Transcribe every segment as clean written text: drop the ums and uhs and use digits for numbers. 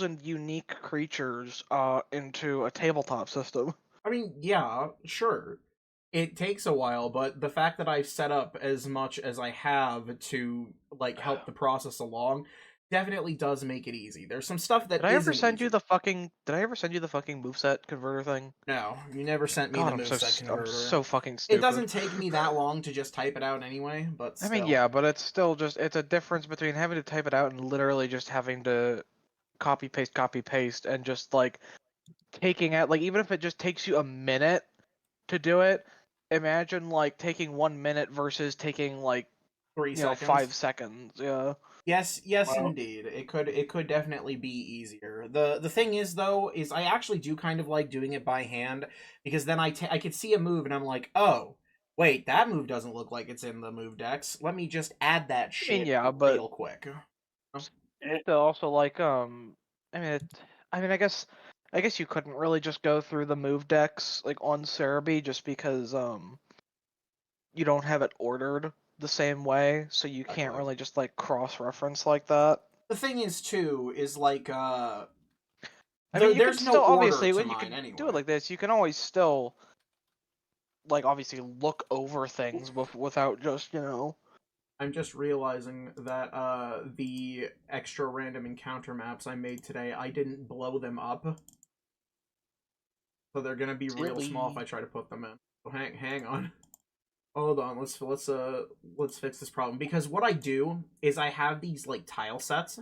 and unique creatures into a tabletop system. I mean, yeah, sure. It takes a while, but the fact that I've set up as much as I have to like help the process along definitely does make it easy. There's some stuff that isn't easy. Did I ever send you the fucking moveset converter thing? No, you never sent me the God, moveset I'm converter. so fucking It stupid. doesn't take me that long to just type it out anyway, but I mean, still. yeah, but it's still just it's a difference between having to type it out and literally just having to copy paste and just like taking out like even if it just takes you a minute to do it, imagine like taking 1 minute versus taking like, 3 seconds. 5 seconds. Yeah. Yes, yes, Well, indeed. It could definitely be easier. The thing is though, is I actually do kind of like doing it by hand because then I could see a move and I'm like, oh, wait, that move doesn't look like it's in the move decks. Let me just add that I mean, shit yeah, but real quick. it, still also like I mean, I guess you couldn't really just go through the move decks like on Cerebi just because you don't have it ordered the same way, so you can't Exactly. really just like cross reference like that. The thing is too is like I mean, you can there's no still order obviously to when you mine can do it anyway. like this, you can always still like obviously look over things without just I'm just realizing that the extra random encounter maps I made today, I didn't blow them up. So they're gonna be real small if silly. I try to put them in. So hang on. Hold on, let's fix this problem. Because what I do is I have these like tile sets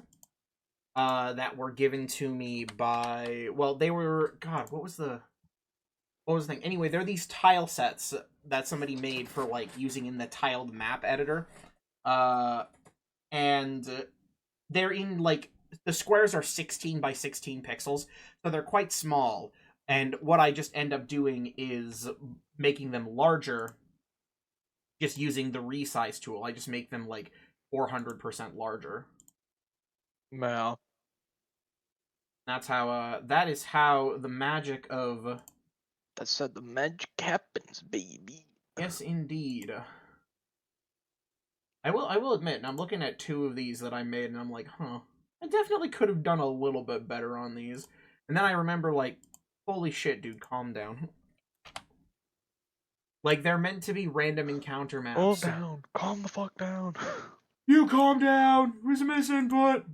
that were given to me by well, they were god, what was the thing? Anyway, they're these tile sets that somebody made for like using in the tiled map editor. Uh and they're in like the squares are 16 by 16 pixels, so they're quite small. And what I just end up doing is making them larger just using the resize tool. I just make them like 400% larger. No. That is how the magic of That said the magic happens, baby. yes indeed. I will admit, and I'm looking at two of these that I made and I'm like, huh. I definitely could have done a little bit better on these. And then I remember like, holy shit, dude, calm down. Like they're meant to be random encounter Calm maps. down. Calm the fuck down. You calm down. Who's miss input?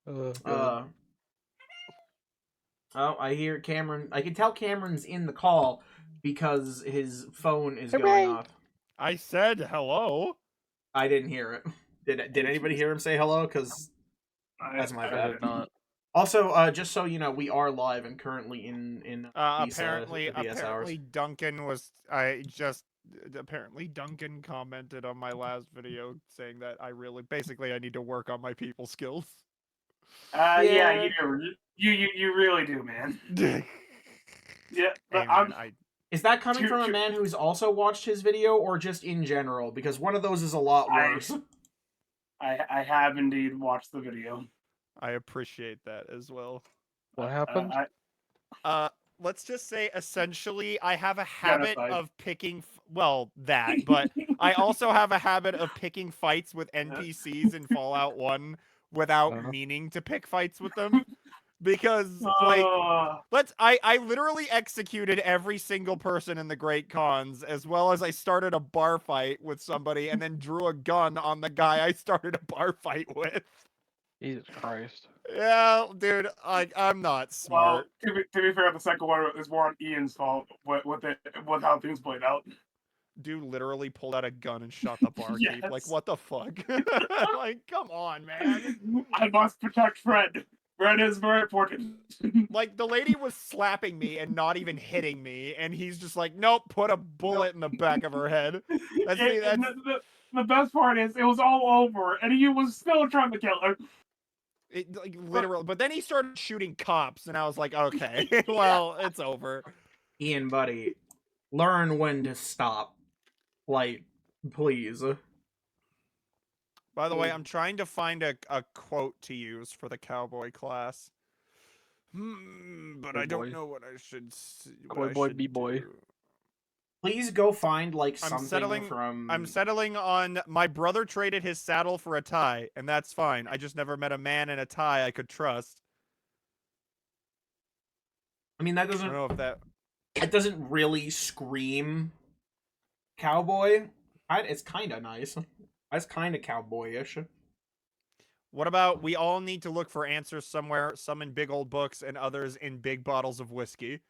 God. Uh oh, I hear Cameron. I can tell Cameron's in the call because his phone is going Hooray! off. I said hello. I didn't hear it. Did anybody hear him say hello? Because that's my I bad. did not. Also, just so you know, we are live and currently in these Apparently, VS hours. Duncan was. Apparently Duncan commented on my last video saying that basically I need to work on my people skills. yeah, Yeah. you do. You really do, man. Yeah, but Hey, man, Is that coming from a man who's also watched his video, or just in general? Because one of those is a lot worse. I have indeed watched the video. I appreciate that as well. What happened? Let's just say essentially I have a habit Genocide. of picking but I also have a habit of picking fights with NPCs in Fallout 1 without meaning to pick fights with them. Because like I literally executed every single person in the Great Khans, as well as I started a bar fight with somebody and then drew a gun on the guy I started a bar fight with. Jesus Christ. Yeah, dude, I'm not smart. Well, to be fair, the second one is more on Ian's fault with how things played out. Dude literally pulled out a gun and shot the barkeep. Yes. Like, what the fuck? Like, come on, man. I must protect Fred. Fred is very important. Like, the lady was slapping me and not even hitting me, and he's just like, nope, put a bullet in the back of her head. The best part is, it was all over, and he was still trying to kill her. Like, literally. But then he started shooting cops, and I was like, okay, well, it's over. Ian, buddy, learn when to stop. Like, please. By the way, I'm trying to find a quote to use for the cowboy class. But I don't know what I should. Boy, B-boy. Please go find like I'm something settling- from. I'm settling on my brother traded his saddle for a tie, and that's fine. I just never met a man in a tie I could trust. I mean, that I don't doesn't. know if that. It doesn't really scream cowboy. It's kind of nice. That's kind of cowboyish. What about we all need to look for answers somewhere, some in big old books and others in big bottles of whiskey?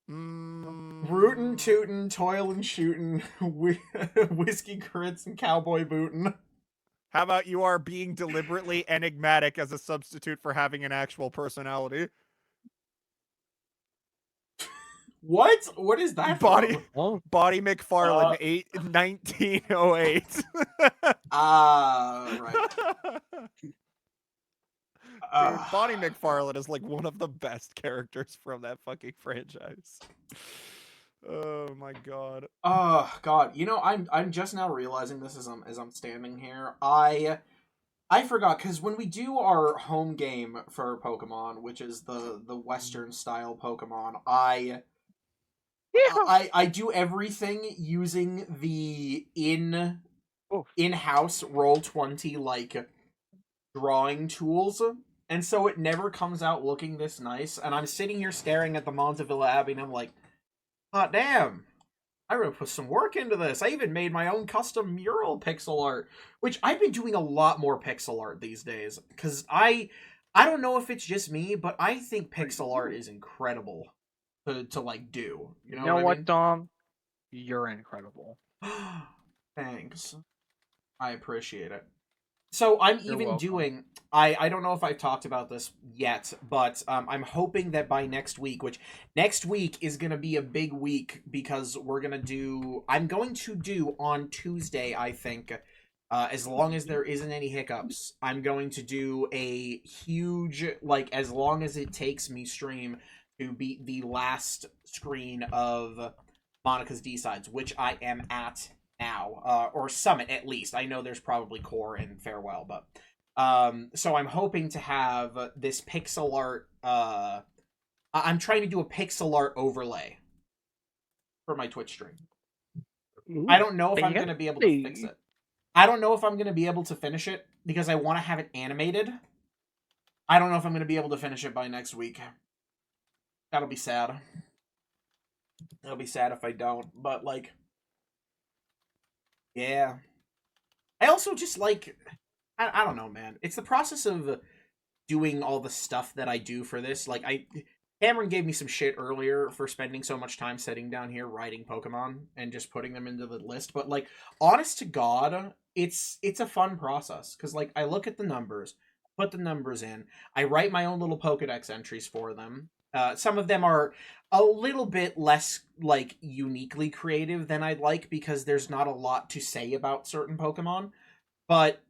Rootin' tootin', toilin' shootin', whiskey crits and cowboy bootin'. How about you are being deliberately enigmatic as a substitute for having an actual personality? What? What is that? Body, from? Body McFarlane, 1908. Right. Dude, Bonnie McFarlane is like one of the best characters from that fucking franchise. Oh my god. Oh god. You know, I'm just now realizing this as I'm standing here. I forgot because when we do our home game for Pokemon, which is the Western style Pokemon, I do everything using the in-house Roll20 like drawing tools. And so it never comes out looking this nice. And I'm sitting here staring at the Montevilla Abbey and I'm like, hot damn. I really put some work into this. I even made my own custom mural pixel art. Which I've been doing a lot more pixel art these days. Because I don't know if it's just me, but I think pixel art is incredible to like do. You know what I mean? Dom? You're incredible. Thanks. I appreciate it. So I'm You're even welcome. doing. I don't know if I've talked about this yet, but I'm hoping that by next week, which next week is gonna be a big week because we're gonna do. I'm going to do on Tuesday, I think, as long as there isn't any hiccups. I'm going to do a huge, like, as long as it takes me stream to beat the last screen of Monica's D-Sides, which I am at now, or Summit at least. I know there's probably Core and Farewell, but so I'm hoping to have this pixel art. I'm trying to do a pixel art overlay for my Twitch stream. I don't know if I'm going to be able to fix it. I don't know if I'm going to be able to finish it because I want to have it animated. I don't know if I'm going to be able to finish it by next week. That'll be sad. It'll be sad if I don't, but like, yeah. I also just like, I don't know, man. It's the process of doing all the stuff that I do for this. Like, Cameron gave me some shit earlier for spending so much time sitting down here writing Pokemon and just putting them into the list. But like, honest to God, it's a fun process because like I look at the numbers, put the numbers in, I write my own little Pokedex entries for them. Some of them are a little bit less like uniquely creative than I'd like because there's not a lot to say about certain Pokemon, but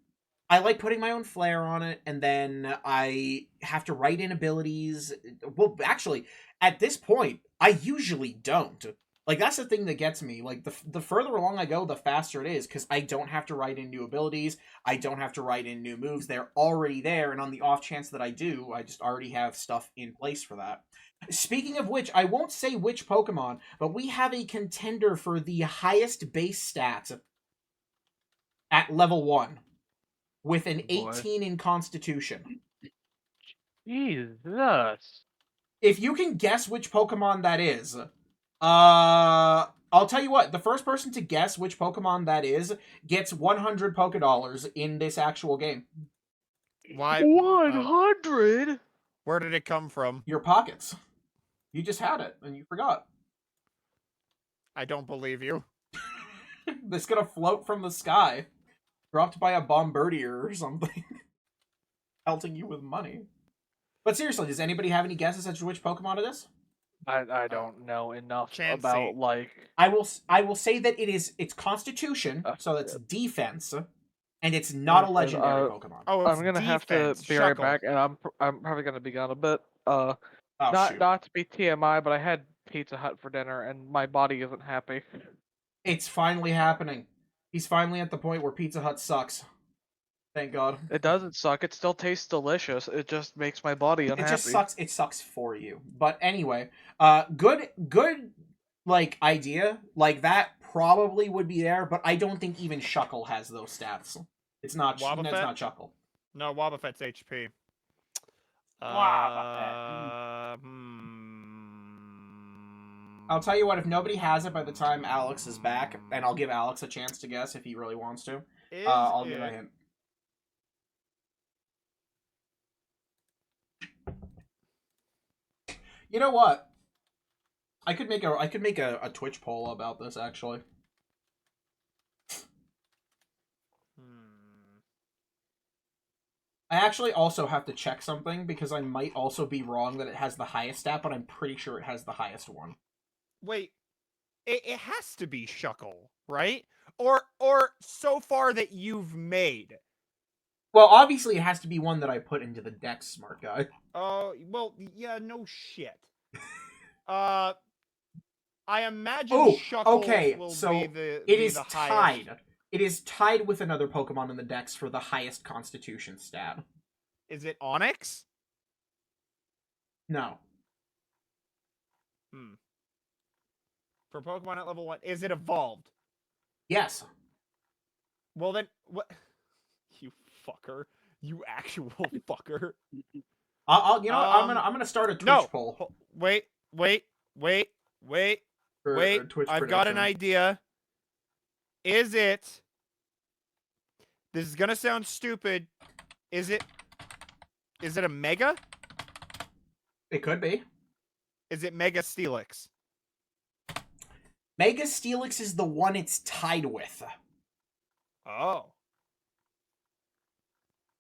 I like putting my own flair on it, and then I have to write in abilities. Well, actually, at this point, I usually don't. Like, that's the thing that gets me. Like, the further along I go, the faster it is, because I don't have to write in new abilities. I don't have to write in new moves. They're already there, and on the off chance that I do, I just already have stuff in place for that. Speaking of which, I won't say which Pokemon, but we have a contender for the highest base stats at level 1. With an 18 in Constitution. Jesus. If you can guess which Pokemon that is, I'll tell you what, the first person to guess which Pokemon that is gets 100 Pokédollars in this actual game. Why? 100? Where did it come from? Your pockets. You just had it, and you forgot. I don't believe you. It's gonna float from the sky. Dropped by a bombardier or something. Pelting you with money. But seriously, does anybody have any guesses as to which Pokemon it is? I don't know enough Chansey. about, like... I will say that it's Constitution, so that's defense, and it's not a legendary Pokemon. Oh, I'm gonna have to defense. be right Shuckle. back, and I'm probably gonna be gone a bit. Oh, shoot. Not to be TMI, but I had Pizza Hut for dinner, and my body isn't happy. It's finally happening. He's finally at the point where Pizza Hut sucks. Thank God. It doesn't suck. It still tastes delicious. It just makes my body unhappy. It just sucks. It sucks for you. But anyway, good, like idea. Like that probably would be there, but I don't think even Shuckle has those stats. It's not. It's Wobbuffet? not Shuckle. No, Wobbuffet's HP. Wobbuffet. I'll tell you what. If nobody has it by the time Alex is back, and I'll give Alex a chance to guess if he really wants to. I'll give a hint. You know what? I could make a Twitch poll about this actually. I actually also have to check something because I might also be wrong that it has the highest stat, but I'm pretty sure it has the highest one. Wait, it has to be Shuckle, right? Or so far that you've made. Well, obviously it has to be one that I put into the dex, smart guy. Oh, well, yeah, no shit. I imagine Shuckle okay, will so be the it is the tied. highest. It is tied with another Pokemon in the dex for the highest Constitution stat. Is it Onyx? No. For Pokemon at level 1, is it evolved? Yes. Well then, what? You fucker! You actual fucker! I'll you know what? I'm gonna start a Twitch poll. Wait! For Twitch I've got an idea. Is it? This is gonna sound stupid. Is it a Mega? It could be. Is it Mega Steelix? Mega Steelix is the one it's tied with. Oh.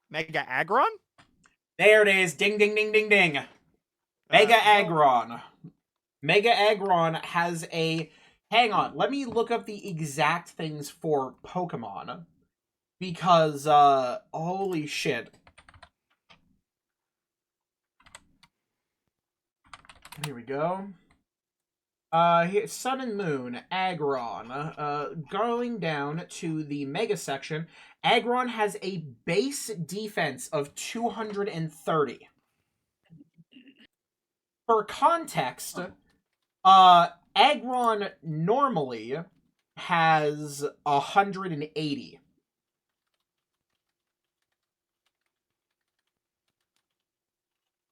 Mega Aggron? There it is. Ding, ding, ding, ding, ding. Mega Aggron. Mega Aggron has a... Hang on. Let me look up the exact things for Pokemon. Because, holy shit. Here we go. Here, Sun and Moon, Aggron. Going down to the Mega section, Aggron has a base defense of 230. For context, Aggron normally has 180.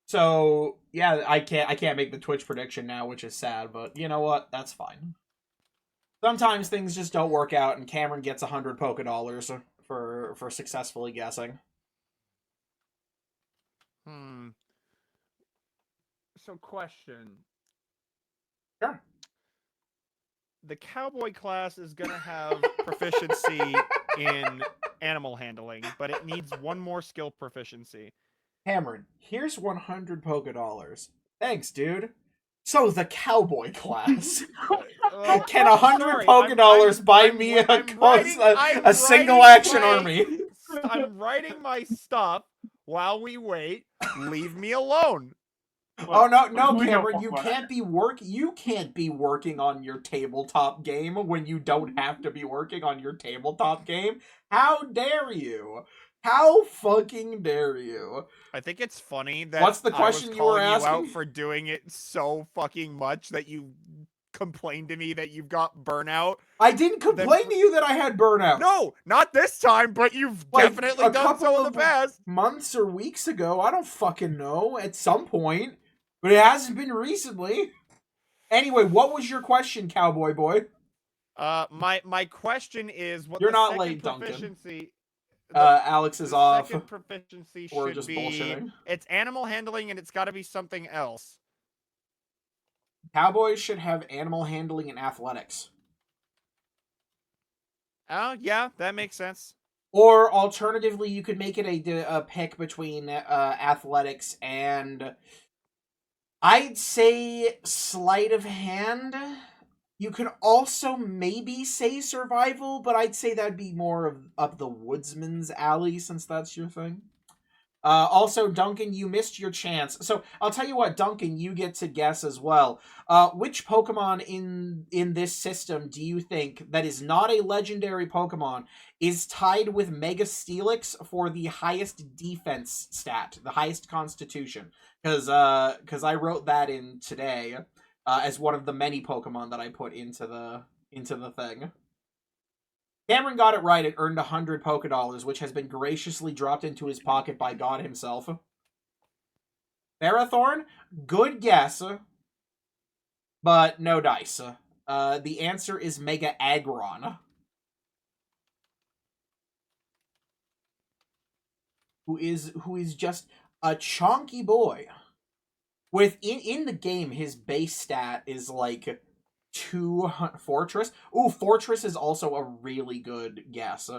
So, yeah, I can't make the Twitch prediction now, which is sad, but you know what? That's fine. Sometimes things just don't work out, and Cameron gets 100 Pokédollars for successfully guessing. So, question. Sure. The cowboy class is gonna have proficiency in animal handling, but it needs one more skill proficiency. Cameron, here's 100 Pokédollars. Thanks, dude. So the cowboy class. Can 100 Pokédollars buy me a single action army? I'm writing my stuff while we wait. Leave me alone. Oh no, Cameron! You can't be working on your tabletop game when you don't have to be working on your tabletop game. How dare you? How fucking dare you? I think it's funny that what's the question you were asking? You out for doing it so fucking much that you complained to me that you've got burnout. I didn't complain to you that I had burnout. No, not this time, but you've definitely done so in the past. Months or weeks ago, I don't fucking know. At some point, but it hasn't been recently. Anyway, what was your question, cowboy boy? My question is what you're the not second late, proficiency. Duncan. Alex is off. Second proficiency or should just be bullshitting. It's animal handling, and it's got to be something else. Cowboys should have animal handling and athletics. Oh, yeah, that makes sense. Or alternatively, you could make it a pick between athletics and, I'd say, sleight of hand. You could also maybe say survival, but I'd say that'd be more of up the woodsman's alley since that's your thing. Also, Duncan, you missed your chance. So I'll tell you what, Duncan, you get to guess as well. Which Pokemon in this system do you think that is not a legendary Pokemon is tied with Mega Steelix for the highest defense stat, the highest Constitution? Because I wrote that in today as one of the many Pokemon that I put into the thing. Cameron got it right. It earned 100 Pokédollars, which has been graciously dropped into his pocket by God himself. Ferrothorn, good guess, but no dice. The answer is Mega Aggron, who is just a chonky boy. In the game, his base stat is like 2 Fortress. Ooh, Fortress is also a really good guess.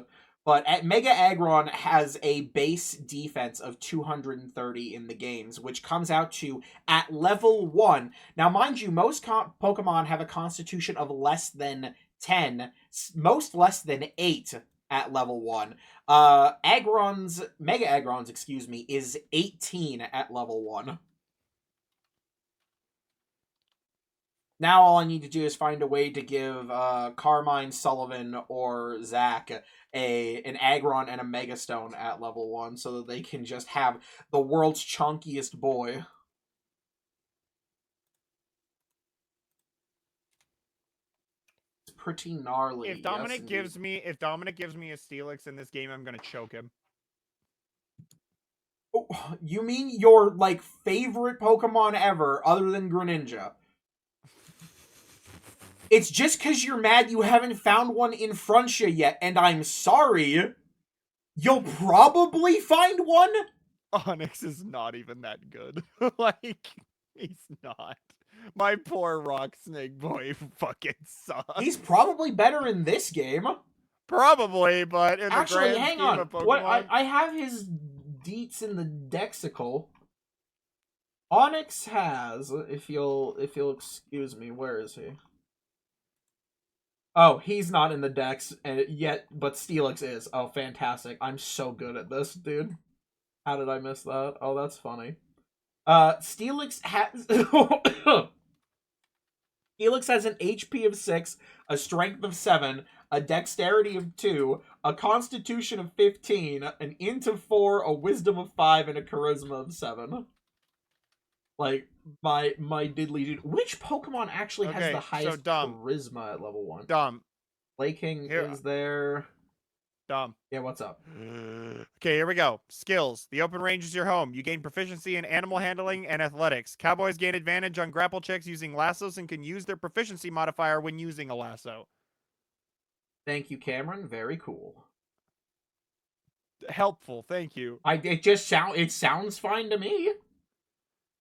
But Mega Aggron has a base defense of 230 in the games, which comes out to, at level 1... Now, mind you, most Pokemon have a constitution of less than 10, most less than 8 at level 1. Mega Aggron's, excuse me, is 18 at level 1. Now all I need to do is find a way to give Carmine, Sullivan, or Zach an Aggron and a Mega Stone at level 1 so that they can just have the world's chunkiest boy. It's pretty gnarly. If Dominic gives me a Steelix in this game, I'm gonna choke him. Oh, you mean your like favorite Pokemon ever, other than Greninja? It's just because you're mad you haven't found one in Francia yet, and I'm sorry. You'll probably find one? Onyx is not even that good. Like, he's not. My poor Rock Snake boy fucking sucks. He's probably better in this game. Probably, but in the grand hang scheme on. of Pokemon... What I have his deets in the Dexicle. Onyx has, if you'll excuse me, where is he? Oh, he's not in the Dex yet, but Steelix is. Oh, fantastic. I'm so good at this, dude. How did I miss that? Oh, that's funny. Steelix has... Steelix has an HP of 6, a strength of 7, a dexterity of 2, a constitution of 15, an int of 4, a wisdom of 5, and a charisma of 7. Like, my diddly dude. Which Pokemon actually has the highest charisma at level 1? Laking is there. Yeah, what's up? Okay, here we go. Skills. The open range is your home. You gain proficiency in animal handling and athletics. Cowboys gain advantage on grapple checks using lassos and can use their proficiency modifier when using a lasso. Thank you, Cameron. Very cool. Helpful, thank you. It sounds fine to me.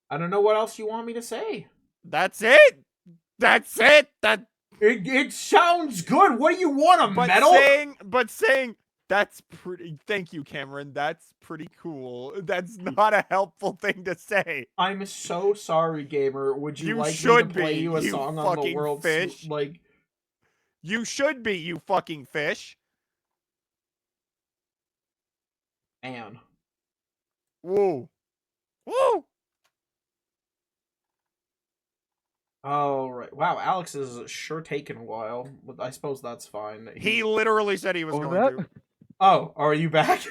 I don't know what else you want me to say. That's it. It sounds good. What do you want, a medal? Saying that's pretty. Thank you, Cameron. That's pretty cool. That's not a helpful thing to say. I'm so sorry, gamer. Would you like me to play you a song on the world's fish? Like, you should be, you fucking fish. Man. Woo. Woo. Oh, right. Wow, Alex is sure taking a while. But I suppose that's fine. He literally said he was going to. Oh, are you back?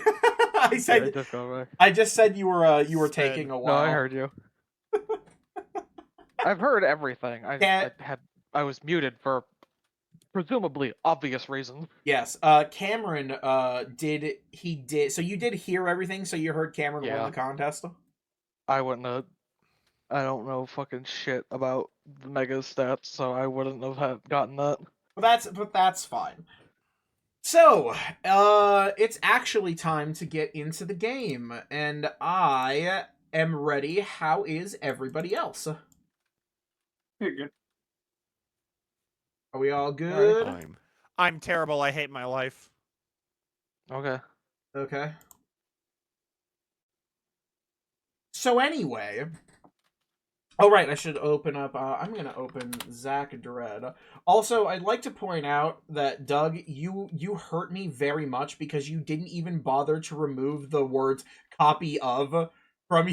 I said. Yeah, I just said you were taking a while. No, I heard you. I've heard everything. I was muted for presumably obvious reasons. Yes. Cameron did. So you did hear everything. So you heard Cameron won the contest. I wouldn't have. I don't know fucking shit about the mega stats, so I wouldn't have gotten that. But that's fine. So, it's actually time to get into the game, and I am ready. How is everybody else? Good. Are we all good? I'm terrible. I hate my life. Okay. So anyway, Oh, right, I should open up, I'm gonna open Zach Dredd. Also, I'd like to point out that, Doug, you hurt me very much because you didn't even bother to remove the words copy of from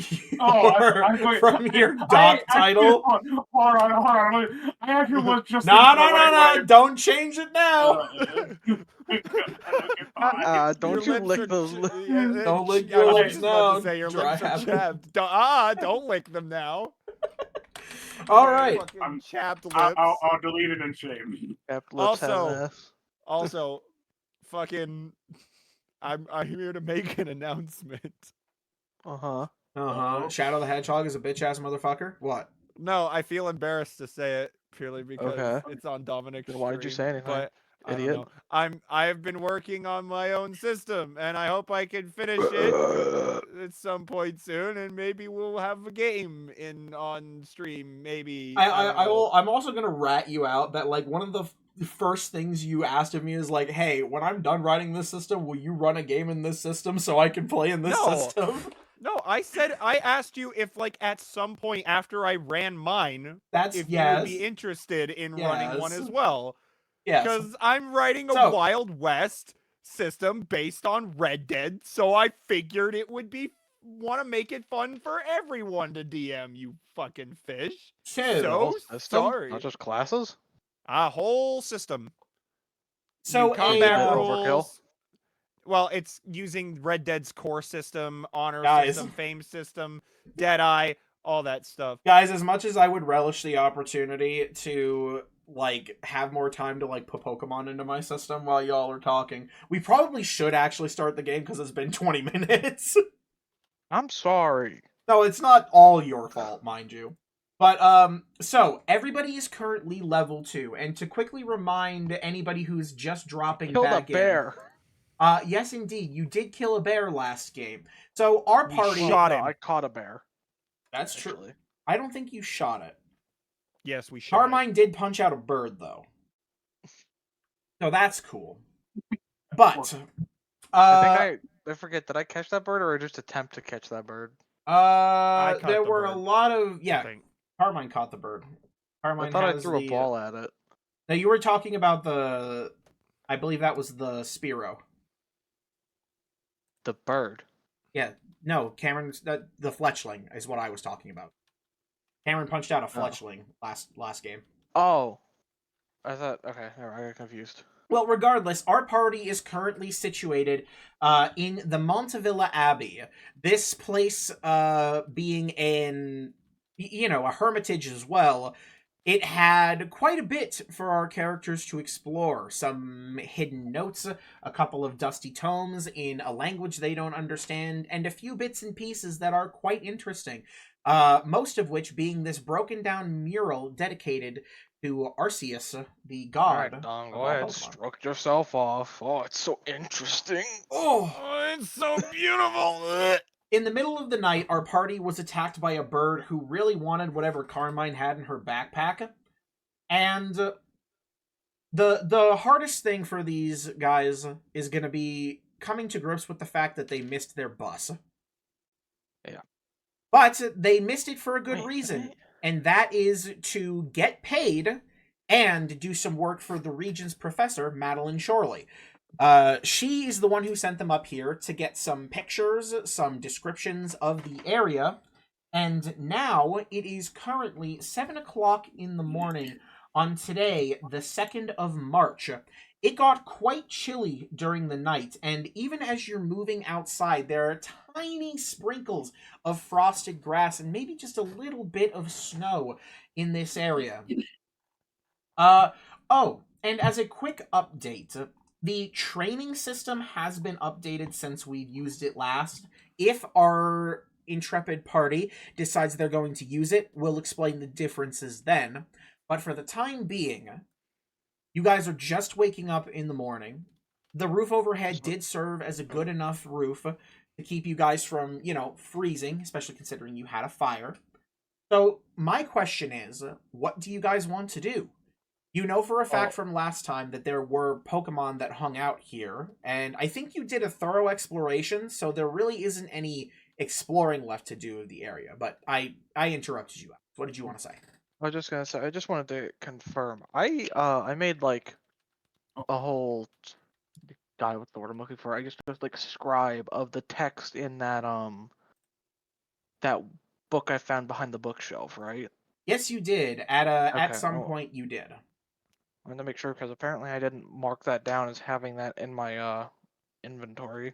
your doc title. Hold on. I actually was just... No, don't change it now! Don't you lick those lips. Don't lick your lips now. Your lips are chapped. Don't lick them now. All right. Chapped lips. I'll delete it in shame. Also, fucking, I'm here to make an announcement. Shadow the Hedgehog is a bitch ass motherfucker. What? No, I feel embarrassed to say it purely because it's on Dominic's Then why did you say anything? But Idiot. I've been working on my own system, and I hope I can finish it at some point soon, and maybe we'll have a game on stream. Maybe I'm also gonna rat you out that like one of the first things you asked of me is like, hey, when I'm done writing this system, will you run a game in this system so I can play in this system? No, I asked you if like at some point after I ran mine, if you would be interested in running one as well. Yes. Because I'm writing a Wild West system based on Red Dead, so I figured it would want to make it fun for everyone to DM, you fucking fish. So sorry. Not just classes? A whole system. So combat rules. Overkill. Well, it's using Red Dead's core system, honor system, fame system, Deadeye, all that stuff. Guys, as much as I would relish the opportunity to like have more time to like put Pokemon into my system while y'all are talking, we probably should actually start the game because it's been 20 minutes. I'm sorry. No, it's not all your fault, mind you. But so everybody is currently level 2, and to quickly remind anybody who's just dropping back a bear. Yes, indeed, you did kill a bear last game. So our party shot him. I caught a bear. That's true. I don't think you shot it. Yes, we shot Carmine did punch out a bird, though. So that's cool. But I forget, did I catch that bird or just attempt to catch that bird? There were a lot of Carmine caught the bird. Carmine I thought I threw a ball at it. No, you were talking about I believe that was the Spearow. The bird. Yeah, no, Cameron's the Fletchling is what I was talking about. Cameron punched out a Fletchling last game. Oh, I thought. Okay, I got confused. Well, regardless, our party is currently situated in the Montevilla Abbey. This place being a hermitage as well. It had quite a bit for our characters to explore. Some hidden notes, a couple of dusty tomes in a language they don't understand, and a few bits and pieces that are quite interesting. Most of which being this broken down mural dedicated to Arceus, the god. Alright, Don, go ahead, stroke yourself off. Oh, it's so interesting. Oh, it's so beautiful. In the middle of the night, our party was attacked by a bird who really wanted whatever Carmine had in her backpack. And the hardest thing for these guys is going to be coming to grips with the fact that they missed their bus. Yeah. But they missed it for a good reason. And that is to get paid and do some work for the region's professor, Madeline Shorley. She is the one who sent them up here to get some pictures, some descriptions of the area. And now it is currently 7 o'clock in the morning on today, the 2nd of March. It got quite chilly during the night, and even as you're moving outside, there are tiny sprinkles of frosted grass and maybe just a little bit of snow in this area. And as a quick update, the training system has been updated since we've used it last. If our intrepid party decides they're going to use it, we'll explain the differences then. But for the time being, you guys are just waking up in the morning. The roof overhead did serve as a good enough roof to keep you guys from, freezing, especially considering you had a fire. So my question is, what do you guys want to do? You know for a fact from last time that there were Pokemon that hung out here, and I think you did a thorough exploration, so there really isn't any exploring left to do of the area, but I interrupted you. What did you want to say? I was just gonna say, I just wanted to confirm. I made like a whole God, what's the word I'm looking for? I guess just like scribe of the text in that book I found behind the bookshelf, right? Yes, you did. At Okay, some oh, point, you did. I wanted to make sure because apparently I didn't mark that down as having that in my inventory,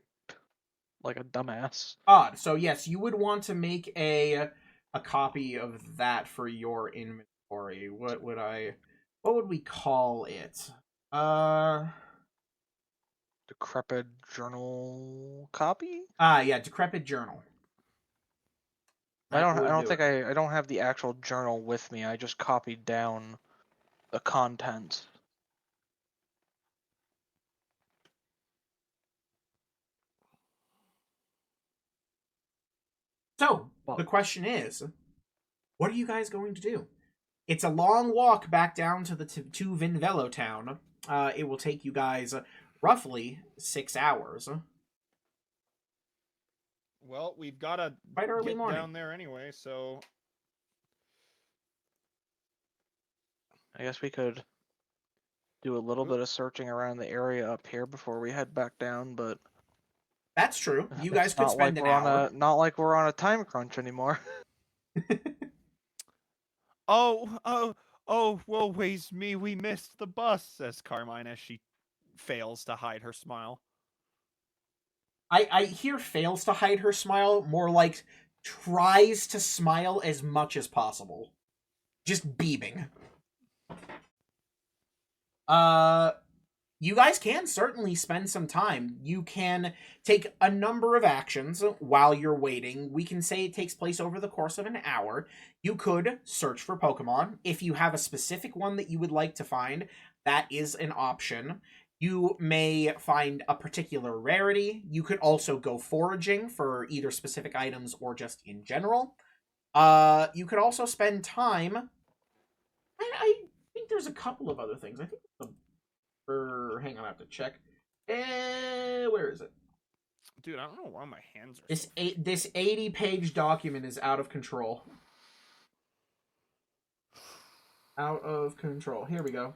like a dumbass. Odd. So yes, you would want to make a copy of that for your inventory. What would we call it? Decrepit journal copy? Yeah, decrepit journal. I That would don't do think it. I don't have the actual journal with me. I just copied down the contents. So Well, the question is, what are you guys going to do? It's a long walk back down to the to Vinvello town. It will take you guys roughly 6 hours. Well, we've got to Quite early get morning. down there anyway, so I guess we could do a little bit of searching around the area up here before we head back down, but That's true. You it's guys could not spend like an hour. not like we're on a time crunch anymore. Oh, woe ways me, we missed the bus, says Carmine as she fails to hide her smile. I hear fails to hide her smile more like tries to smile as much as possible. Just beaming. You guys can certainly spend some time. You can take a number of actions while you're waiting. We can say it takes place over the course of an hour. You could search for Pokemon. If you have a specific one that you would like to find, that is an option. You may find a particular rarity. You could also go foraging for either specific items or just in general. You could also spend time. I think there's a couple of other things. I think hang on, I have to check. Where is it? Dude, I don't know why my hands are This so... this 80-page document is out of control. Out of control. Here we go.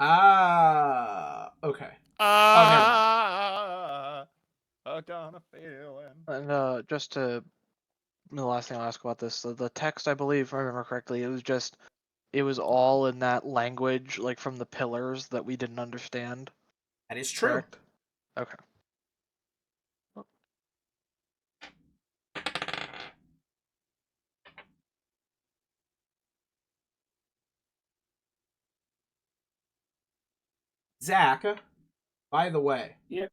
Okay. I got a feeling. And just to the last thing I'll ask about this, the text I believe, if I remember correctly, it was all in that language, like from the pillars that we didn't understand. That is true. Correct? Okay. Zach, by the way. Yep.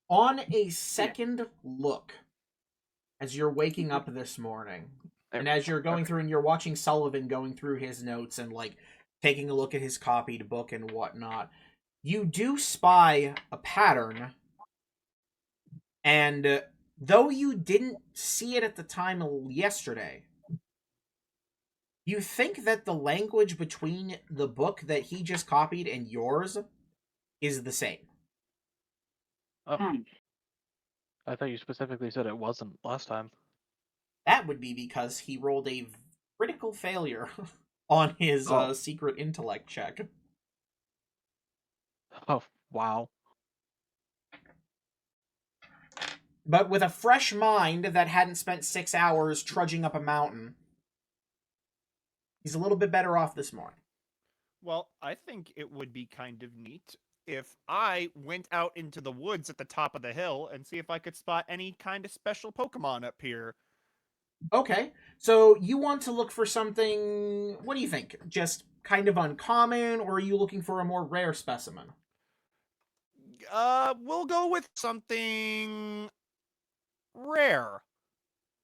On a second look, as you're waking up this morning, and as you're going through and you're watching Sullivan going through his notes and like taking a look at his copied book and whatnot, you do spy a pattern. And though you didn't see it at the time yesterday, you think that the language between the book that he just copied and yours is the same. Oh. I thought you specifically said it wasn't last time. That would be because he rolled a critical failure on his secret intellect check. Oh, wow. But with a fresh mind that hadn't spent 6 hours trudging up a mountain, he's a little bit better off this morning. Well, I think it would be kind of neat if I went out into the woods at the top of the hill and see if I could spot any kind of special Pokemon up here. Okay, so you want to look for something, what do you think? Just kind of uncommon, or are you looking for a more rare specimen? We'll go with something rare.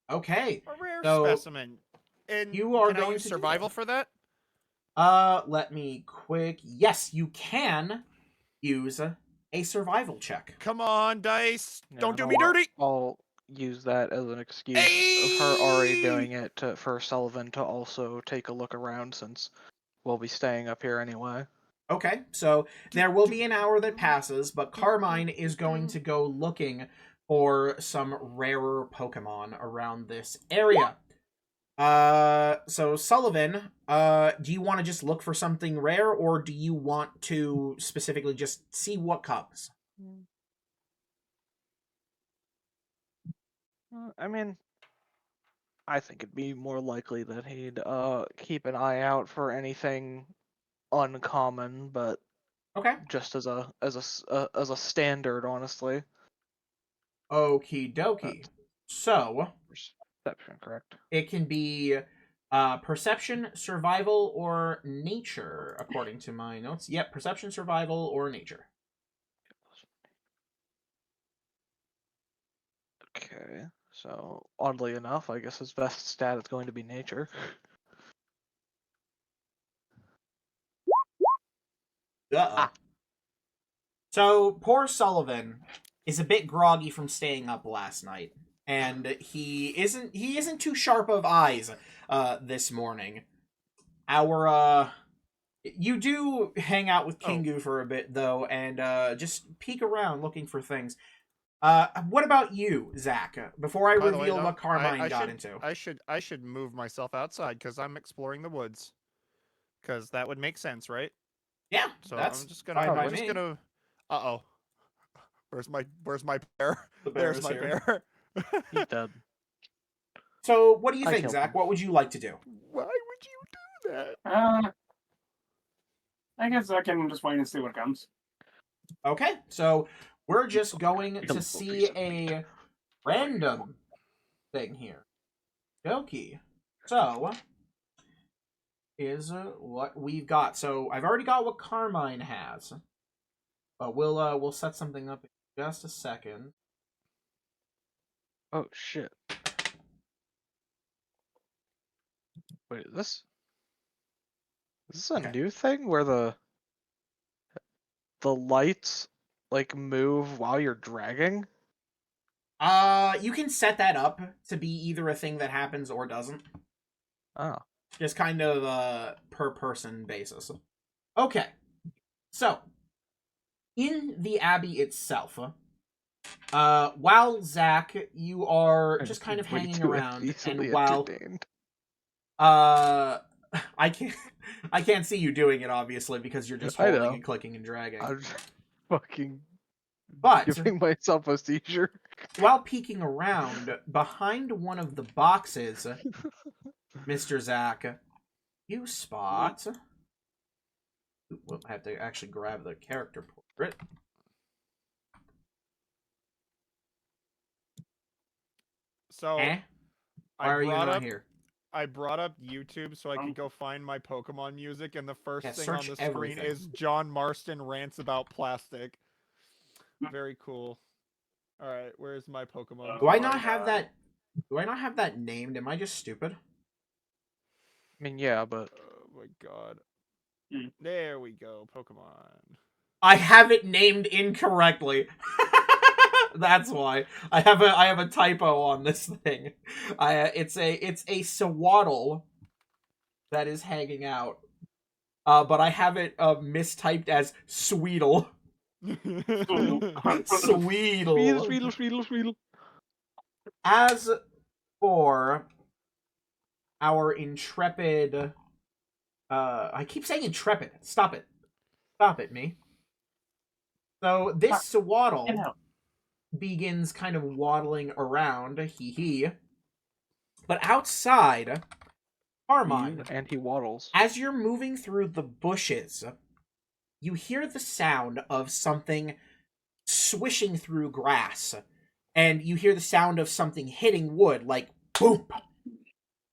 Okay. A rare so specimen. And you are can I going use to do survival that. for that? Let me quick. Yes, you can use a survival check. Come on, dice. Yeah, Don't do no, me dirty. I'll use that as an excuse of her already doing it for Sullivan to also take a look around since we'll be staying up here anyway. Okay, so there will be an hour that passes, but Carmine is going to go looking for some rarer Pokemon around this area. So Sullivan, do you want to just look for something rare, or do you want to specifically just see what comes? I mean, I think it'd be more likely that he'd keep an eye out for anything uncommon, but Okay. just as a standard, honestly. Okie dokie. So Perception, correct? it can be perception, survival, or nature, according to my notes. Yep, perception, survival, or nature. Okay, so oddly enough, I guess his best stat is going to be nature. Uh-oh. So poor Sullivan is a bit groggy from staying up last night, and he isn't too sharp of eyes this morning. You do hang out with Kingu for a bit though, and just peek around looking for things. What about you, Zach? Before I By the way, reveal though, what Carmine I got should, into. I should move myself outside because I'm exploring the woods. Because that would make sense, right? Yeah, So that's I'm just gonna. fine by I'm just me. gonna. Uh oh. Where's my bear? The bear There's is my here. bear. He's dead. So, what do you I think, killed Zach? him. What would you like to do? Why would you do that? I guess I can just wait and see what comes. Okay, so we're just going Kill to him see recently. a random thing here. Dokie. So, is what we've got. So, I've already got what Carmine has. But we'll set something up in just a second. Oh shit! Wait, is this a Okay. new thing where the lights like move while you're dragging? You can set that up to be either a thing that happens or doesn't. Oh. Just kind of per person basis. Okay. So, in the Abbey itself, while Zach, you are just kind of hanging around, and while entertained. I can't see you doing it obviously because you're just I holding know. and clicking and dragging. I'm fucking But giving myself a seizure. while peeking around behind one of the boxes, Mr. Zach, you spot. Well, I have to actually grab the character portrait. So Why are you not here? I brought up YouTube so I could go find my Pokemon music, and the first Yeah, thing on search the screen everything. is John Marston rants about plastic. Very cool. All right, where's my Pokemon? Do I not have that? Do I not have that named? Am I just stupid? I mean, yeah, but Oh my god. Hmm. There we go, Pokemon. I have it named incorrectly. That's why I have a typo on this thing. It's a Sewaddle that is hanging out. But I have it mistyped as Sweedle. Sweedle. Sweedle. As for our intrepid, I keep saying intrepid. Stop it. Stop it, me. So this Sewaddle begins kind of waddling around, hee. But outside, Carmine, And he waddles. as you're moving through the bushes, you hear the sound of something swishing through grass. And you hear the sound of something hitting wood, like boom,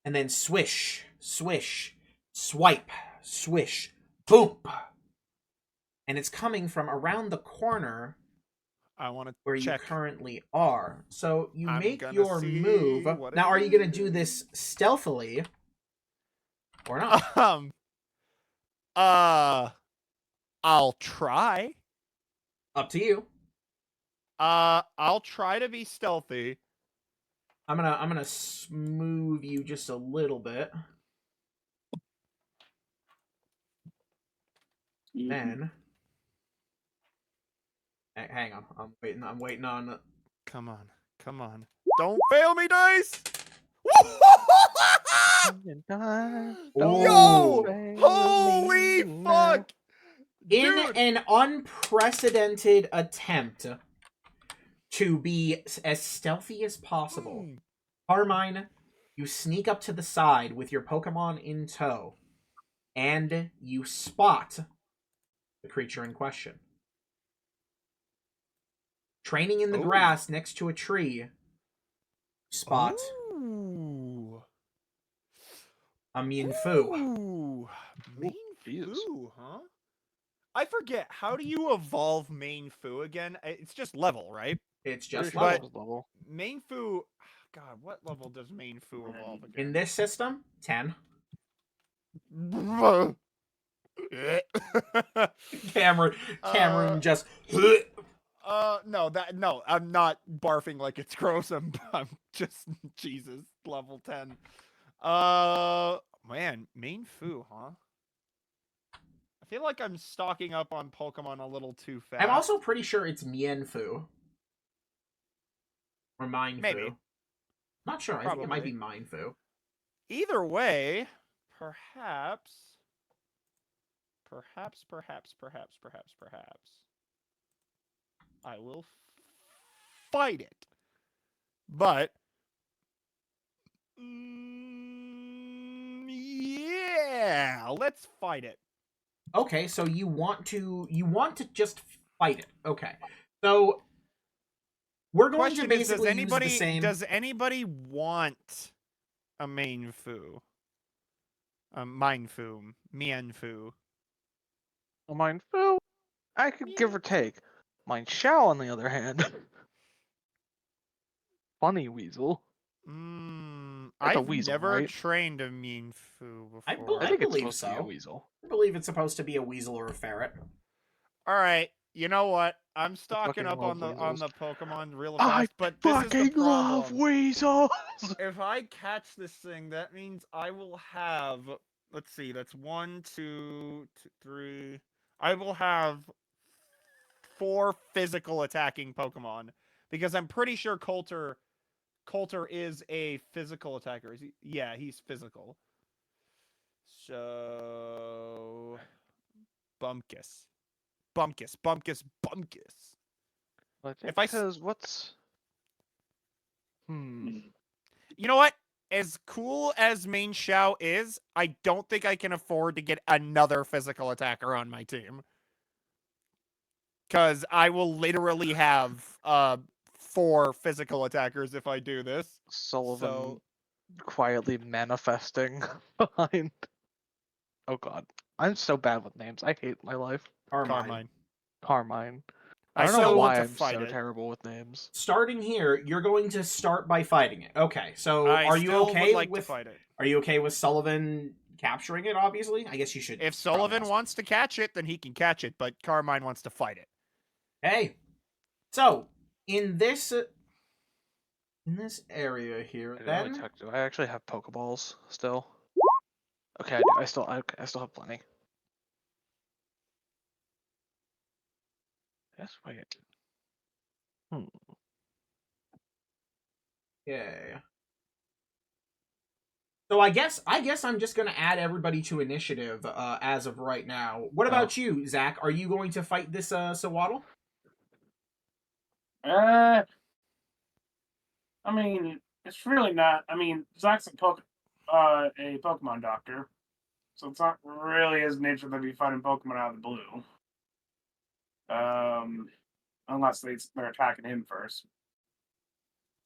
and then swish, swish, swipe, swish, boom. And it's coming from around the corner I want to where check. you currently are. So you I'm make gonna your see move. what Now, it are you going to do is. this stealthily or not? I'll try. Up to you. I'll try to be stealthy. I'm gonna smooth you just a little bit. Then, hang on. I'm waiting on Come on. Come on. Don't fail me, dice! Yo! Holy fuck! In Dude! an unprecedented attempt to be as stealthy as possible, Mm. Carmine, you sneak up to the side with your Pokemon in tow, and you spot the creature in question. Training in the Ooh. grass next to a tree, spot Ooh. a Mienfoo. Ooh. Main Jesus. Fu, huh? I forget. How do you evolve Main Fu again? It's just level, right? It's just Pretty sure level. it was level. Main Fu. God, what level does Main Fu evolve again? In this system, 10. Cameron just no, I'm not barfing like it's gross. I'm just Jesus, level 10. Man, Main Fu, huh? I feel like I'm stocking up on Pokemon a little too fast. I'm also pretty sure it's Mienfoo. Or Mienfoo. Maybe. Not sure. I think it might be Mienfoo. Either way, perhaps. I will fight it. But yeah, let's fight it. Okay, so you want to just fight it. Okay. So we're going to basically use the same. Does anybody want a Mienfoo? Mienfoo. Well, mine Fu, I could give or take. Mine Shao, on the other hand. Funny weasel. It's a I've weasel, never right? trained a Mienfoo before. I I think it's believe supposed to be a so. weasel. I believe it's supposed to be a weasel or a ferret. All right, you know what? I'm stocking fucking up on love the weasels. Pokemon real I fast, but this is the fucking love problem. weasels. If I catch this thing, that means I will have. Let's see. That's 1, 2, 3. I will have 4 physical attacking Pokemon because I'm pretty sure Coulter is a physical attacker. Is he? Yeah, he's physical. So Bumpkus. I think If I because what's You know what? As cool as Main Xiao is, I don't think I can afford to get another physical attacker on my team. Because I will literally have 4 physical attackers if I do this. Sullivan So quietly manifesting behind. Oh god, I'm so bad with names. I hate my life. Carmine. Carmine. I don't know still why want to I'm fight so it. terrible with names. Starting here, you're going to start by fighting it. Okay, so I are you still okay would like with to fight it. Are you okay with Sullivan capturing it? Obviously, I guess you should. If probably Sullivan ask. wants to catch it, then he can catch it, but Carmine wants to fight it. Hey, so in this area here, then Do I actually have Pokeballs still? Okay, I do. I still have plenty. Yes, wait. yeah. So I guess I'm just gonna add everybody to initiative as of right now. What about you, Zach? Are you going to fight this Sawaddle? I mean, it's really not. I mean, Zach's a Pokemon doctor, so it's not really his nature to be fighting Pokemon out of the blue. Unless they're attacking him first.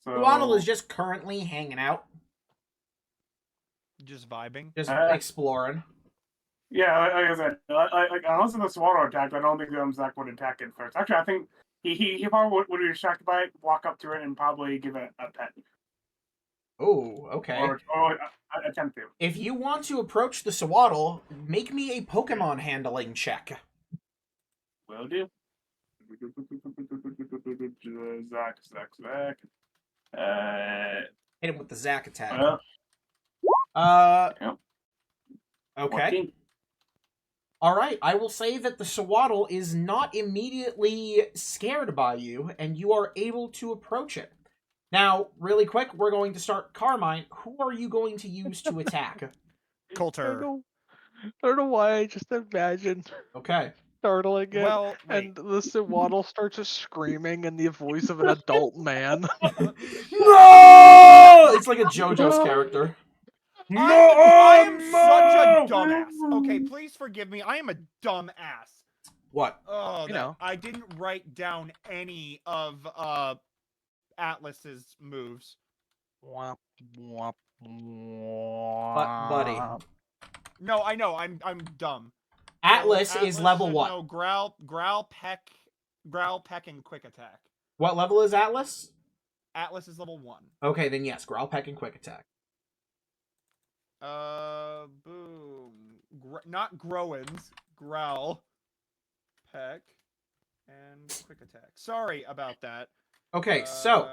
So Sawaddle is just currently hanging out, Just vibing. just exploring. Yeah, like I said, unless it's a Sawaddle attack, I don't think Zach would attack it first. Actually, I think he probably would be distracted by it, walk up to it, and probably give it a pet. Oh, okay. Or attempt to. If you want to approach the Sawaddle, make me a Pokemon handling check. Will do. Zach. Hit him with the Zach attack. Yep. Okay. Alright, I will say that the Sawaddle is not immediately scared by you, and you are able to approach it. Now, really quick, we're going to start Carmine. Who are you going to use to attack? Coulter. I don't know why I just imagine Okay. startling it, Well, wait. and the Sawaddle starts just screaming in the voice of an adult man. No! It's like a JoJo's character. I am such a dumbass. Okay, please forgive me. I am a dumbass. What? Oh, You know. I didn't write down any of Atlas's moves. Womp, womp, But, buddy. womp. No, I know. I'm dumb. Atlas So is level should what? know growl, peck, and quick attack. What level is Atlas? Atlas is level 1. Okay, then yes, Growl, Peck, and Quick Attack. Boom. Not Growins. Growl, peck, and quick attack. Sorry about that. Okay, so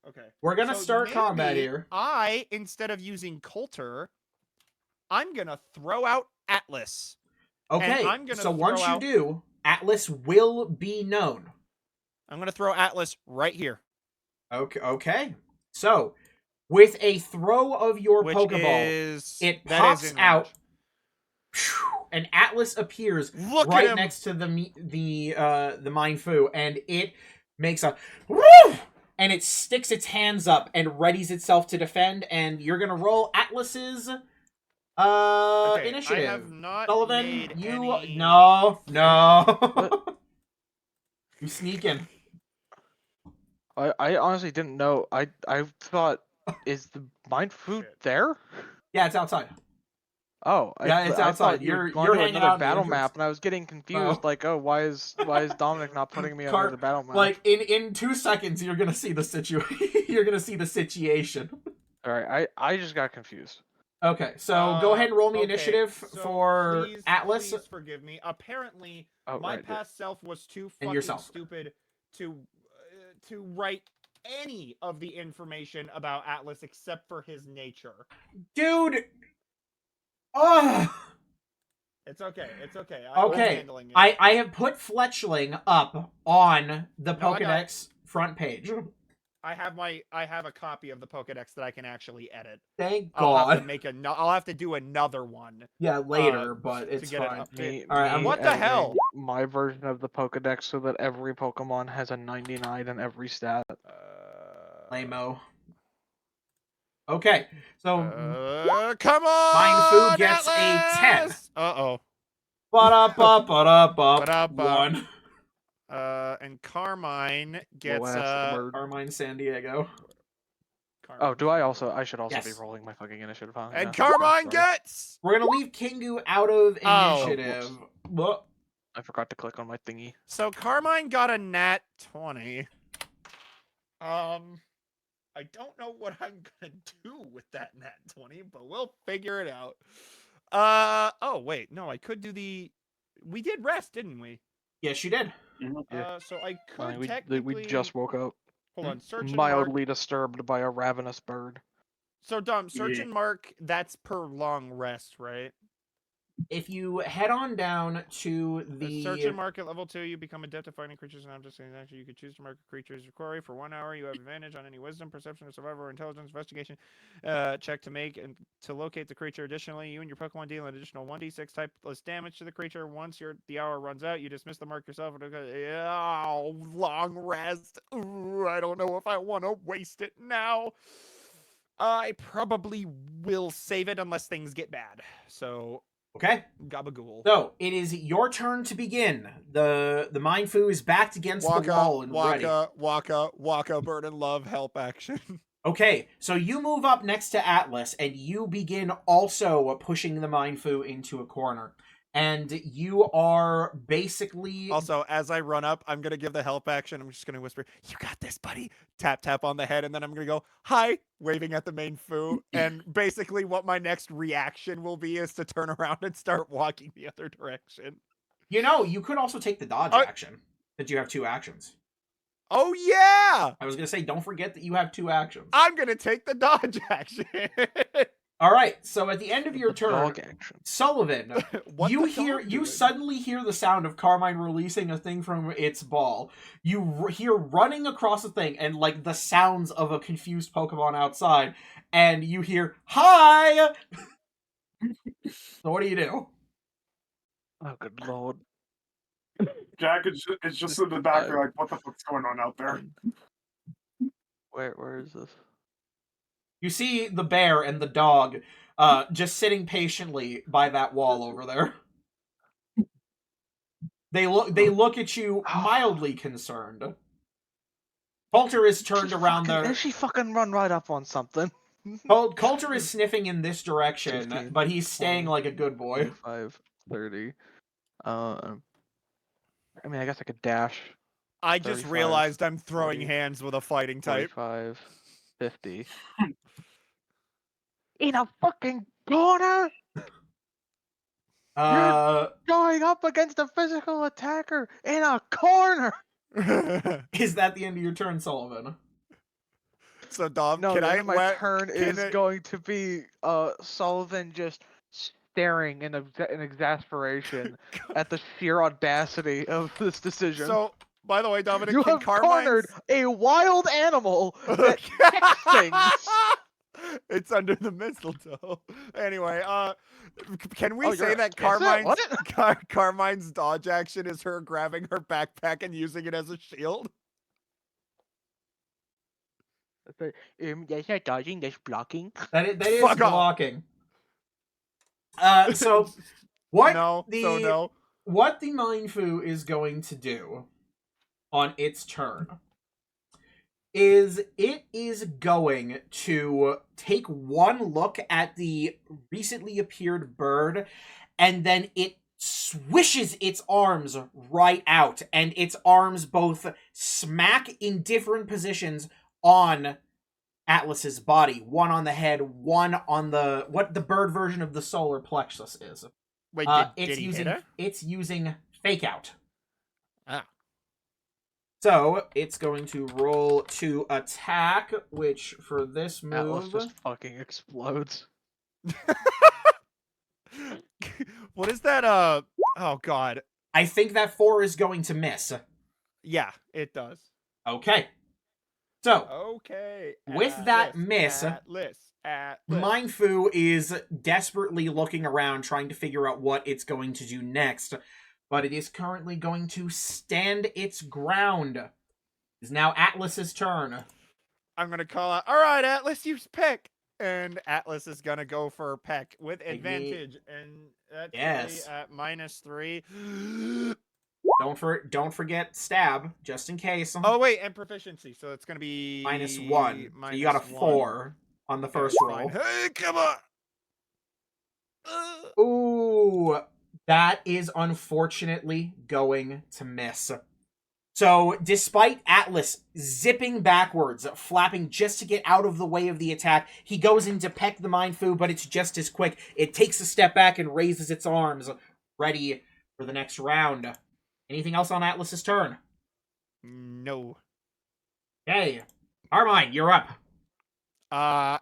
okay, we're gonna So start combat maybe here. I, instead of using Coulter, I'm gonna throw out Atlas. Okay, I'm gonna so once throw you out- do, Atlas will be known. I'm gonna throw Atlas right here. Okay. So, with a throw of your Which Pokeball, is it that pops is in out, range. and Atlas appears Look at right him. next to the Mindfu, and it makes a woo, and it sticks its hands up and readies itself to defend. And you're gonna roll Atlas's Okay, initiative. I have not Sullivan, made you any... no. You sneaking. I honestly didn't know. I thought, is the mind food Shit. there? Yeah, it's outside. Oh, Yeah, it's I outside. thought you were You're going to hanging another out in the battle entrance. map, and I was getting confused. Oh. Like, oh, why is Dominic not putting me Car- under the battle map? Like in 2 seconds, you're gonna see the you're gonna see the situation. All right, I just got confused. Okay, so go ahead and roll me okay, initiative so for please, Atlas. Please forgive me. Apparently, Oh, my right. past self was too And fucking yourself. stupid to write any of the information about Atlas except for his nature. Dude. Oh. It's okay. It's okay. I'm Okay. handling it. I have put Fletchling up on the No, I got Pokedex front page. I have a copy of the Pokedex that I can actually edit. Thank I'll have to God. make I'll have to do another one. Yeah, later, uh, but to it's get it fine. up. Me, Alright, me what the editing hell? My version of the Pokedex so that every Pokemon has a 99 in every stat. Lame-o. Okay, so Come on! Mindfu gets a 10. Uh-oh. ba-da-ba-ba-da-ba. 1. And Carmine We'll gets ask the bird. Carmine San Diego. Oh, do I also? I should also Yes. be rolling my fucking initiative, huh? And Yeah, Carmine sorry. gets We're gonna leave Kingu out of Oh. initiative. Whoop. I forgot to click on my thingy. So Carmine got a nat 20. I don't know what I'm gonna do with that nat 20, but we'll figure it out. Oh wait, no, I could do the. We did rest, didn't we? Yes, you did. Yeah. So I could We technically. just woke up, Hold on, search and mark. mildly disturbed by a ravenous bird. So Dom, search Yeah. and mark. That's per long rest, right? If you head on down to the Search and mark at level 2, you become adept at finding creatures and objects in action. You can choose to mark a creature's quarry for 1 hour. You have advantage on any wisdom, perception, or survival, or intelligence investigation check to make and to locate the creature. Additionally, you and your Pokemon deal an additional 1d6 typeless damage to the creature. Once the hour runs out, you dismiss the mark yourself. Oh, long rest. Ooh, I don't know if I want to waste it now. I probably will save it unless things get bad. So, Okay. gabagool. So it is your turn to begin. The Mindfu is backed against the wall and ready. Waka, Bird and Love, help action. Okay, so you move up next to Atlas and you begin also pushing the Mindfu into a corner. And you are basically Also, as I run up, I'm going to give the help action. I'm just going to whisper, "You got this, buddy." Tap, tap on the head, and then I'm going to go, "Hi," waving at the main foo. And basically what my next reaction will be is to turn around and start walking the other direction. You know, you could also take the dodge action. Since you have 2 actions. Oh, yeah! I was gonna say, don't forget that you have 2 actions. I'm going to take the dodge action. All right. So at the end of your The turn, dog action. Sullivan, What you the dog doing? suddenly hear the sound of Carmine releasing a thing from its ball. You hear running across a thing and like the sounds of a confused Pokemon outside, and you hear "Hi." So what do you do? Oh, good lord. Jack is just in the back there, like, what the fuck's going on out there? Where is this? You see the bear and the dog just sitting patiently by that wall over there. They look at you mildly concerned. Coulter is turned around there. Did she fucking run right up on something? Coulter is sniffing in this direction, 15, but he's staying 20, like a good boy. 25, 30. I mean, I guess I could dash. I just 35, realized I'm throwing 40, hands with a fighting type. 45, 50. In a fucking corner? Going up against a physical attacker in a corner! Is that the end of your turn, Sullivan? So Dom, No, can the I end of my turn can is I- going to be Sullivan just staring in exasperation at the sheer audacity of this decision. So, by the way, Dominic, you can have cornered Carmine's... a wild animal that kicks things. It's under the mistletoe. Anyway, can we Oh, say you're that a kisser? What? Carmine's dodge action is her grabbing her backpack and using it as a shield? That's not dodging, that's blocking. That is Fuck off. blocking. So what No, so no. what the Mindfu is going to do on its turn is it is going to take one look at the recently appeared bird, and then it swishes its arms right out, and its arms both smack in different positions on Atlas's body. One on the head, one on the what the bird version of the solar plexus is. Wait, did he hit her? It's using Fake Out. Ah. So it's going to roll to attack, which for this Atlas move, just fucking explodes. What is that? Oh god. I think that 4 is going to miss. Yeah, it does. Okay. So Okay. With that miss, Atlas. Mindfu is desperately looking around, trying to figure out what it's going to do next, but it is currently going to stand its ground. It's now Atlas's turn. I'm gonna call out. All right, Atlas, use Peck, and Atlas is gonna go for Peck with advantage, and that's Yes. at -3. Don't forget stab, just in case. Oh wait, and proficiency, so it's gonna be -1. So you got a 4 on the first roll. Hey, come on! Ooh, that is unfortunately going to miss. So, despite Atlas zipping backwards, flapping just to get out of the way of the attack, he goes in to peck the Mindfu, but it's just as quick. It takes a step back and raises its arms, ready for the next round. Anything else on Atlas's turn? No. Okay. Carmine, you're up.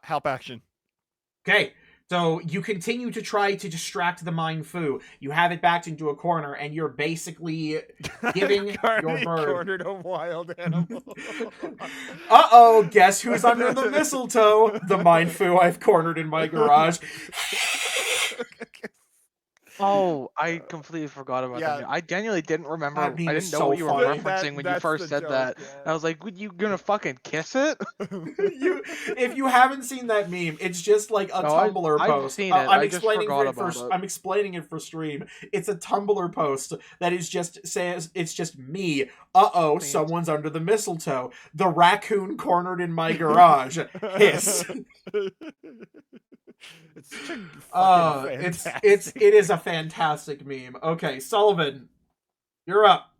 Help action. Okay. So you continue to try to distract the Mindfu. You have it backed into a corner, and you're basically giving your bird. Cornered a wild animal. Uh-oh, guess who's under the mistletoe? The Mindfu I've cornered in my garage. Oh, I completely forgot about Yeah. that. I genuinely didn't remember. That meme I is didn't know so what you were funny. referencing when you That's first the said joke, that. yeah. I was like, you gonna fucking kiss it? If you haven't seen that meme, it's just like a No, Tumblr I've post. seen it. I just forgot about it. I'm explaining it for stream. It's a Tumblr post that is just says it's just me. Uh-oh, Thanks. someone's under the mistletoe. The raccoon cornered in my garage. Hiss. It's such a fucking It is a fantastic meme. Okay, Sullivan, you're up.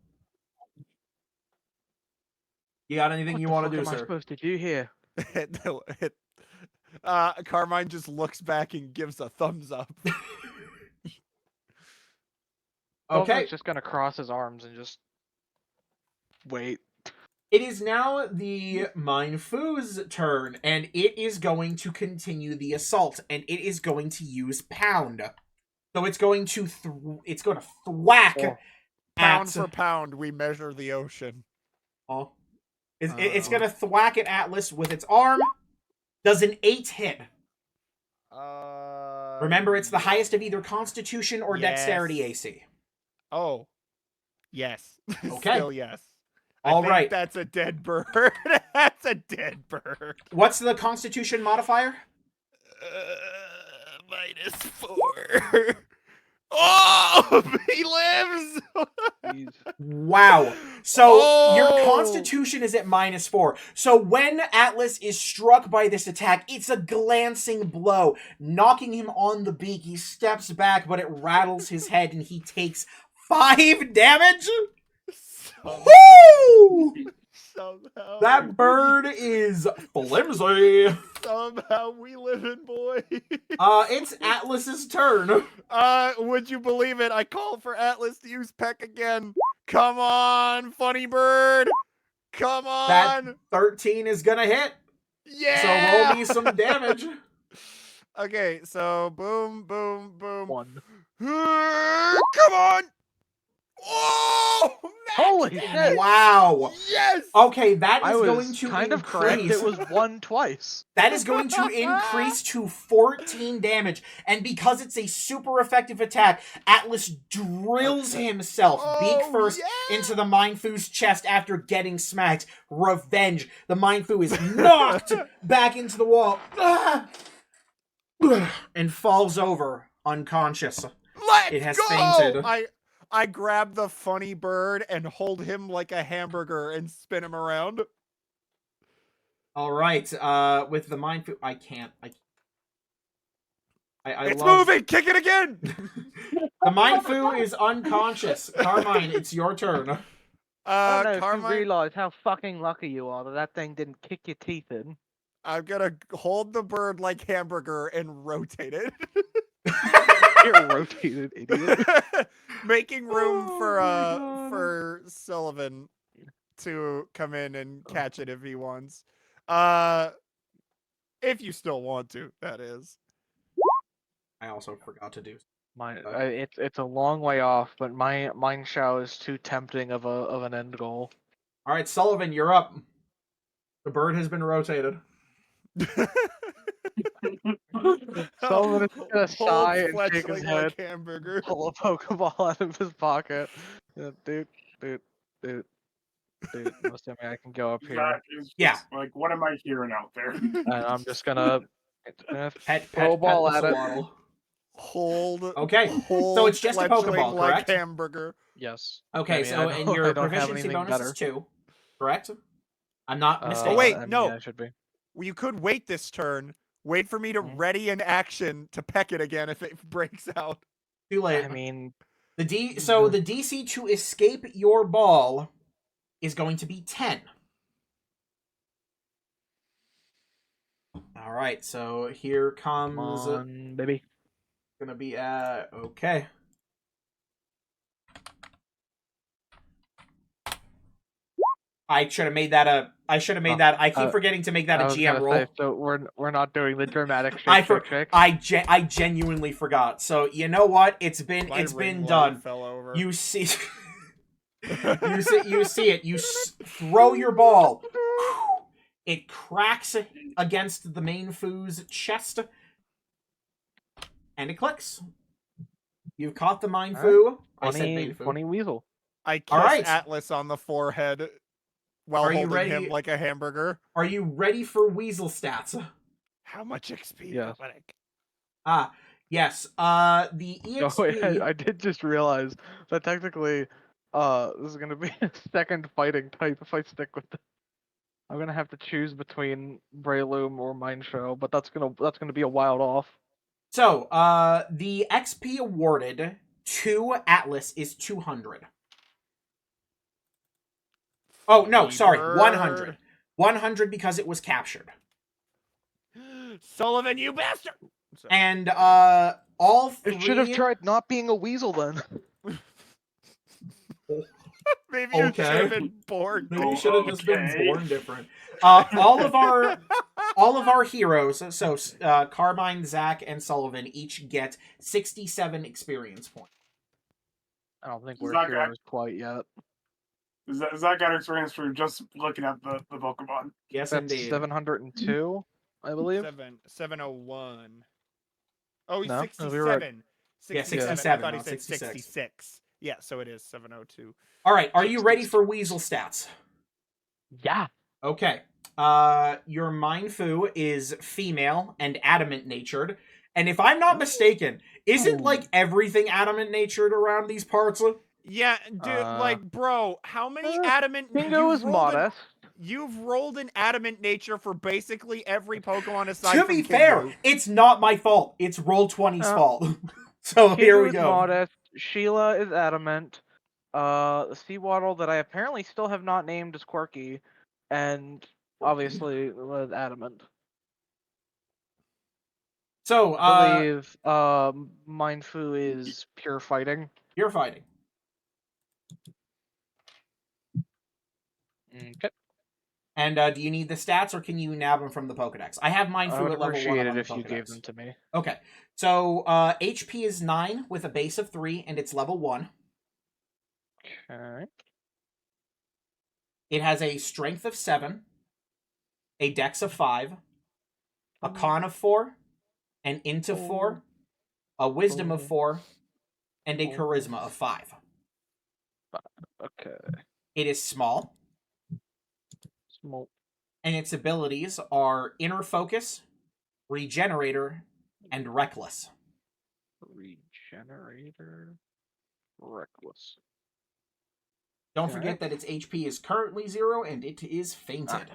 You got anything What you the want fuck to do, am I sir? supposed to do here? Carmine just looks back and gives a thumbs up. Okay. He's just gonna cross his arms and just wait. It is now the Mindfoo's turn, and it is going to continue the assault, and it is going to use Pound. So it's going to thwack Oh. Pound for pound, we measure the ocean. Oh. It's going to thwack at Atlas with its arm. Does an 8 hit? Remember, it's the highest of either Constitution or Yes. Dexterity AC. Oh. Yes. Okay. Still yes. All I think right. That's a dead bird. That's a dead bird. What's the Constitution modifier? -4. Oh, he lives. Jeez. Wow. So your Oh! Constitution is at -4. So when Atlas is struck by this attack, it's a glancing blow, knocking him on the beak. He steps back, but it rattles his head, and he takes 5 damage. Woo! Somehow, That bird is flimsy. somehow we live in, boy. It's Atlas's turn. Would you believe it? I call for Atlas to use Peck again. Come on, funny bird. Come on. That 13 is gonna hit. Yeah. So roll me some damage. Okay, so boom, boom, boom. 1. Come on. Oh, Holy Max! shit! Wow. Yes. Okay, that I is was going to kind of correct. increase. It was 1 twice. That is going to increase to 14 damage. And because it's a super effective attack, Atlas drills himself, beak Oh, first, yeah. into the Mindfoo's chest after getting smacked. Revenge. The Mindfoo is knocked back into the wall. And falls over, unconscious. Let's It has go. fainted. I grab the funny bird and hold him like a hamburger and spin him around. All right, with the Mindfoo, I can't. It's love... moving. Kick it again. The Mindfoo is unconscious. Carmine, it's your turn. I don't know if you Carmine, realize how fucking lucky you are that that thing didn't kick your teeth in. I'm gonna hold the bird like hamburger and rotate it, Get rotated, idiot. making room Oh for my God. for Sullivan to come in and catch it if he wants. If you still want to, that is. I also forgot to do. It's a long way off, but mine Shao is too tempting of an end goal. All right, Sullivan, you're up. The bird has been rotated. Sullivan is gonna sigh and shake his fledgling head. like hamburger. Pull a Pokeball out of his pocket. Yeah, dude. Most of me, I can go up here, That is Yeah. just, like, what am I hearing out there? and I'm just gonna Pet throw a ball the at it. swaddle. Hold. Okay, Hold it's just a fledgling Pokeball, like correct? hamburger. Yes. Okay, I mean, so I and don't- your I don't have proficiency anything bonus better. is 2, correct? I'm not mistaken. wait, I mean, no. yeah, it should be. Well, you could wait this turn. Wait for me to Mhm. ready an action to peck it again if it breaks out. Too late. I mean, The DC to escape your ball is going to be 10. All right, so here come comes on, baby. gonna be okay. I should have made that I keep forgetting to make that a I was GM gonna roll. say, so we're not doing the dramatic I shake. I genuinely forgot. So you know what? It's been My ring been light done. Fell over. You see you see it. You throw your ball. It cracks against the main Foo's chest, and it clicks. You've caught the Mind Foo. I said main Foo. 20 weasel. I kiss All right. Atlas on the forehead while Are you holding ready? him like a hamburger. Are you ready for Weasel stats? How much XP? Yes. Pathetic. Yes. The Oh, EXP. wait, I did just realize that technically, this is gonna be a second fighting type if I stick with it. I'm gonna have to choose between Breloom or Mindshow, but that's gonna be a wild off. So, the XP awarded to Atlas is 200. Oh, no, Funny sorry, bird. 100. 100 because it was captured. Sullivan, you bastard! Sorry. And, all three... It should have tried not being a weasel then. Maybe you should have Okay. been born. Maybe you should have just been Okay. born different. All of our heroes, so Carmine, Zach, and Sullivan each get 67 experience points. I don't think Is we're that heroes quite yet. Is that got experience for just looking at the Pokemon? Yes, That's indeed. 702, I believe. 701. Oh, he's No, 67. we were at- Yeah, 67. I 67, thought he not said 66. 66. Yeah, so it is 702. All right, are you ready for Weasel stats? Yeah. Okay. Your Mindfu is female and adamant natured. And if I'm not mistaken, isn't like everything adamant natured around these parts? Yeah, dude, like, bro, how many adamant... Bingo is modest. You've rolled an adamant nature for basically every Pokemon aside To from be fair, Kingu. it's not my fault. It's Roll20's fault. So here Kingu we is go. modest. Sheila is adamant. Seawaddle that I apparently still have not named is quirky, and obviously was adamant. So, I believe Mindfu is pure fighting. you're fighting. Okay. And do you need the stats, or can you nab them from the Pokedex? I have Mindfu I would at level 1 appreciate on it the if you gave Pokedex. them to me. Okay, so HP is 9 with a base of 3, and it's level 1. Okay. It has a strength of 7, a dex of 5, a con of 4, an int of 4, a wisdom of 4, and a charisma of 5. Okay. It is small, Small. and its abilities are Inner Focus, Regenerator, and Reckless. Regenerator. Reckless. Don't Okay. forget that its HP is currently 0, and it is fainted.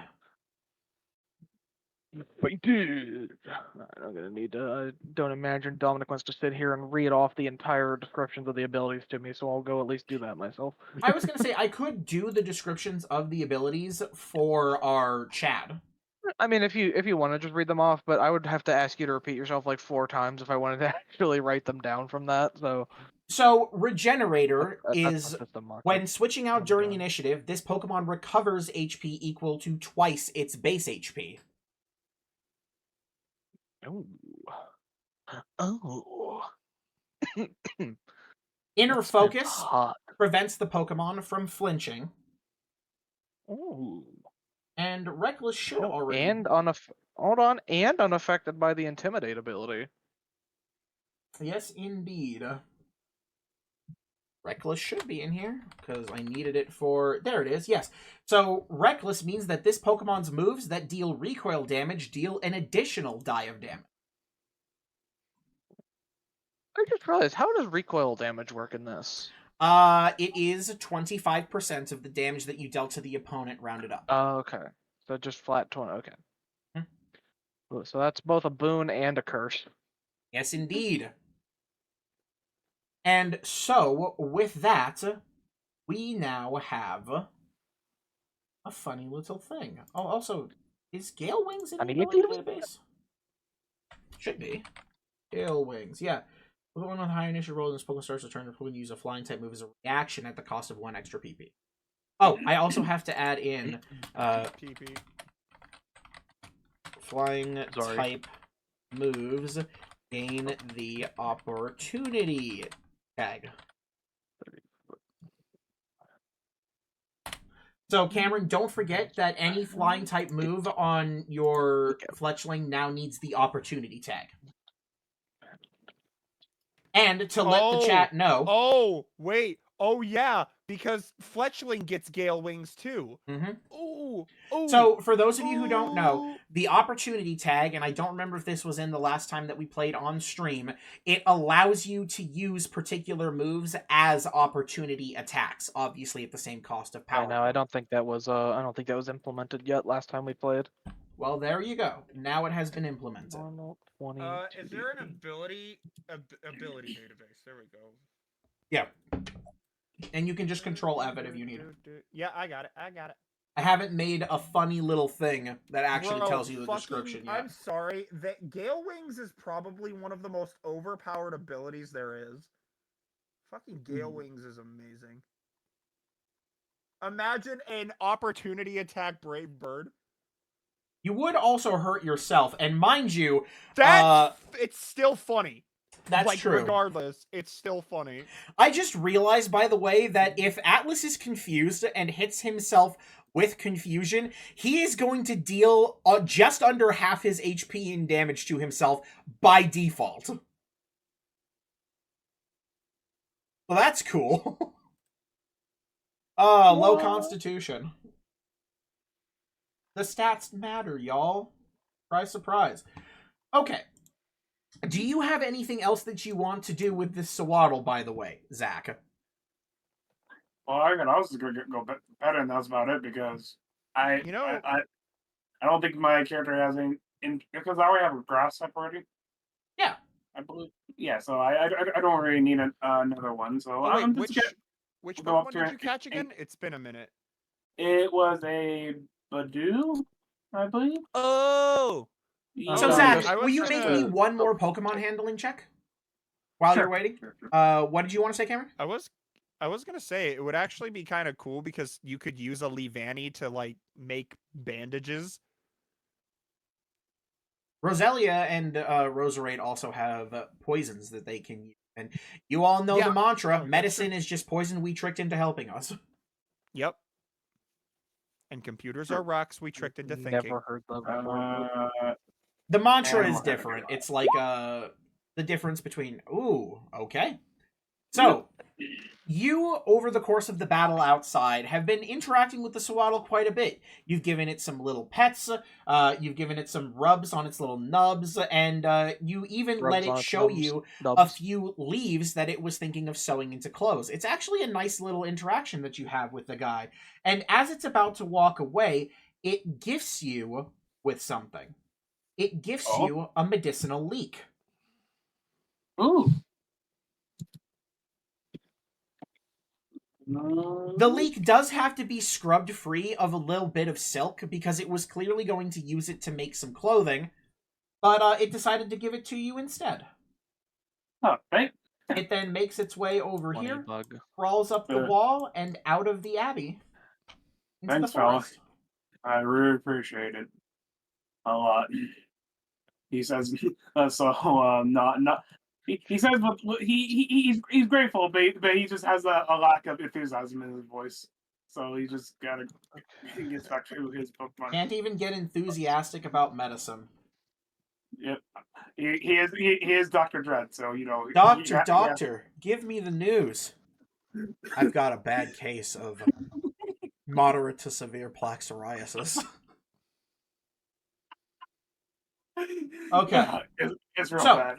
Fainted. I'm gonna need to. I don't imagine Dominic wants to sit here and read off the entire descriptions of the abilities to me, so I'll go at least do that myself. I was going to say, I could do the descriptions of the abilities for our Chad. I mean, if you want to just read them off, but I would have to ask you to repeat yourself like 4 times if I wanted to actually write them down from that. So, Regenerator That's my is, system marker. when switching out during Okay. initiative, this Pokemon recovers HP equal to twice its base HP. Ooh. Oh. Inner That's Focus hot. prevents the Pokemon from flinching, Ooh. and Reckless should Oh, already... and and unaffected by the Intimidate ability. Yes, indeed. Reckless should be in here, because I needed it for... There it is, yes. So, Reckless means that this Pokemon's moves that deal recoil damage deal an additional die of damage. I just realized, how does recoil damage work in this? It is 25% of the damage that you dealt to the opponent rounded up. Oh, okay. So just flat 20, okay. Hmm. So that's both a boon and a curse. Yes, indeed. And so, with that, we now have a funny little thing. Oh, also, is Gale Wings in the ability database? Should be. Gale Wings, yeah. The one with higher initial roll in this Pokemon starts to turn, the Pokemon use a flying type move as a reaction at the cost of 1 extra PP. Oh, I also have to add in PP. flying type moves gain the opportunity tag. So, Cameron, don't forget that any flying type move on your Fletchling now needs the opportunity tag. And to let the chat know... Oh, wait. Oh, yeah, because Fletchling gets Gale Wings, too. Mm-hmm. Ooh. So, for those of you who don't know, the opportunity tag, and I don't remember if this was in the last time that we played on stream, it allows you to use particular moves as opportunity attacks, obviously at the same cost of power. I know, I don't think that was implemented yet last time we played. Well, there you go. Now it has been implemented. Is there an ability database? There we go. Yeah. And you can just control Evid if you need it. Yeah, I got it. I haven't made a funny little thing that actually tells you the description yet. I'm sorry, that Gale Wings is probably one of the most overpowered abilities there is. Fucking Gale Wings is amazing. Imagine an opportunity attack brave bird. You would also hurt yourself, and mind you, It's still funny. that's like, true. Regardless, it's still funny. I just realized, by the way, that if Atlas is confused and hits himself with confusion, he is going to deal just under half his HP in damage to himself by default. Well, that's cool. Low constitution. The stats matter, y'all. Surprise, surprise. Okay. Do you have anything else that you want to do with this Sawaddle, by the way, Zach? Well, I was just gonna go better, and that's about it because I don't think my character has any because I already have a grass separating. Yeah, I believe. Yeah, so I don't really need another one. So Oh, wait, I'm just which go up Pokemon to did it. you catch again? It's been a minute. It was a Badoo, I believe. Oh! So, Yeah. Zach, I was will you gonna- make me one more Pokemon handling check while you're waiting? Sure. What did you want to say, Cameron? I was gonna say it would actually be kind of cool because you could use a Leavanny to like make bandages. Roselia and Roserade also have poisons that they can use. And you all know Yeah. the mantra, that's medicine is just poison we tricked into helping us. Yep. And computers are rocks we tricked into thinking. Never heard that before. The mantra And is we'll have to different. do It's like the difference between okay. So you, over the course of the battle outside, have been interacting with the Sawaddle quite a bit. You've given it some little pets, you've given it some rubs on its little nubs, and you even let it show you a few leaves that it was thinking of sewing into clothes. It's actually a nice little interaction that you have with the guy. And as it's about to walk away, it gifts you with something. It gifts you a medicinal leek. Ooh. The leek does have to be scrubbed free of a little bit of silk because it was clearly going to use it to make some clothing, but it decided to give it to you instead. Oh, thanks. It then makes its way over Funny here, bug. crawls up the wall, and out of the abbey into Thanks, the forest. I really appreciate it a lot. He says so. Not. He says, but he's grateful, but he just has a lack of enthusiasm in his voice. So he just he gets back to his Pokemon. Can't even get enthusiastic about medicine. Yep. He is Dr. Dread, so you know. Doctor, give me the news. I've got a bad case of moderate to severe plaque psoriasis. Okay. Yeah, it's real So, bad.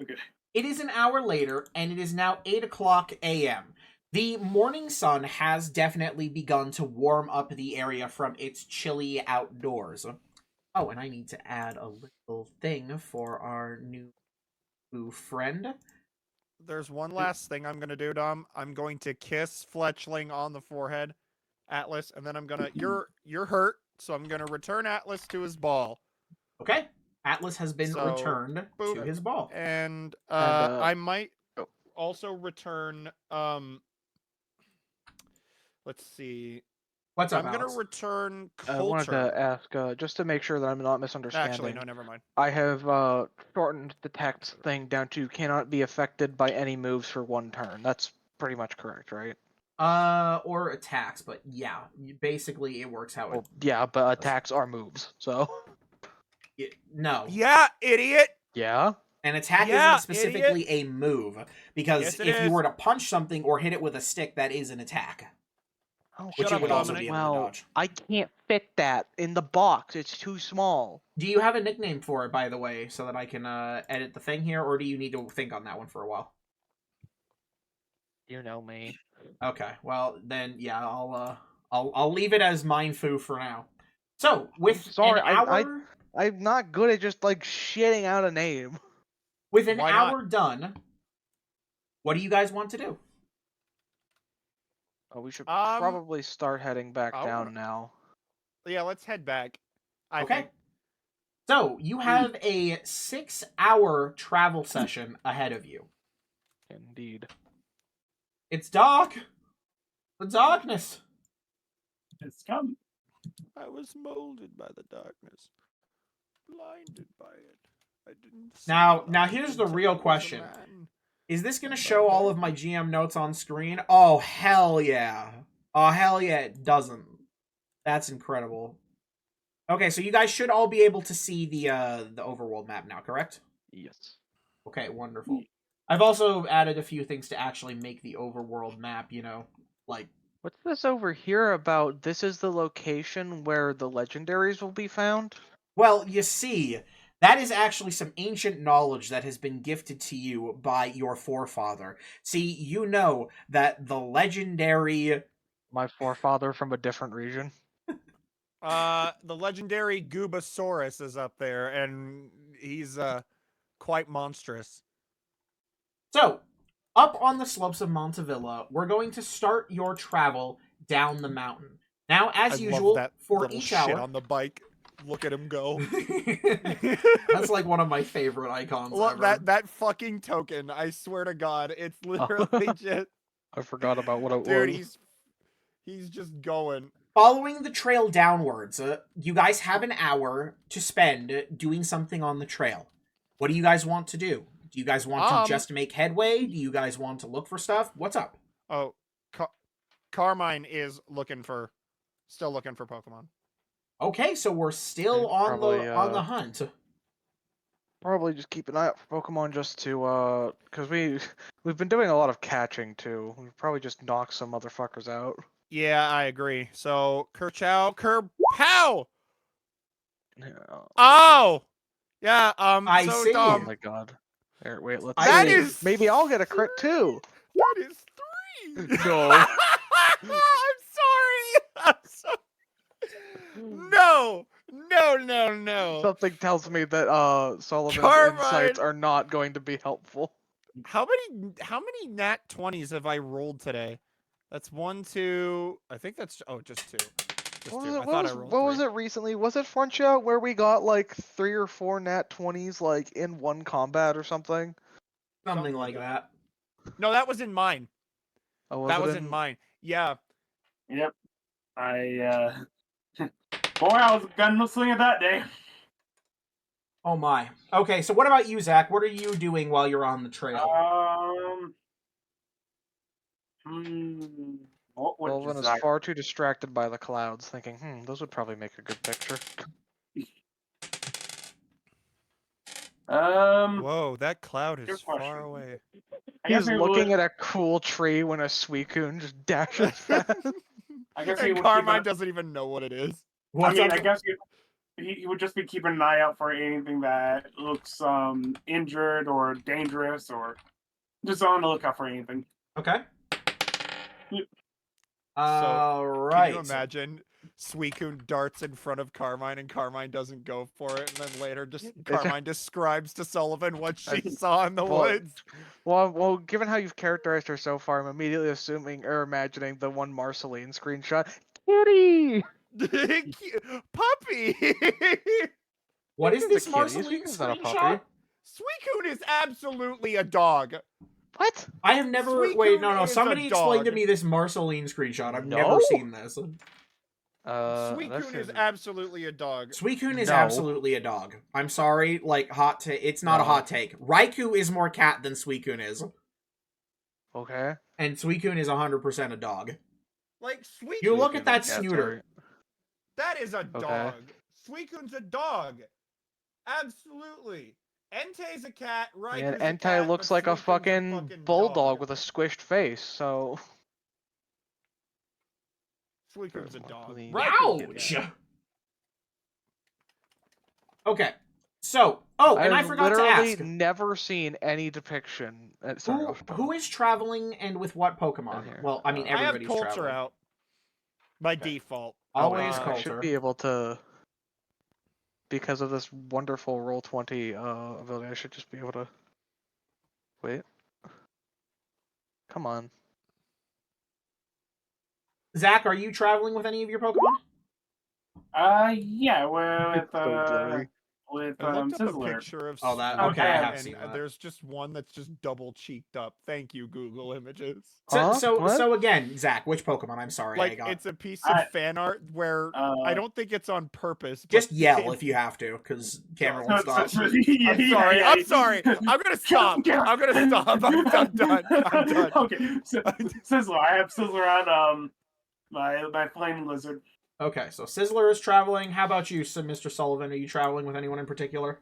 Okay. It is an hour later, and it is now 8 o'clock a.m. The morning sun has definitely begun to warm up the area from its chilly outdoors. Oh, and I need to add a little thing for our new friend. There's one last thing I'm gonna do, Dom. I'm going to kiss Fletchling on the forehead, Atlas, and then I'm gonna you're hurt, so I'm gonna return Atlas to his ball. Okay. Atlas has been returned to his ball. And I might also return let's see. What's up, I'm Alex? gonna return I wanted Culture. to ask, just to make sure that I'm not misunderstanding. Actually, no, never mind. I have shortened the text thing down to cannot be affected by any moves for one turn. That's pretty much correct, right? Or attacks, but yeah, basically it works how it... Well, yeah, but attacks are moves, so... No. Yeah, idiot! Yeah? An attack Yeah, isn't specifically a move, because Yes, it if you is. were to punch something or hit it with a stick, that is an attack. Oh, Which Shut you up, would also Dominic. be able to well, dodge. I can't fit that in the box. It's too small. Do you have a nickname for it, by the way, so that I can edit the thing here, or do you need to think on that one for a while? You know me. Okay, well then, yeah, I'll leave it as Mindfu for now. So with Sorry, an hour, I'm not good at just, like, shitting out a name. with an Why not? hour done, what do you guys want to do? Oh, we should Um, probably start heading back I down wanna- now. Yeah, let's head back. I Okay. think. So you have a 6-hour travel session ahead of you. Indeed. It's dark. The darkness. It's coming. I was molded by the darkness, blinded by it. I didn't see Now light here's the until real I was a question. man. Is this going to show all of my GM notes on screen? Oh, hell yeah. Oh, hell yeah, it doesn't. That's incredible. Okay, so you guys should all be able to see the overworld map now, correct? Yes. Okay, wonderful. I've also added a few things to actually make the overworld map, like... What's this over here about? This is the location where the legendaries will be found? Well, you see, that is actually some ancient knowledge that has been gifted to you by your forefather. See, you know that the legendary... My forefather from a different region. The legendary Goobasaurus is up there, and he's quite monstrous. So, up on the slopes of Montevilla, we're going to start your travel down the mountain. Now, as I usual, love that for little each shit hour... on the bike. Look at him go. That's like one of my favorite icons Look, ever. that fucking token. I swear to God, it's literally just. I forgot about what it Dude, was. he's just going. Following the trail downwards, you guys have an hour to spend doing something on the trail. What do you guys want to do? Do you guys want to just make headway? Do you guys want to look for stuff? What's up? Oh, Carmine is still looking for Pokemon. Okay, so we're still on the hunt. Probably just keep an eye out for Pokemon just to, because we've been doing a lot of catching too. We probably just knock some motherfuckers out. Yeah, I agree. So, Kerchow, Kerpow! Yeah. Oh! Yeah, I so see. Oh dumb. my god. Here, wait, let's That see. is Maybe I'll get a crit too. That is 3! No. I'm sorry! I'm sorry! No! No! Something tells me that Sullivan's Carmine! insights are not going to be helpful. How many nat 20s have I rolled today? That's 1, 2. I think that's just 2. Just What 2. was it? I thought I rolled What was 3. it recently? Was it Frontia where we got like 3 or 4 nat 20s like in one combat or something? Something like that. No, that was in mine. Oh, That was in mine. Yeah. Yep. Boy, I was gunslinging that day. Oh my. Okay, so what about you, Zach? What are you doing while you're on the trail? What would Sullivan is Zach... far too distracted by the clouds, thinking, those would probably make a good picture. Whoa, that cloud is far away. He's looking at a cool tree when a Suicune just dashes past. I guess And Carmine doesn't even know what it is. I guess he would just be keeping an eye out for anything that looks injured or dangerous, or just on the lookout for anything. Okay. Can you imagine Suicune darts in front of Carmine and Carmine doesn't go for it, and then later Carmine describes to Sullivan what she saw in the woods? Well, given how you've characterized her so far, I'm immediately assuming or imagining the one Marceline screenshot. Kitty! Puppy! What is this Suicune's a kitty. Marceline Suicune's not a screenshot? puppy. Suicune is absolutely a dog. What? I have never... Suicune Wait, no. is a Somebody explain to dog. me this Marceline screenshot. I've No? never seen this. Suicune is absolutely a dog. Suicune is No. absolutely a dog. I'm sorry, like, it's not a hot take. Raikou is more cat than Suicune is. Okay. And Suicune is 100% a dog. Like, Suicune... You look at that Yeah, snooter. That is a dog. Suicune's a dog. Absolutely. Entei's a cat, Raiku's And a Entei cat, looks but like a Suicune's fucking bulldog dog. with a squished face, so... Suicune's a dog. Please. Raiku's a Ouch! cat. Okay, so... Oh, and I forgot to literally ask. never seen any depiction... sorry, Who is traveling and with what Pokemon? Here. Well, I mean, I have everybody's Culture traveling. out. By default. Always I Culture. should be able to... Because of this wonderful Roll20 ability, I should just be able to... Wait. Come on. Zach, are you traveling with any of your Pokemon? Yeah, So blurry. with I looked up a Sizzler. picture of Oh, that- Sweet okay, I Home, have and seen that. there's just one that's just double cheeked up. Thank you, Google Images. So, Huh? What? so again, Zach, which Pokemon? I'm sorry, I Like got. it's a piece of I- fan art where I don't think it's on purpose. But Just yell if you have to, because camera won't stop. Yeah, I'm yeah, sorry. yeah. I'm sorry. I'm gonna stop. I'm gonna stop. I'm done. I'm done. Okay, so, Sizzler. I have Sizzler on my Flame Lizard. Okay, so Sizzler is traveling. How about you, Mr. Sullivan? Are you traveling with anyone in particular?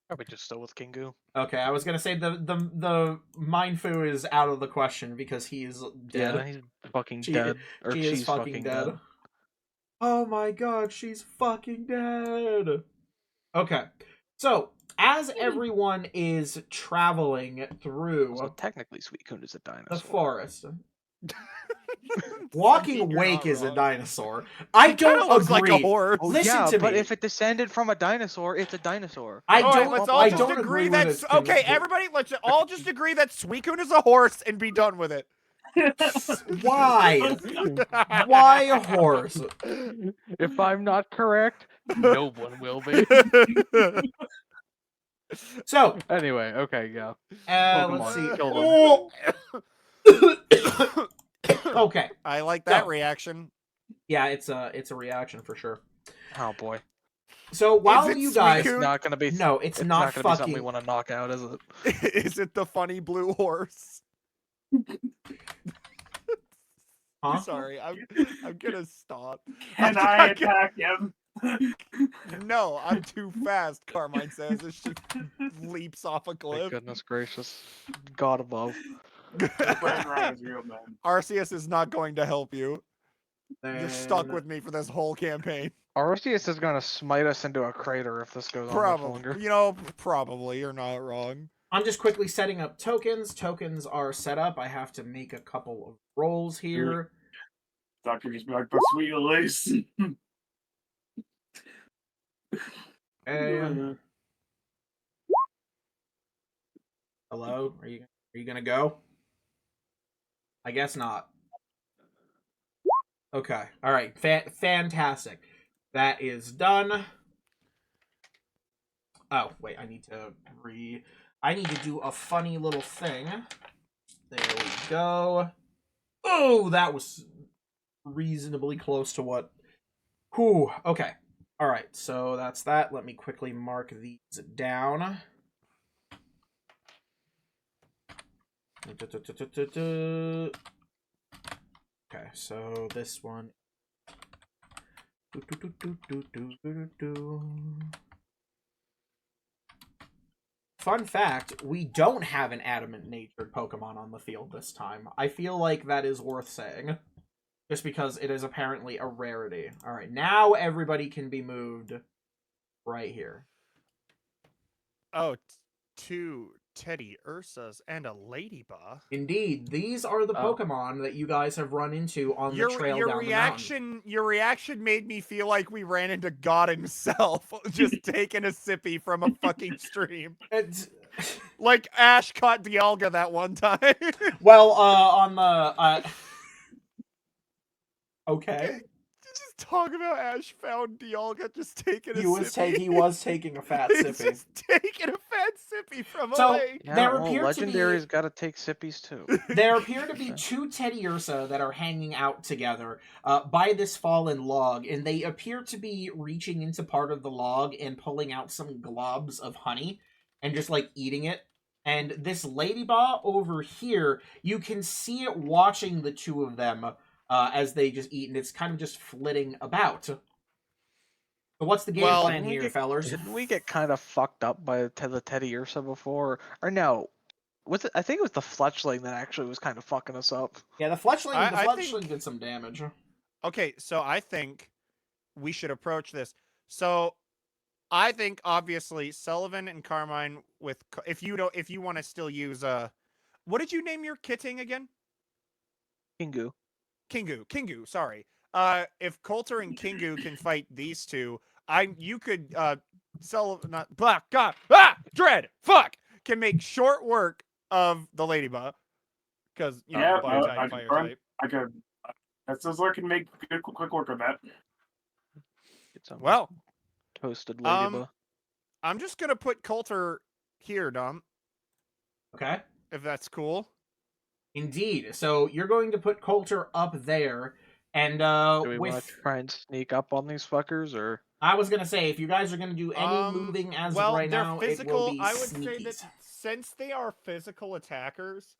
Probably just still with Kingu. Okay, I was gonna say the Mindfu is out of the question because he is dead. Yeah, he's fucking She- dead. Or she she's is fucking dead. Oh my god, she's fucking dead. Okay, so as everyone is traveling through So technically, Suicune is a dinosaur. the forest, Walking You're Wake not is a wrong. dinosaur. I He kinda don't looks agree. like a horse. Oh, Listen yeah, to but me. if it descended from a dinosaur, it's a dinosaur. I All don't. right, let's all I just don't agree with that its okay, everybody, let's all just agree that Suicune is a horse and be done with it. Why? Why a horse? If I'm not correct, no one will be. So, Anyway, okay, yeah. let's see. Killed Okay, I like that So- reaction. yeah, it's a reaction for sure. Oh boy. So while it you guys, Suicune? It's not gonna be. no, it's not gonna be something we fucking. want to knock out, is it? Is it the funny blue horse? Huh? Sorry, I'm gonna stop. Can I attack him? No, I'm too fast, Carmine says as she leaps off a My cliff. goodness gracious. God above. Brian Ryan is real, man. Arceus is not going to help you. You're stuck Then- with me for this whole campaign. Arceus is gonna smite us into a crater if this goes on much Probably. longer. You know, probably. You're not wrong. I'm just quickly setting up tokens. Tokens are set up. I have to make a couple of rolls here. Doctor just be like, but sweet lace. And hello, are you gonna go? I guess not. Okay, all right, fantastic. That is done. Oh wait, I need to do a funny little thing. There we go. Oh, that was reasonably close to what. Whew. Okay. All right. So that's that. Let me quickly mark these down. Okay. So this one. Fun fact, we don't have an adamant-natured Pokemon on the field this time. I feel like that is worth saying. Just because it is apparently a rarity. Alright, now everybody can be moved right here. Oh, two Teddy Ursas and a Ladybug. Indeed, these are the Oh. Pokemon that you guys have run into on the trail Your down reaction made me feel like we ran into God himself, just taking a sippy from a fucking stream. the mountain. Like Ash caught Dialga that one time. Well, on the okay. Just talk about Ash found Dialga just taking a He was sippy. taking a fat He's sippy. just taking a fat sippy from So- a lake. Yeah, There well, appear to be- legendary's gotta take sippies too. There appear to be two Teddy Ursa that are hanging out together by this fallen log, and they appear to be reaching into part of the log and pulling out some globs of honey and just like eating it. And this ladybug over here, you can see it watching the two of them as they just eat, and it's kind of just flitting about. So what's the game Well, plan here, fellers? Didn't we get kind of fucked up by the Teddy Ursa before? Or no? Was it? I think it was the Fletchling that actually was kind of fucking us up. Yeah, the Fletchling, I think- did some damage. Okay, so I think we should approach this. So I think obviously Sullivan and Carmine with if you want to still use what did you name your kitting again? Kingu. Kingu, sorry. If Coulter and Kingu can fight these two, you could Sullivan not Black God Dread can make short work of the Ladybug because you know Yeah, fire I type, fire confirm. type. I could. That Sizzler can make good, quick work of that. Get some Well, Toasted Ladybug. I'm just gonna put Coulter here, Dom, Okay. if that's cool. Indeed. So you're going to put Coulter up there, and Do we want with to try and sneak up on these fuckers, or? I was gonna say if you guys are gonna do any moving as well, of right they're now, physical. it will be I would sneakies. say that since they are physical attackers,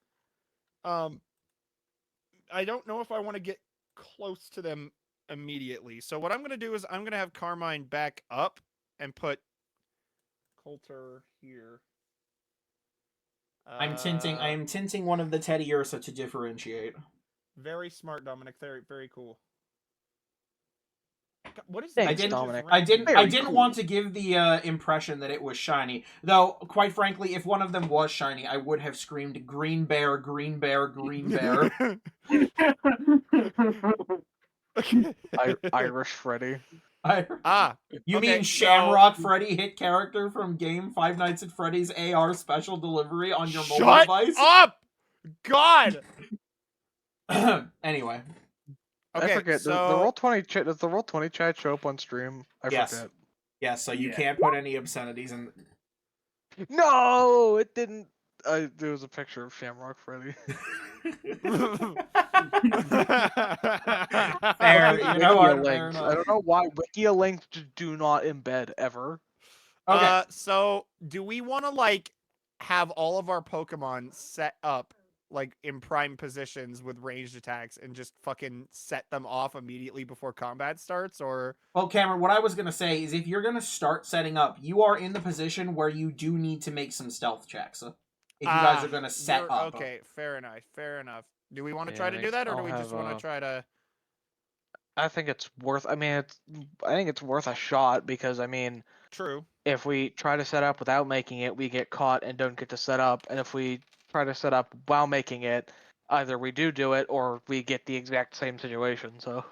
I don't know if I want to get close to them immediately. So what I'm going to do is I'm going to have Carmine back up and put Coulter here. I am tinting one of the Teddy Ursa to differentiate. Very smart, Dominic. Very, very cool. What is Thanks, that? Dominic. I didn't Very cool. want to give the impression that it was shiny. Though, quite frankly, if one of them was shiny, I would have screamed green bear, green bear, green bear. Irish Freddy. You okay, mean Shamrock Freddy hit character from game Five Nights at Freddy's AR special delivery on your mobile device? Up! God! Anyway. Okay, I forget. so... Does the Roll20 chat show up on stream? I Yes. forget. Yes, so you can't put any obscenities in. No, it didn't. There was a picture of Shamrock Freddy. Fair, you know what? Fair Links. enough. I don't know why Wikia links just do not embed ever. Okay. So do we want to like have all of our Pokemon set up like in prime positions with ranged attacks and just fucking set them off immediately before combat starts, or? Well, Cameron, what I was gonna say is if you're gonna start setting up, you are in the position where you do need to make some stealth checks. If you guys are gonna set up. Okay, fair enough. Fair enough. Do we want to try to do that, or do we just want to try to? I think it's worth. I think it's worth a shot because True. if we try to set up without making it, we get caught and don't get to set up. And if we try to set up while making it, either we do it or we get the exact same situation. So.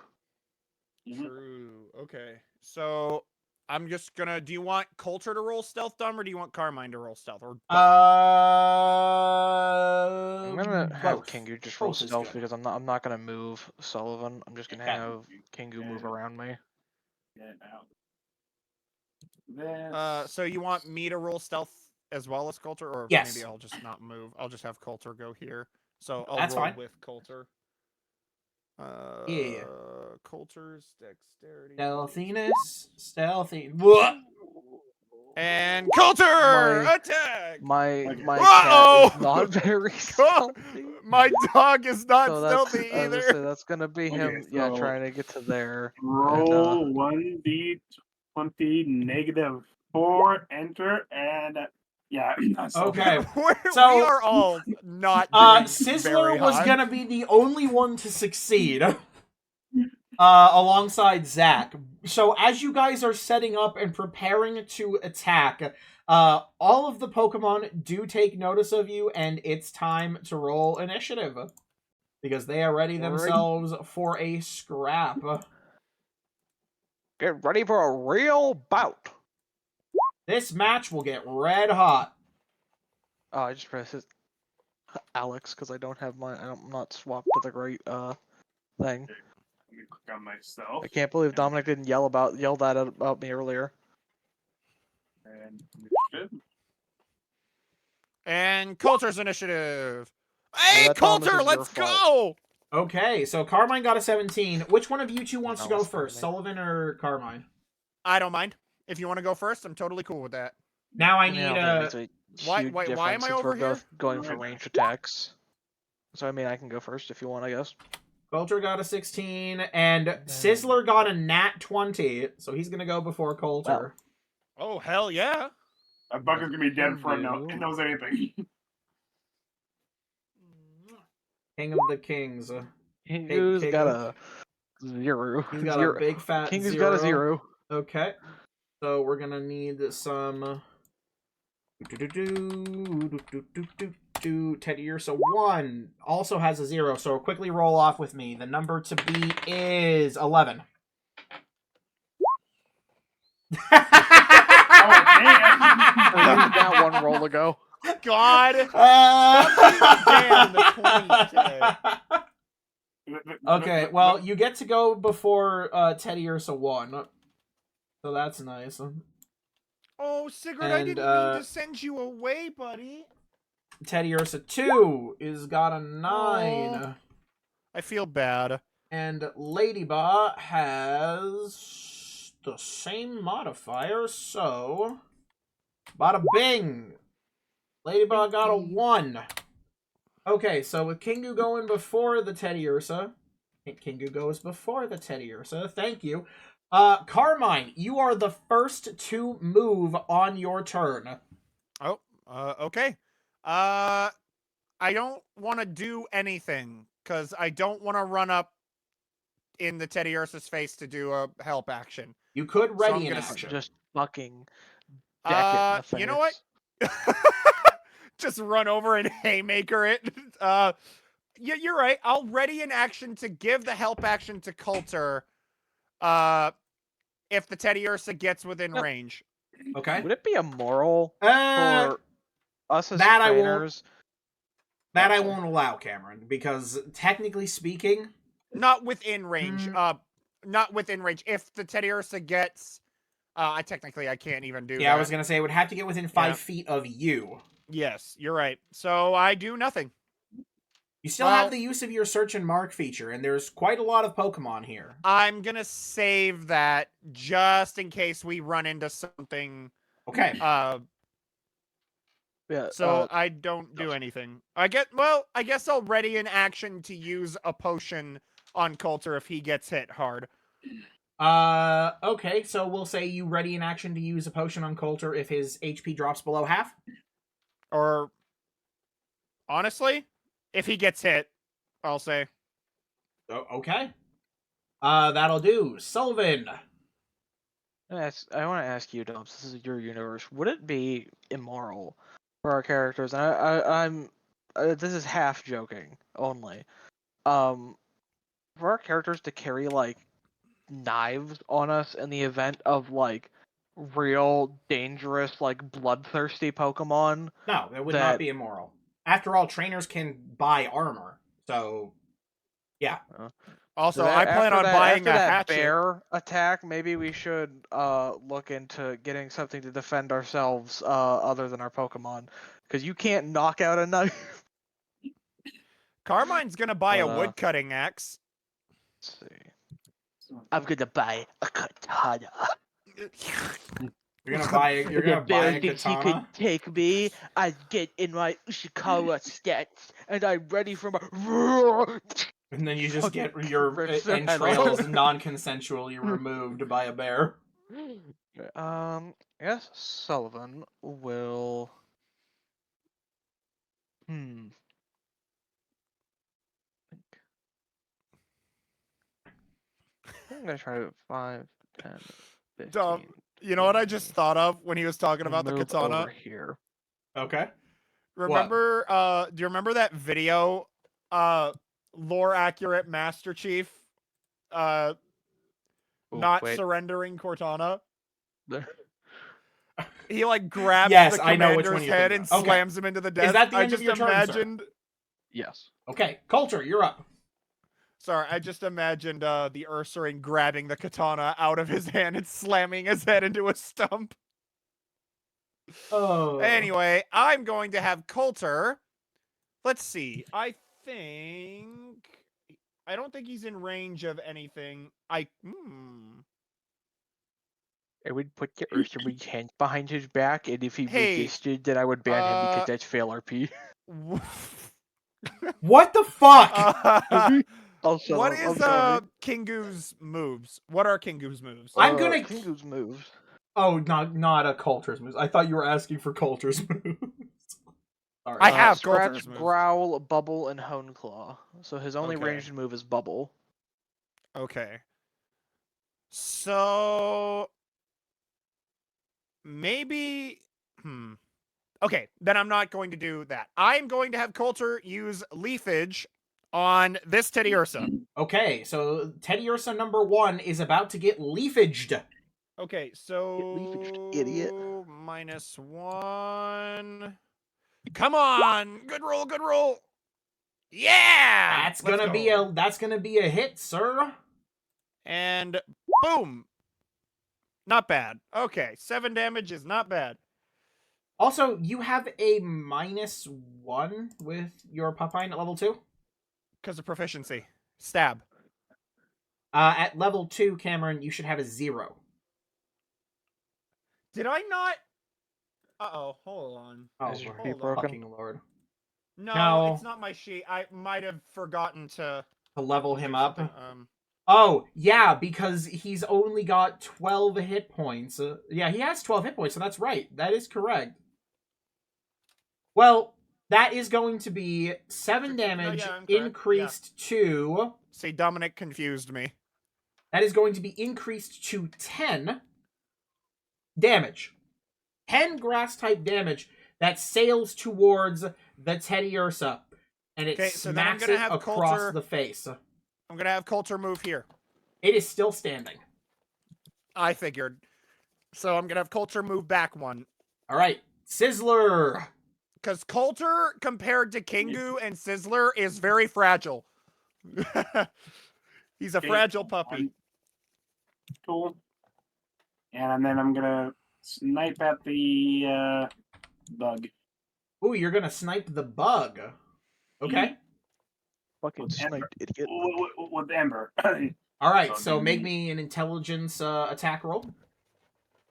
True. Okay. So I'm just gonna. Do you want Coulter to roll stealth, Dom, or do you want Carmine to roll stealth? Or I'm gonna have Kingu just roll stealth because I'm not gonna move Sullivan. I'm just gonna have Kingu move around me. So you want me to roll stealth as well as Coulter, or yes. Maybe I'll just not move. I'll just have Coulter go here. So I'll That's roll fine. with Coulter. Yeah. Coulter's dexterity. Stealthy. And Coulter attack. My Uh-oh! cat is not very stealthy. My dog is not So stealthy I was either. gonna say, that's gonna be him. Okay, Yeah, so trying to get to there. Roll 1d20 -4, enter, and yeah. Okay. we So- are all not doing Sizzler very was hot. gonna be the only one to succeed. Alongside Zach. So as you guys are setting up and preparing to attack, all of the Pokemon do take notice of you, and it's time to roll initiative. Because they are ready themselves for a scrap. Get ready for a real bout. This match will get red hot. Oh, I just pressed Alex because I don't have I'm not swapped to the great thing. Let me click on myself. I can't believe Dominic didn't yell that about me earlier. And initiative. And Coulter's initiative. Yeah, Hey, that Thomas Coulter, is your let's fault. go! Okay, so Carmine got a 17. Which one of you two wants to No, go it's not first, me. Sullivan or Carmine? I don't mind. If you want to go first, I'm totally cool with that. Now I Yeah, need it's a Why- huge why am difference I since over we're here? both going for ranged attacks. So I can go first if you want, I guess. Coulter got a 16, and Sizzler got a nat 20, so he's gonna go before Coulter. Oh, hell yeah. That bugger's gonna be dead before he knows anything. King of the Kings. Kingu's King got of- a 0. He's got Zero. a big fat Kingu's 0. got a 0. Okay. So we're gonna need some... Teddy Ursa 1 also has a 0, so quickly roll off with me. The number to beat is 11. Who's got one roll to go? God. Okay, well, you get to go before Teddy Ursa 1. So that's nice. Oh, Sigurd, I And, didn't mean to send you away, buddy. Teddiursa 2 is got a 9. Oh. I feel bad. And Ladybot has the same modifier, so... Bada bing! Ladybot got a 1. Okay, so with Kingu going before the Teddiursa... Kingu goes before the Teddiursa, thank you. Carmine, you are the first to move on your turn. Oh, okay. I don't want to do anything, because I don't want to run up in the Teddiursa's face to do a help action. You could So ready I'm an gonna action. Just fucking deck it in the face. You know what? Just run over and haymaker it. Yeah, you're right. I'll ready an action to give the help action to Coulter, if the Teddiursa gets within Yep. range. Okay. Would it be immoral Uh, for us as that I won't- trainers? that I sorry. won't allow, Cameron, because technically speaking... Not within range. Not within range. If the Teddiursa gets, I can't even do that. Yeah, I was gonna say it would have to get within 5 Yeah. feet of you. Yes, you're right. So I do nothing. You still Well- have the use of your search and mark feature, and there's quite a lot of Pokemon here. I'm gonna save that just in case we run into something. Okay. Yeah. So I don't do anything. I guess I'll ready an action to use a potion on Coulter if he gets hit hard. Okay, so we'll say you ready an action to use a potion on Coulter if his HP drops below half? Or honestly, if he gets hit, I'll say. Okay. That'll do. Sullivan. I want to ask you, Dubs. This is your universe. Would it be immoral for our characters? And I'm this is half joking only. For our characters to carry like knives on us in the event of like real dangerous like bloodthirsty Pokemon. No, that would That- not be immoral. After all, trainers can buy armor, so yeah. Also, So I plan on buying after a that hatchet. bear attack. Maybe we should look into getting something to defend ourselves other than our Pokemon, because you can't knock out a knife. Carmine's gonna buy But, a wood cutting axe. Let's see. I'm gonna buy a katana. You're gonna buy a The bear katana. thinks he could take me. I get in my Ushikawa stats, and I'm ready for my. And then you just get your Rips their head entrails off. non-consensually removed by a bear. I guess Sullivan will. I'm gonna try to 5, 10, 15. Dumb. You know what I just thought of when he was talking about the move katana? over here. Okay. Remember, do you remember that video, lore accurate Master Chief, Ooh, not wait. surrendering Cortana? There. He like grabs Yes, the I know which one commander's you're head thinking and of. Okay. slams him into the desk. that the I end of just your turn, sir? imagined. Yes. Okay, Coulter, you're up. Sorry, I just imagined the Ursaring grabbing the katana out of his hand and slamming his head into a stump. Oh. Anyway, I'm going to have Coulter. Let's see. I don't think he's in range of anything. I would put the Ursaring's hand behind his back, and if he Hey, resisted, then I would ban him because that's fail RP. What the fuck? Also, what I'm is sorry. Kingu's moves? What are Kingu's moves? I'm gonna- Kingu's moves. Oh, not a Coulter's moves. I thought you were asking for Coulter's moves. Sorry. I have Scratch, Coulter's moves. Growl, Bubble, and Hone Claw. So his only Okay. ranged move is Bubble. Okay. So maybe okay, then I'm not going to do that. I'm going to have Coulter use Leafage on this Teddiursa. Okay, so Teddiursa number 1 is about to get leafaged. Okay, so Leafage, idiot. -1. Come on! Good roll, good roll. Yeah! That's Let's gonna go. be a hit, sir. And boom. Not bad. Okay, 7 damage is not bad. Also, you have a -1 with your Papine at level 2. Because of proficiency. Stab. At level 2, Cameron, you should have a 0. Did I not? Uh-oh, hold on. Oh, Is your for sheet hold on. broken? fucking lord. No, No. it's not my sheet. I might have forgotten to To level do him up. something. Oh, yeah, because he's only got 12 hit points. Yeah, he has 12 hit points, so that's right. That is correct. Well, that is going to be 7 No, damage yeah, I'm correct. increased to... See, Dominic confused me. That is going to be increased to 10 damage. 10 grass-type damage that sails towards the Teddiursa, and it Okay, so then I'm smacks gonna it have across Coulter- the face. I'm gonna have Coulter move here. It is still standing. I figured. So I'm gonna have Coulter move back 1. All right, Sizzler. Because Coulter, compared to Kingu and Sizzler, is very fragile. He's a Okay, fragile puppy. Cool. And then I'm gonna snipe at the bug. Ooh, you're gonna snipe the bug. Okay. Fucking With Ember. sniped, idiot. With Ember. All right. So So then- make me an intelligence attack roll.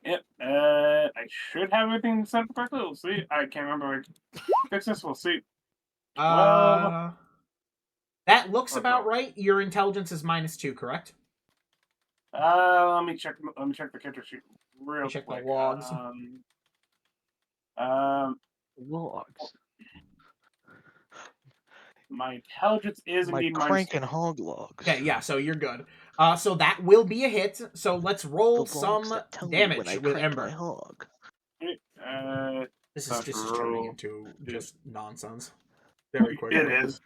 Yep. I should have everything set up correctly. We'll see. I can't remember. Fix this. We'll see. That looks Okay. about right. Your intelligence is -2, correct? Let me check. Let me check the character sheet real Check the quick. logs. Logs. My intelligence is My indeed crank -2. and hog logs. Okay. Yeah. So you're good. So that will be a hit. So let's roll The logs some that tell me damage when I with crank my Ember. hog. This Let's is turning roll. into just nonsense. Very quickly. It is.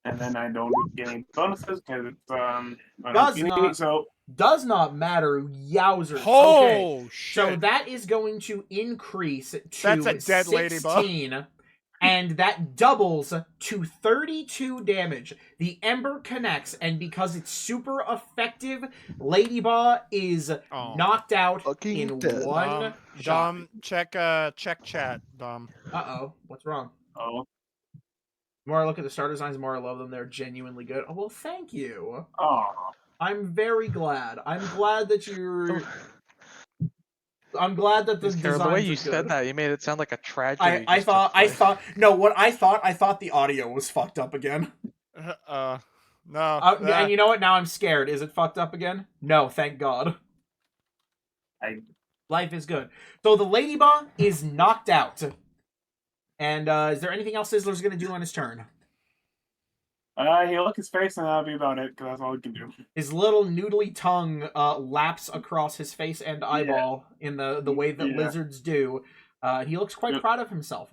And then I don't get any bonuses because it's I don't Does get any, not- so Does not matter. Yowzers. Oh, Okay. So shit. that is going to increase to That's a dead ladybug. 16, and that doubles to 32 damage. The Ember connects, and because it's super effective, Ladybug is Oh. knocked out Fucking in dead. one shot. Dom, check chat, Dom. Uh-oh. What's wrong? oh The more I look at the star designs, the more I love them. They're genuinely good. Oh, well, thank you. oh I'm very glad. I'm glad that you're... I'm glad that the Carol, design. the way you said that, you made it sound like a tragedy. I just took thought place. I thought the audio was fucked up again. No. And you know what? Now I'm scared. Is it fucked up again? No, thank God. Life is good. So the Ladybug is knocked out. And is there anything else Sizzler's gonna do on his turn? he'll lick his face and that'll be about it because that's all he can do. His little noodly tongue laps across his face and eyeball in the way that Yeah. lizards do. He looks quite Yep. proud of himself.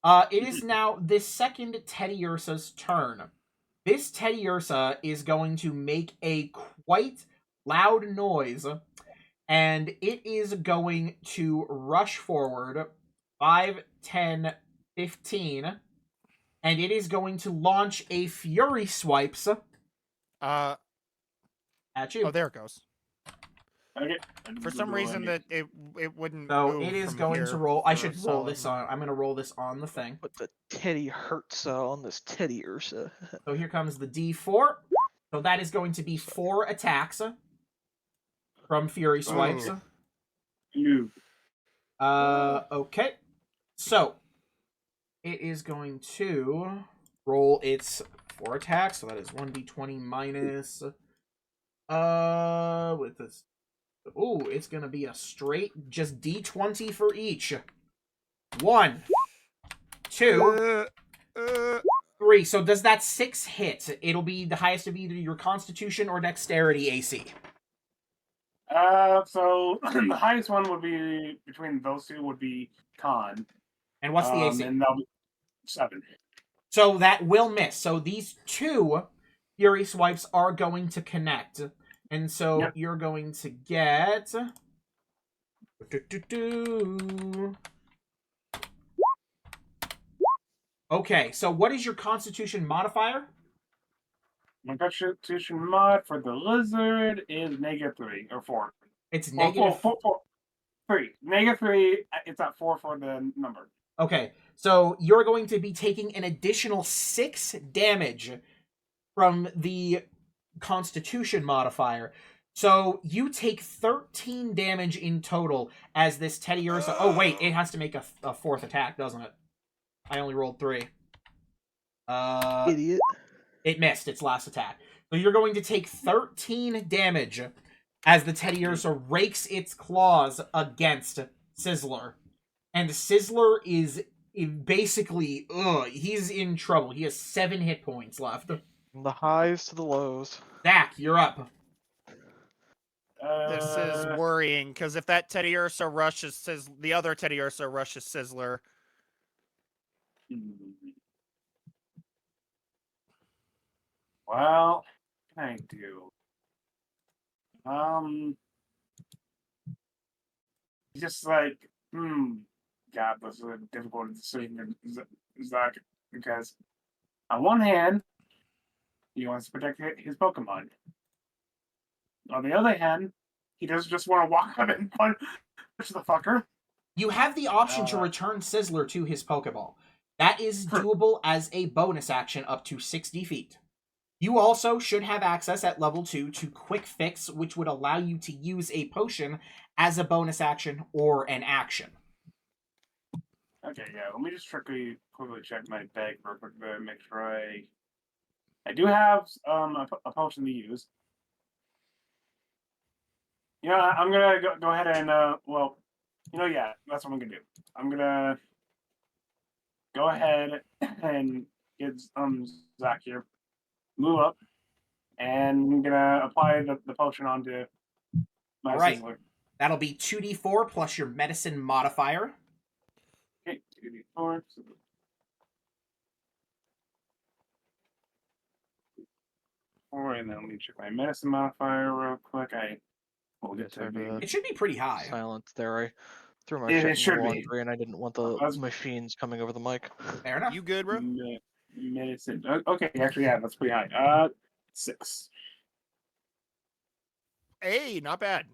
It is now the second Teddiursa's turn. This Teddiursa is going to make a quite loud noise, and it is going to rush forward 5, 10, 15, and it is going to launch a Fury Swipes at you. Oh, there it goes. Okay. For some reason that it wouldn't. So move it is from going here to roll. I for should a roll solid this on. I'm going to roll this on the thing. Put the Teddy Hertza on this Teddy Ursa. So here comes the D4. So that is going to be 4 attacks from Fury Swipes. You. Okay. So it is going to roll its 4 attacks. So that is 1d20 minus. With this. Ooh, it's gonna be a straight just d20 for each. 1, 2, 3. So does that 6 hit? It'll be the highest of either your Constitution or Dexterity AC. So the highest one would be between those two would be Con. And what's the AC? And that'll be 7. So that will miss. So these 2 Fury Swipes are going to connect. And so Yep. you're going to get... Okay, so what is your Constitution modifier? My Constitution mod for the lizard is -3 or 4. It's Well, negative. 3. -3. It's at 4 for the number. Okay, so you're going to be taking an additional 6 damage from the Constitution modifier. So you take 13 damage in total as this Teddiursa. Oh wait, it has to make a fourth attack, doesn't it? I only rolled 3. Idiot. It missed its last attack. So you're going to take 13 damage as the Teddiursa rakes its claws against Sizzler. And Sizzler is basically, he's in trouble. He has 7 hit points left. From the highs to the lows. Zach, you're up. This is worrying because if that Teddiursa rushes the other Teddiursa rushes Sizzler. Well, what can I do? Just like, God, this is a difficult decision, Zach, because on one hand, he wants to protect his Pokemon. On the other hand, he doesn't just want to walk up and punch the fucker. You have the option to return Sizzler to his Pokeball. That is doable as a bonus action up to 60 feet. You also should have access at level 2 to Quick Fix, which would allow you to use a potion as a bonus action or an action. Okay, yeah, let me just quickly check my bag real quick to make sure I do have a potion to use. You know, I'm gonna go ahead and yeah, that's what I'm gonna do. I'm gonna go ahead and get Zach here, move up, and I'm gonna apply the potion onto my Alright. Sizzler. That'll be 2d4 plus your medicine modifier. Okay, 2d4. And then let me check my medicine modifier real quick. We'll get to Sorry, It should be pretty high. silence there. I threw my It shit in should the be. laundry and I didn't want the machines coming over the mic. Fair enough. You good, bro? Medicine. Okay, actually, yeah, that's pretty high. 6. Hey, not bad.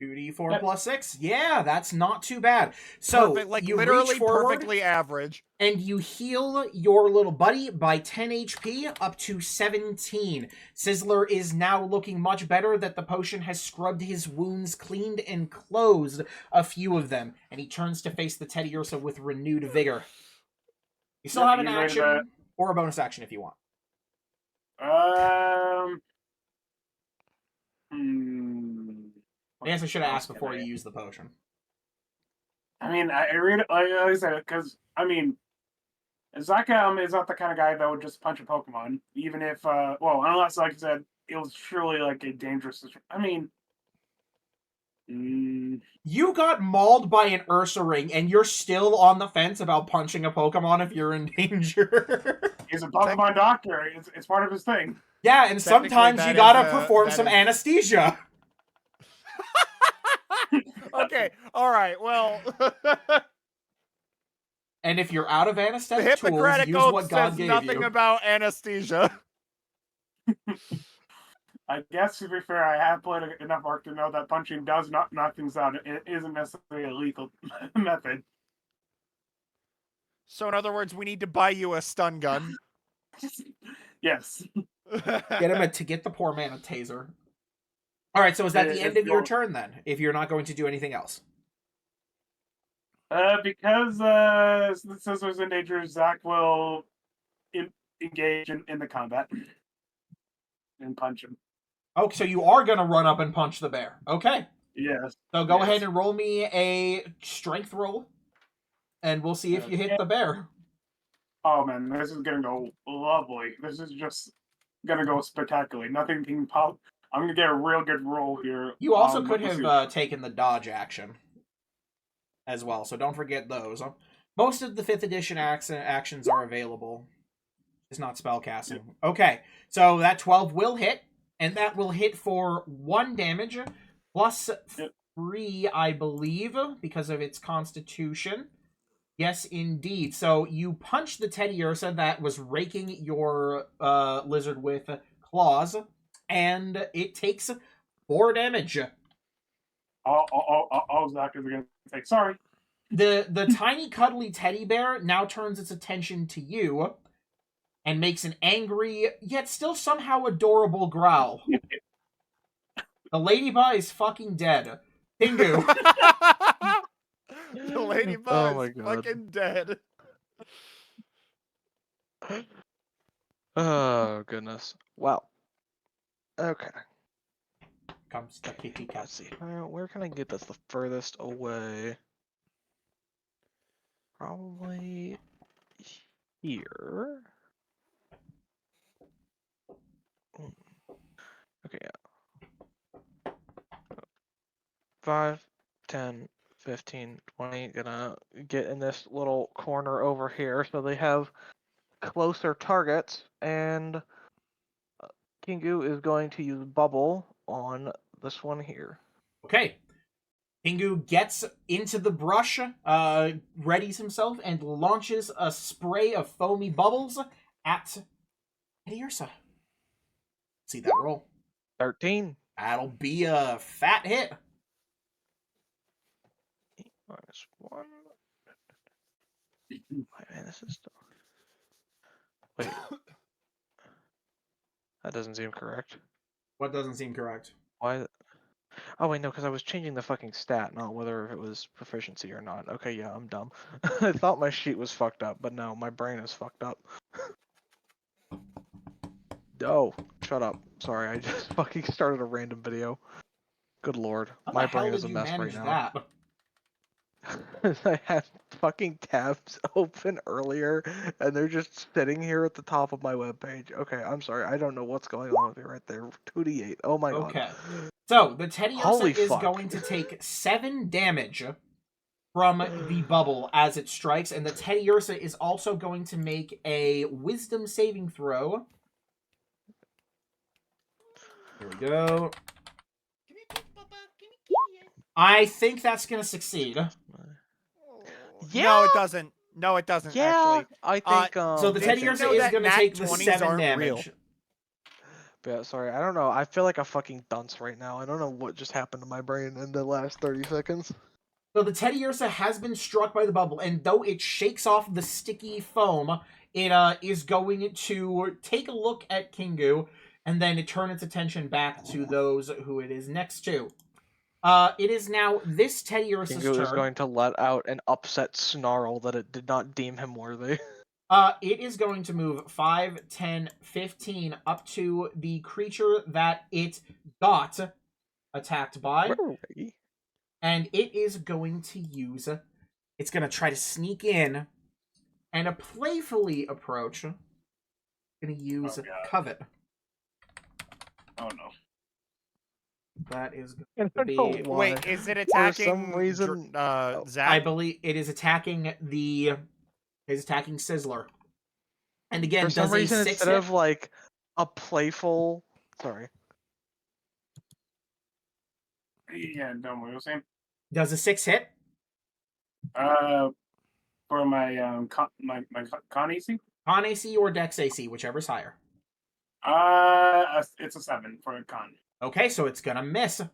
2d4 plus 6. Yeah, that's not too bad. So Perfect, like you literally reach forward perfectly average. and you heal your little buddy by 10 HP up to 17. Sizzler is now looking much better that the potion has scrubbed his wounds, cleaned and closed a few of them, and he turns to face the Teddiursa with renewed vigor. You still have an he's ready action to- or a bonus action if you want. I guess I should have asked before you use the potion. I mean, I read it, like I said, because, I mean, Zach is not the kind of guy that would just punch a Pokemon, even if, unless, like I said, it was truly, like, a dangerous, I mean, You got mauled by an Ursaring, and you're still on the fence about punching a Pokemon if you're in danger. he's a Pokemon doctor. It's part of his thing. Yeah, and Technically, sometimes that you is, gotta perform that some is- anesthesia. Okay, all right. Well, And if you're out of the anesthetic tools, Hippocratic use Oath what God says gave nothing you. about anesthesia. I guess, to be fair, I have played enough Arc to know that punching does not knock things out. It isn't necessarily a lethal method. So, in other words, we need to buy you a stun gun. Yes. Get the poor man a taser. Alright, so is that the end of your turn then? If you're not going to do anything else? Because Sizzler's in danger, Zach will engage in the combat and punch him. Oh, so you are gonna run up and punch the bear. Okay. Yes. So go Yes. ahead and roll me a strength roll. And we'll see if you hit the bear. Oh man, this is gonna go lovely. This is just gonna go spectacularly. Nothing can pop. I'm gonna get a real good roll here. You also could let's see. have taken the dodge action as well, so don't forget those. Most of the 5th edition actions are available. It's not spellcasting. Okay, so that 12 will hit, and that will hit for 1 damage, plus 3, I believe, because of its constitution. Yes, indeed. So you punch the Teddiursa that was raking your lizard with claws, and it takes 4 damage. all Zach is gonna say, sorry. The tiny cuddly teddy bear now turns its attention to you and makes an angry yet still somehow adorable growl. The ladybug is fucking dead. Pingu. The ladybug Oh my is God. fucking dead. Oh goodness. Well. Okay. Comes the kitty cat. Let's see. Where can I get this the furthest away? Probably here. Okay, yeah. 5, 10, 15, 20. Gonna get in this little corner over here so they have closer targets, and Kingu is going to use Bubble on this one here. Okay. Pingu gets into the brush, readies himself, and launches a spray of foamy bubbles at Teddiursa. See that roll. 13. That'll be a fat hit. Minus 1. Wait, man, this is... Wait. That doesn't seem correct. What doesn't seem correct? Why? Oh wait, no, because I was changing the fucking stat, not whether it was proficiency or not. Okay, yeah, I'm dumb. I thought my sheet was fucked up, but no, my brain is fucked up. Oh, shut up. Sorry, I just fucking started a random video. Good lord, How my the hell brain did is a you mess right manage now. that? I had fucking tabs open earlier, and they're just sitting here at the top of my webpage. Okay, I'm sorry, I don't know what's going on with me right there. 2d8. Oh my god. Okay. So, the Teddiursa Holy is fuck. going to take 7 damage from the bubble as it strikes, and the Teddiursa is also going to make a wisdom saving throw. Here we go. I think that's going to succeed. Yeah. No, it doesn't. No, it doesn't. Yeah, Actually, I think. So the Did you Teddiursa know is that going to nat take the 20s 7 aren't damage. real? Yeah, sorry, I don't know. I feel like a fucking dunce right now. I don't know what just happened to my brain in the last 30 seconds. So the Teddiursa has been struck by the bubble, and though it shakes off the sticky foam, it is going to take a look at Kingu, and then turn its attention back to those who it is next to. It is now this Teddiursa's Kingu turn. is going to let out an upset snarl that it did not deem him worthy. It is going to move 5, 10, 15 up to the creature that it got attacked by. Where are we? And it is going to use... It's going to try to sneak in and playfully approach. Going to use Covet. Oh no. That is I going to don't be... know why. wait, is it attacking? some reason- Zach? I believe it is attacking the... It's attacking Sizzler. And again, For some does reason, a 6 instead hit? of like a playful... Sorry. Yeah, don't worry. Same. Does a 6 hit? For my con AC. Con AC or Dex AC, whichever's higher. It's a 7 for a con. Okay, so it's gonna miss. All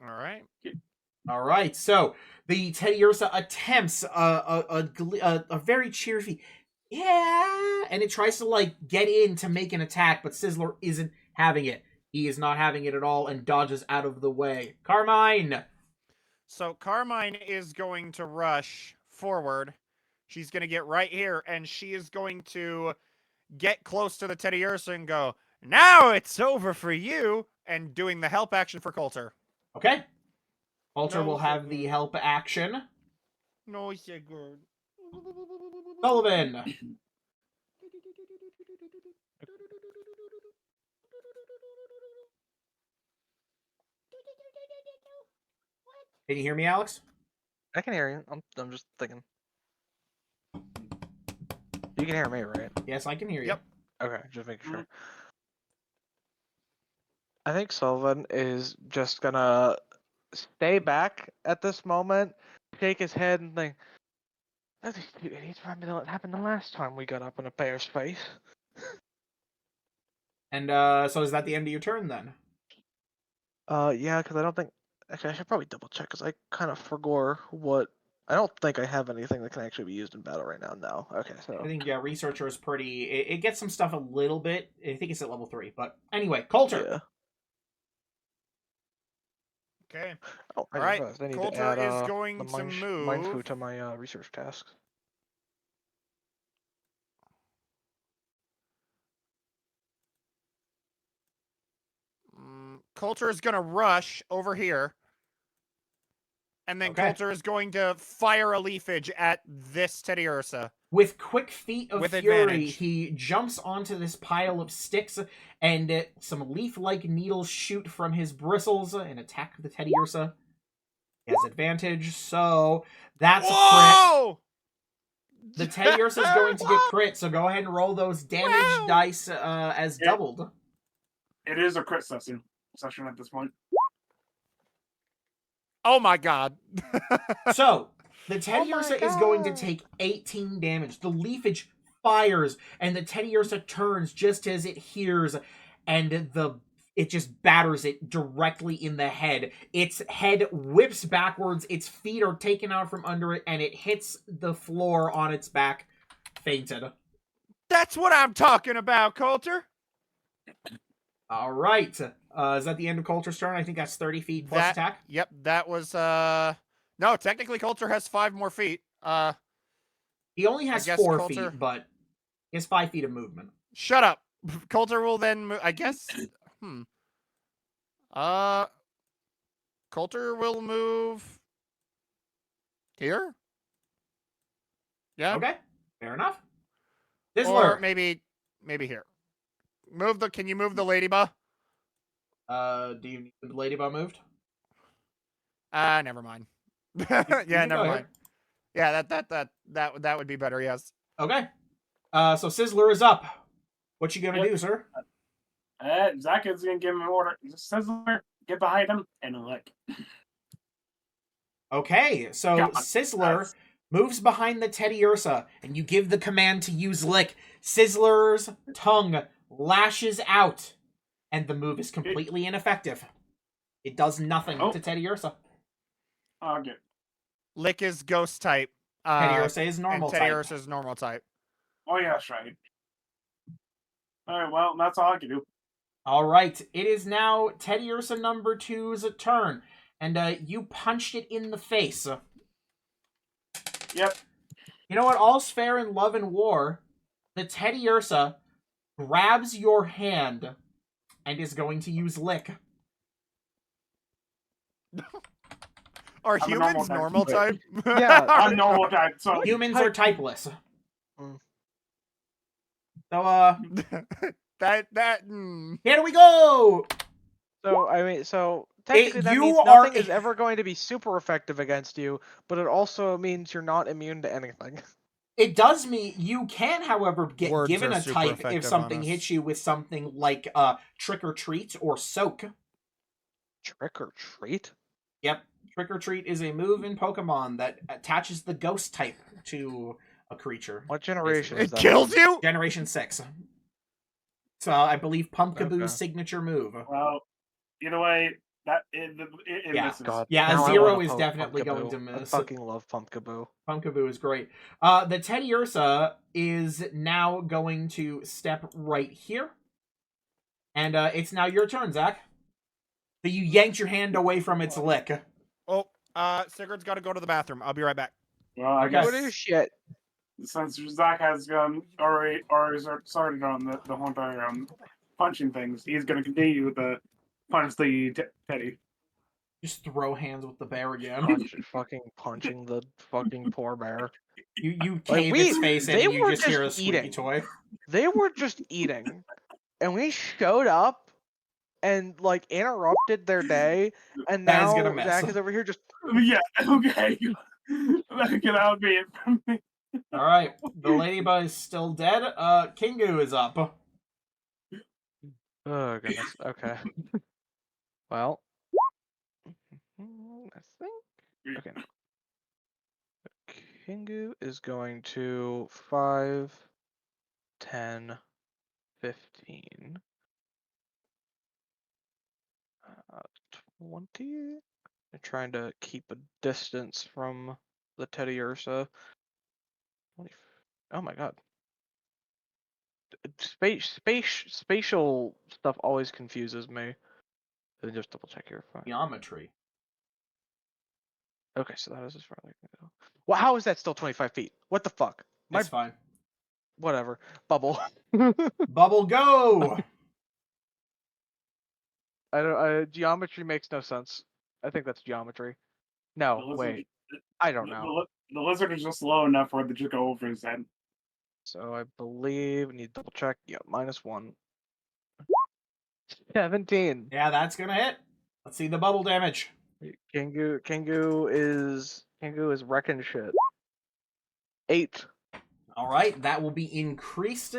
right. All right, so the Teddiursa attempts a very cheery, yeah, and it tries to like get in to make an attack, but Sizzler isn't having it. He is not having it at all and dodges out of the way. Carmine. So Carmine is going to rush forward. She's going to get right here, and she is going to get close to the Teddiursa and go, "Now it's over for you," and doing the help action for Coulter. Okay. Coulter No, will have sir. the help action. No, you're good. Sullivan. Can you hear me, Alex? I can hear you. I'm just thinking. You can hear me, right? Yes, I can hear you. Yep. Okay, just making sure. I think Sullivan is just gonna stay back at this moment, shake his head, and think, "Oh, these two idiots remember what happened the last time we got up in a bear's face." And so is that the end of your turn then? Yeah, because I don't think. Actually, I should probably double check because I kind of forgot what. I don't think I have anything that can actually be used in battle right now. No. Okay, I so. think researcher is pretty. It gets some stuff a little bit. I think it's at level 3, but anyway, Coulter. Yeah. Okay. Oh, I All just right. realized I need to Coulter add is the going to mind move. food to my research tasks. Coulter is going to rush over here. And then Okay. Coulter is going to fire a leafage at this Teddiursa. With quick feet of With fury, advantage. he jumps onto this pile of sticks, and some leaf-like needles shoot from his bristles and attack the Teddiursa. He has advantage, so that's a crit. Whoa! The Teddiursa is going to get crit, so go ahead and roll those damage Wow. dice as Yeah. doubled. It is a crit session at this point. Oh my god. So, the Teddiursa my is going to God. take 18 damage. The leafage fires, and the Teddiursa turns just as it hears, and it just batters it directly in the head. Its head whips backwards, its feet are taken out from under it, and it hits the floor on its back, fainted. That's what I'm talking about, Coulter. All right. Is that the end of Coulter's turn? I think that's 30 feet plus attack. Yep, that was no, technically Coulter has 5 more feet. He only has guess 4 Coulter- feet, but he has 5 feet of movement. Shut up. Coulter will then I guess Coulter will move here? Yeah. Okay, fair enough. Or Sizzler. maybe here. Can you move the ladybug? Do you need the ladybug moved? Never mind. You Yeah, can never go mind. Yeah, that would be better, yes. Okay. So Sizzler is up. What you gonna do, sir? Zach is gonna give him an order. Sizzler, get behind him and lick. Okay, so God, Sizzler moves behind the Teddiursa, and you give the command to use Lick. Sizzler's tongue lashes out, and the move is completely ineffective. It does nothing to Teddiursa. Okay. Lick is ghost type. Teddiursa is normal and type. Teddiursa is normal type. Oh yeah, that's right. Alright, well, that's all I can do. All right, it is now Teddiursa number 2's turn, and you punched it in the face. Yep. You know what? All's fair in love and war. The Teddiursa grabs your hand and is going to use Lick. Are I'm a humans normal normal type? Yeah, I'm normal type, so Humans are typeless. Mm. So, here we go! So I mean, so technically that you means are- nothing is ever going to be super effective against you, but it also means you're not immune to anything. It does mean you can, however, get Words given are a super type if effective something on us. hits you with something like Trick or Treat or Soak. Trick or treat? Yep. Trick or Treat is a move in Pokemon that attaches the ghost type to a creature. What generation Basically. is It that? kills you? Generation 6. So I believe Pumpkaboo's Okay. signature move. well, either way, that it Yeah. misses. God, Yeah, now I Zero wanna is poke definitely Pumpkaboo. going to I miss. fucking love Pumpkaboo. Pumpkaboo is great. The Teddiursa is now going to step right here. And it's now your turn, Zach. So you yanked your hand away from its lick. Oh, Sigurd's got to go to the bathroom. I'll be right back. Well, I Okay. guess What is shit? since Zach has already started on the whole entire punching things, he's going to continue with the punch the Teddy. Just throw hands with the bear again. Fucking punching the fucking poor bear. You Like, cave its face in they and you were just hear a just squeaky eating. toy. They were just eating, and we showed up and like interrupted their day, and That is now gonna miss. Zach is over here just. Yeah, okay. That'll be it from me. Alright, the ladybug is still dead. Kingu is up. Oh goodness. Okay. Well, I think. Okay. Kingu is going to 5, 10, 15, 20. I'm trying to keep a distance from the Teddy Ursa. 20. Oh my god. Spatial stuff always confuses me. Let me just double check here. Fine. Geometry. Okay, so that is as far as I can go. Well, how is that still 25 feet? What the fuck? It's fine. Whatever. Bubble. Bubble go! I don't. Geometry makes no sense. I think that's geometry. No, The lizard- wait. I don't know. The lizard is just low enough for it to just go over his head. So I believe we need to double check. Yeah, -1. 17. Yeah, that's gonna hit. Let's see the bubble damage. Kingu is wrecking shit. 8. Alright, that will be increased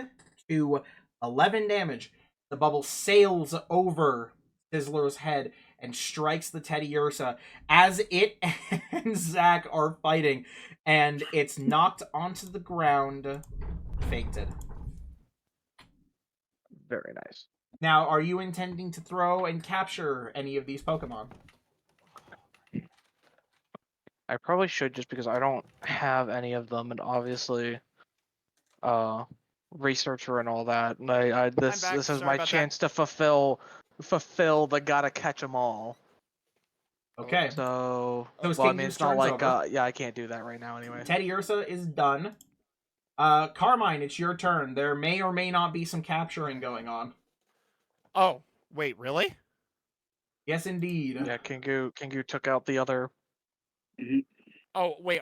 to 11 damage. The bubble sails over Sizzler's head and strikes the Teddy Ursa as it and Zach are fighting, and it's knocked onto the ground, fainted. Very nice. Now, are you intending to throw and capture any of these Pokemon? I probably should, just because I don't have any of them, and obviously, researcher and all that. And this back. is Sorry my about that. chance to fulfill the gotta catch them all. Okay. So, So is well, I mean, Kingu's it's not turn's like over. yeah, I can't do that right now anyway. Teddy Ursa is done. Carmine, it's your turn. There may or may not be some capturing going on. Oh, wait, really? Yes, indeed. Yeah, Kingu took out the other. Oh, wait,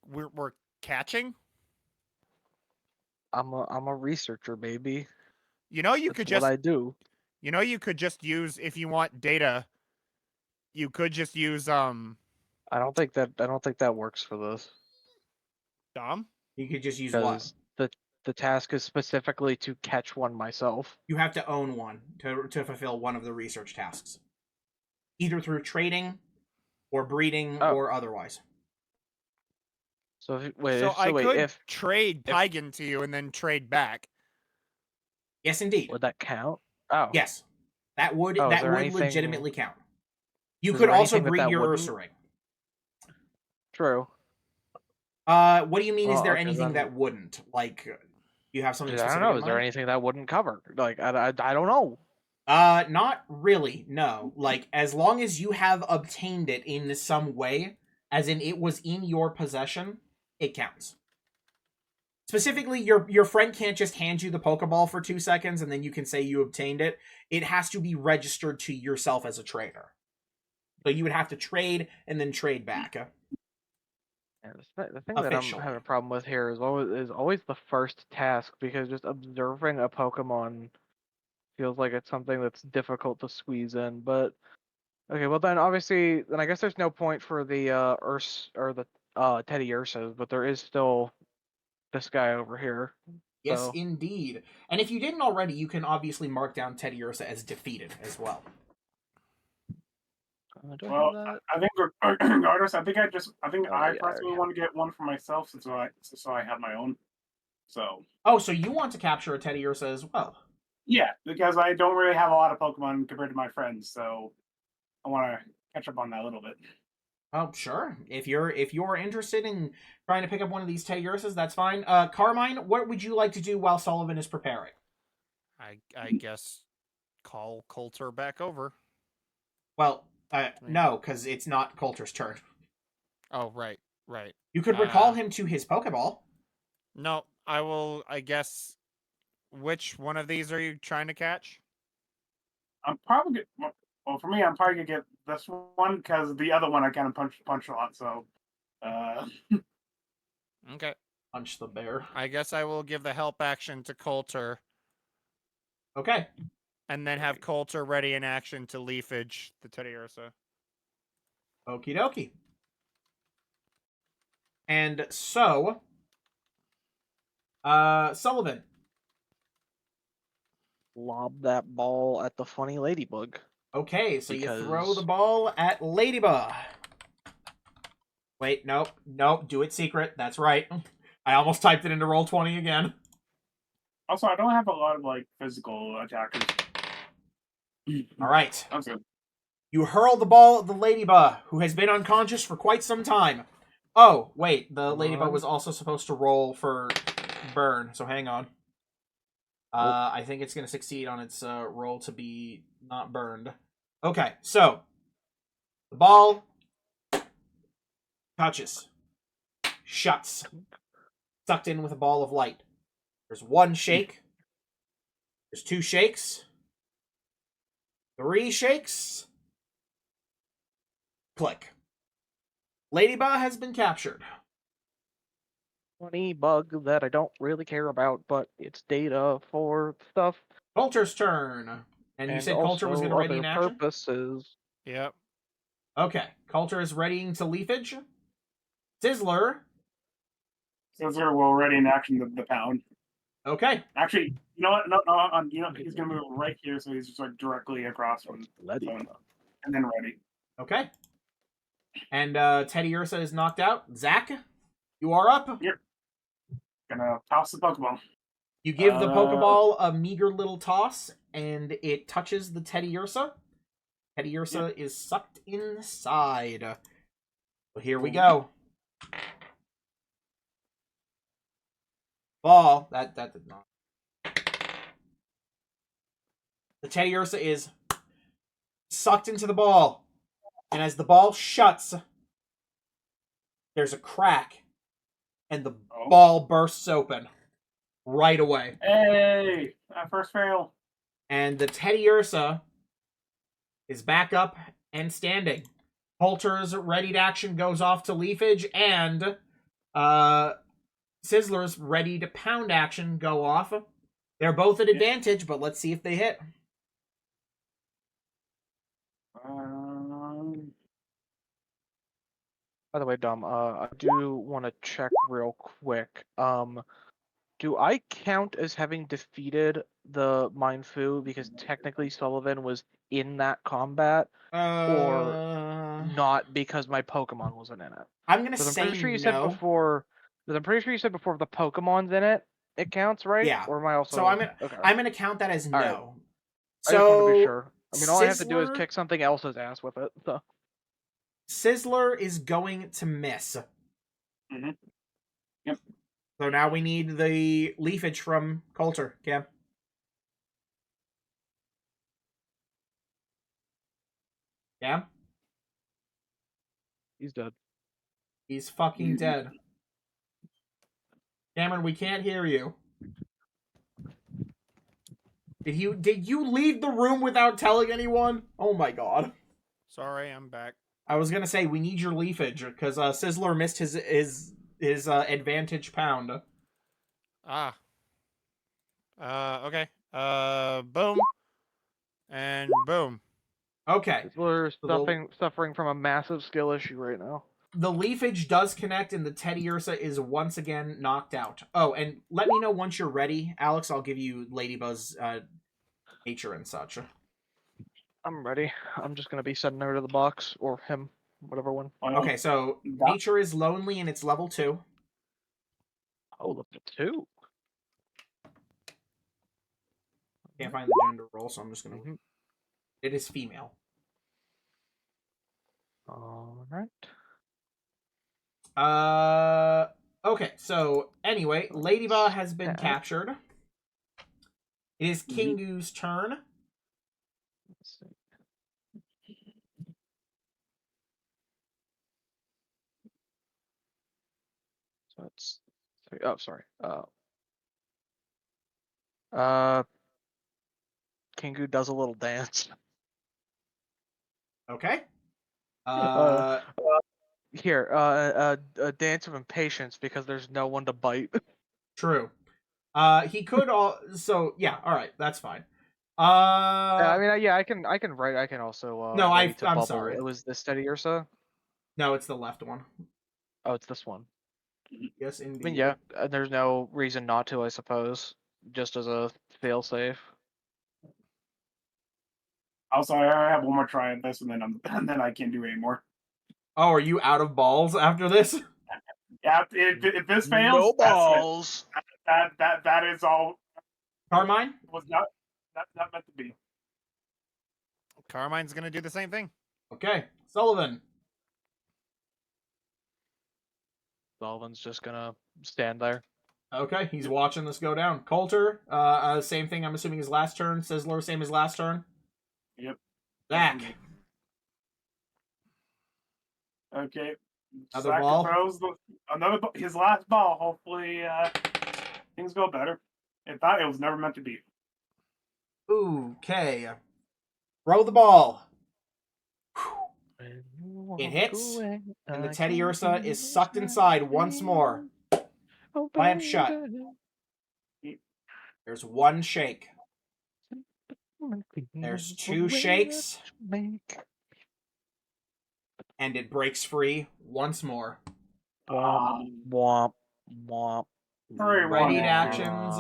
we're catching? I'm a researcher, baby. You know, you That's could what just I do. You know, you could just use, if you want data, you could just use I don't think that works for this. Dom. You could just use what? Because the task is specifically to catch one myself. You have to own one to fulfill one of the research tasks. Either through trading, or breeding, Oh. or otherwise. So wait, So I could if trade Pygon to you and then trade back. Yes, indeed. would that count? Oh, Yes. That would Oh, is that there would anything- legitimately count. You is could there also anything that breed that your wouldn't? Ursaring. True. What do you mean? Is Well, there okay, anything then- that wouldn't? Like, you have something Dude, I specific don't know. in Is there mind? anything that wouldn't cover? Like, I don't know. Not really, no. Like, as long as you have obtained it in some way, as in it was in your possession, it counts. Specifically, your friend can't just hand you the Pokeball for 2 seconds and then you can say you obtained it. It has to be registered to yourself as a trader. So you would have to trade and then trade back. Yeah, the thing that I'm Officially. having a problem with here is always the first task, because just observing a Pokemon feels like it's something that's difficult to squeeze in. But okay, well then obviously I guess there's no point for the Teddy Ursas, but there is still this guy over here. Yes, So- indeed. And if you didn't already, you can obviously mark down Teddy Ursa as defeated as well. Do I Well, have that? I think regardless, I think Oh, I yeah, I personally already want to get one for myself since I have my own. So Oh, so you want to capture a Teddy Ursa as well? yeah, because I don't really have a lot of Pokemon compared to my friends, so I want to catch up on that a little bit. Oh, sure. If you're interested in trying to pick up one of these Teddy Ursas, that's fine. Carmine, what would you like to do while Sullivan is preparing? I guess call Coulter back over. Well, no, because it's not Coulter's turn. Oh, right. You could recall him to his Pokeball. No, I will, I guess. Which one of these are you trying to catch? I'm probably well for me. I'm probably gonna get this one because the other one I kind of punch a lot. So, Okay. Punch the bear. I guess I will give the help action to Coulter Okay. and then have Coulter ready in action to leafage the Teddy Ursa. Okie dokie. And so, Sullivan. Lob that ball at the funny ladybug. Okay, so you throw Because- the ball at Ladybug. Wait, nope, do it secret. That's right. I almost typed it into Roll20 again. also, I don't have a lot of like physical attackers. All right. That's good. You hurl the ball at the ladybug, who has been unconscious for quite some time. Oh, wait, the ladybug was also supposed to roll for burn, so hang on. I think it's going to succeed on its roll to be not burned. Okay, so the ball touches, shuts, sucked in with a ball of light. There's one shake. There's 2 shakes. 3 shakes. Click. Ladybug has been captured. Funny bug that I don't really care about, but it's data for stuff. Coulter's turn. And you said Coulter was going to ready in action? Purposes. Yep. Okay. Coulter is readying to leafage. Sizzler. Sizzler will ready in action the pound. Okay. Actually, you know what? No, you know, he's gonna move right here, so he's just like directly across from someone, and then ready. Okay. And Teddy Ursa is knocked out. Zach, you are up. Yep. Gonna toss the Pokeball. You give the Pokeball a meager little toss, and it touches the Teddy Ursa. Teddy Ursa is sucked inside. So here we go. Ball. That did not. The Teddy Ursa is sucked into the ball. And as the ball shuts, there's a crack. And the ball bursts open. Right away. Hey! First fail. And the Teddy Ursa is back up and standing. Coulter's readied action goes off to leafage, and Sizzler's ready to pound action go off. They're both at advantage, but let's see if they hit. By the way, Dom, I do want to check real quick. Do I count as having defeated the Mindfu because technically Sullivan was in that combat, or not because my Pokemon wasn't in it? I'm gonna I'm say pretty sure you no. said before. I'm pretty sure you said before if the Pokemon's in it, it counts, right? Yeah. Or am I also? So I'm gonna count that as no. Right. So I just want to be sure. I mean, all I have to do is Sizzler- kick something else's ass with it. So. Sizzler is going to miss. Mhm. Yep. So now we need the leafage from Coulter, Cam. Cam? He's dead. He's fucking dead. Cameron, we can't hear you. Did you leave the room without telling anyone? Oh my god. Sorry, I'm back. I was gonna say we need your leafage because Sizzler missed his advantage pound. Okay. Boom. And boom. Okay. We're suffering from a massive skill issue right now. The leafage does connect, and the Teddy Ursa is once again knocked out. Oh, and let me know once you're ready, Alex. I'll give you Ladybuzz nature and such. I'm ready. I'm just gonna be sending her to the box, or him, whatever one. Okay, so nature is lonely, and it's level 2. Oh, level 2. Can't find the gender role, so I'm just gonna. It is female. All right. Okay, so anyway, Ladybug has been captured. It is Kingu's turn. Let's see. So it's sorry. Kingu does a little dance. Okay. Here, a dance of impatience because there's no one to bite. True. He could so yeah, all right, that's fine. I mean, yeah, I can write. I can also. No, I'm I'm sorry. It was the Steady Ursa. No, it's the left one. Oh, it's this one. Yes, indeed. I mean, yeah, there's no reason not to, I suppose. Just as a failsafe. Also, I have one more try at this, and then I can't do any more. Oh, are you out of balls after this? Yeah, if this fails, No balls. That is all. Carmine Was not meant to be. Carmine's gonna do the same thing. Okay, Sullivan. Sullivan's just gonna stand there. Okay, he's watching this go down. Coulter, same thing. I'm assuming his last turn. Sizzler, same as last turn. Yep. Zach. Okay. Another Zach ball. throws his last ball. Hopefully, things go better. If not, it was never meant to be. Okay. Throw the ball. It hits, and the Teddy Ursa is sucked inside once more. Plant shut. There's one shake. There's two shakes. And it breaks free once more. Womp, womp. Readied actions.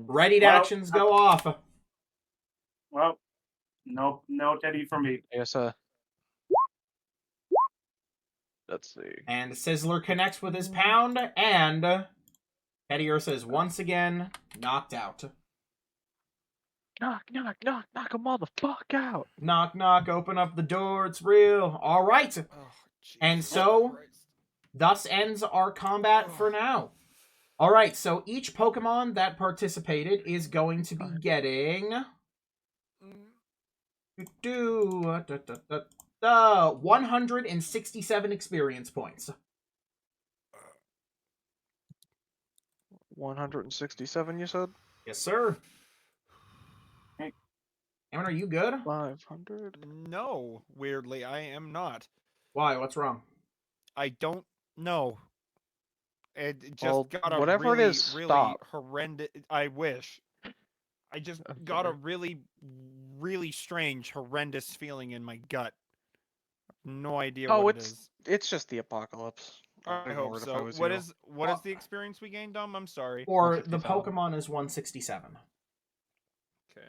Readied actions go off. Well, no Teddy for me. I guess, let's see. And Sizzler connects with his pound, and Teddy Ursa is once again knocked out. Knock, knock, knock, knock a motherfucker out. Knock, knock, open up the door, it's real. All right. And so, thus ends our combat for now. All right, so each Pokemon that participated is going to be getting 167 experience points. 167, you said? Yes, sir. Aaron, are you good? 500. No, weirdly, I am not. Why? What's wrong? I don't know. It just Well, got a whatever really, it is, really stop. horrendous. I wish. I just got a really, really strange, horrendous feeling in my gut. No idea Oh, what it is. it's just the apocalypse. I Ignore hope it if so. I was What you. is the experience we gained, Dom? I'm sorry. For the 167. Pokemon is 167. Okay.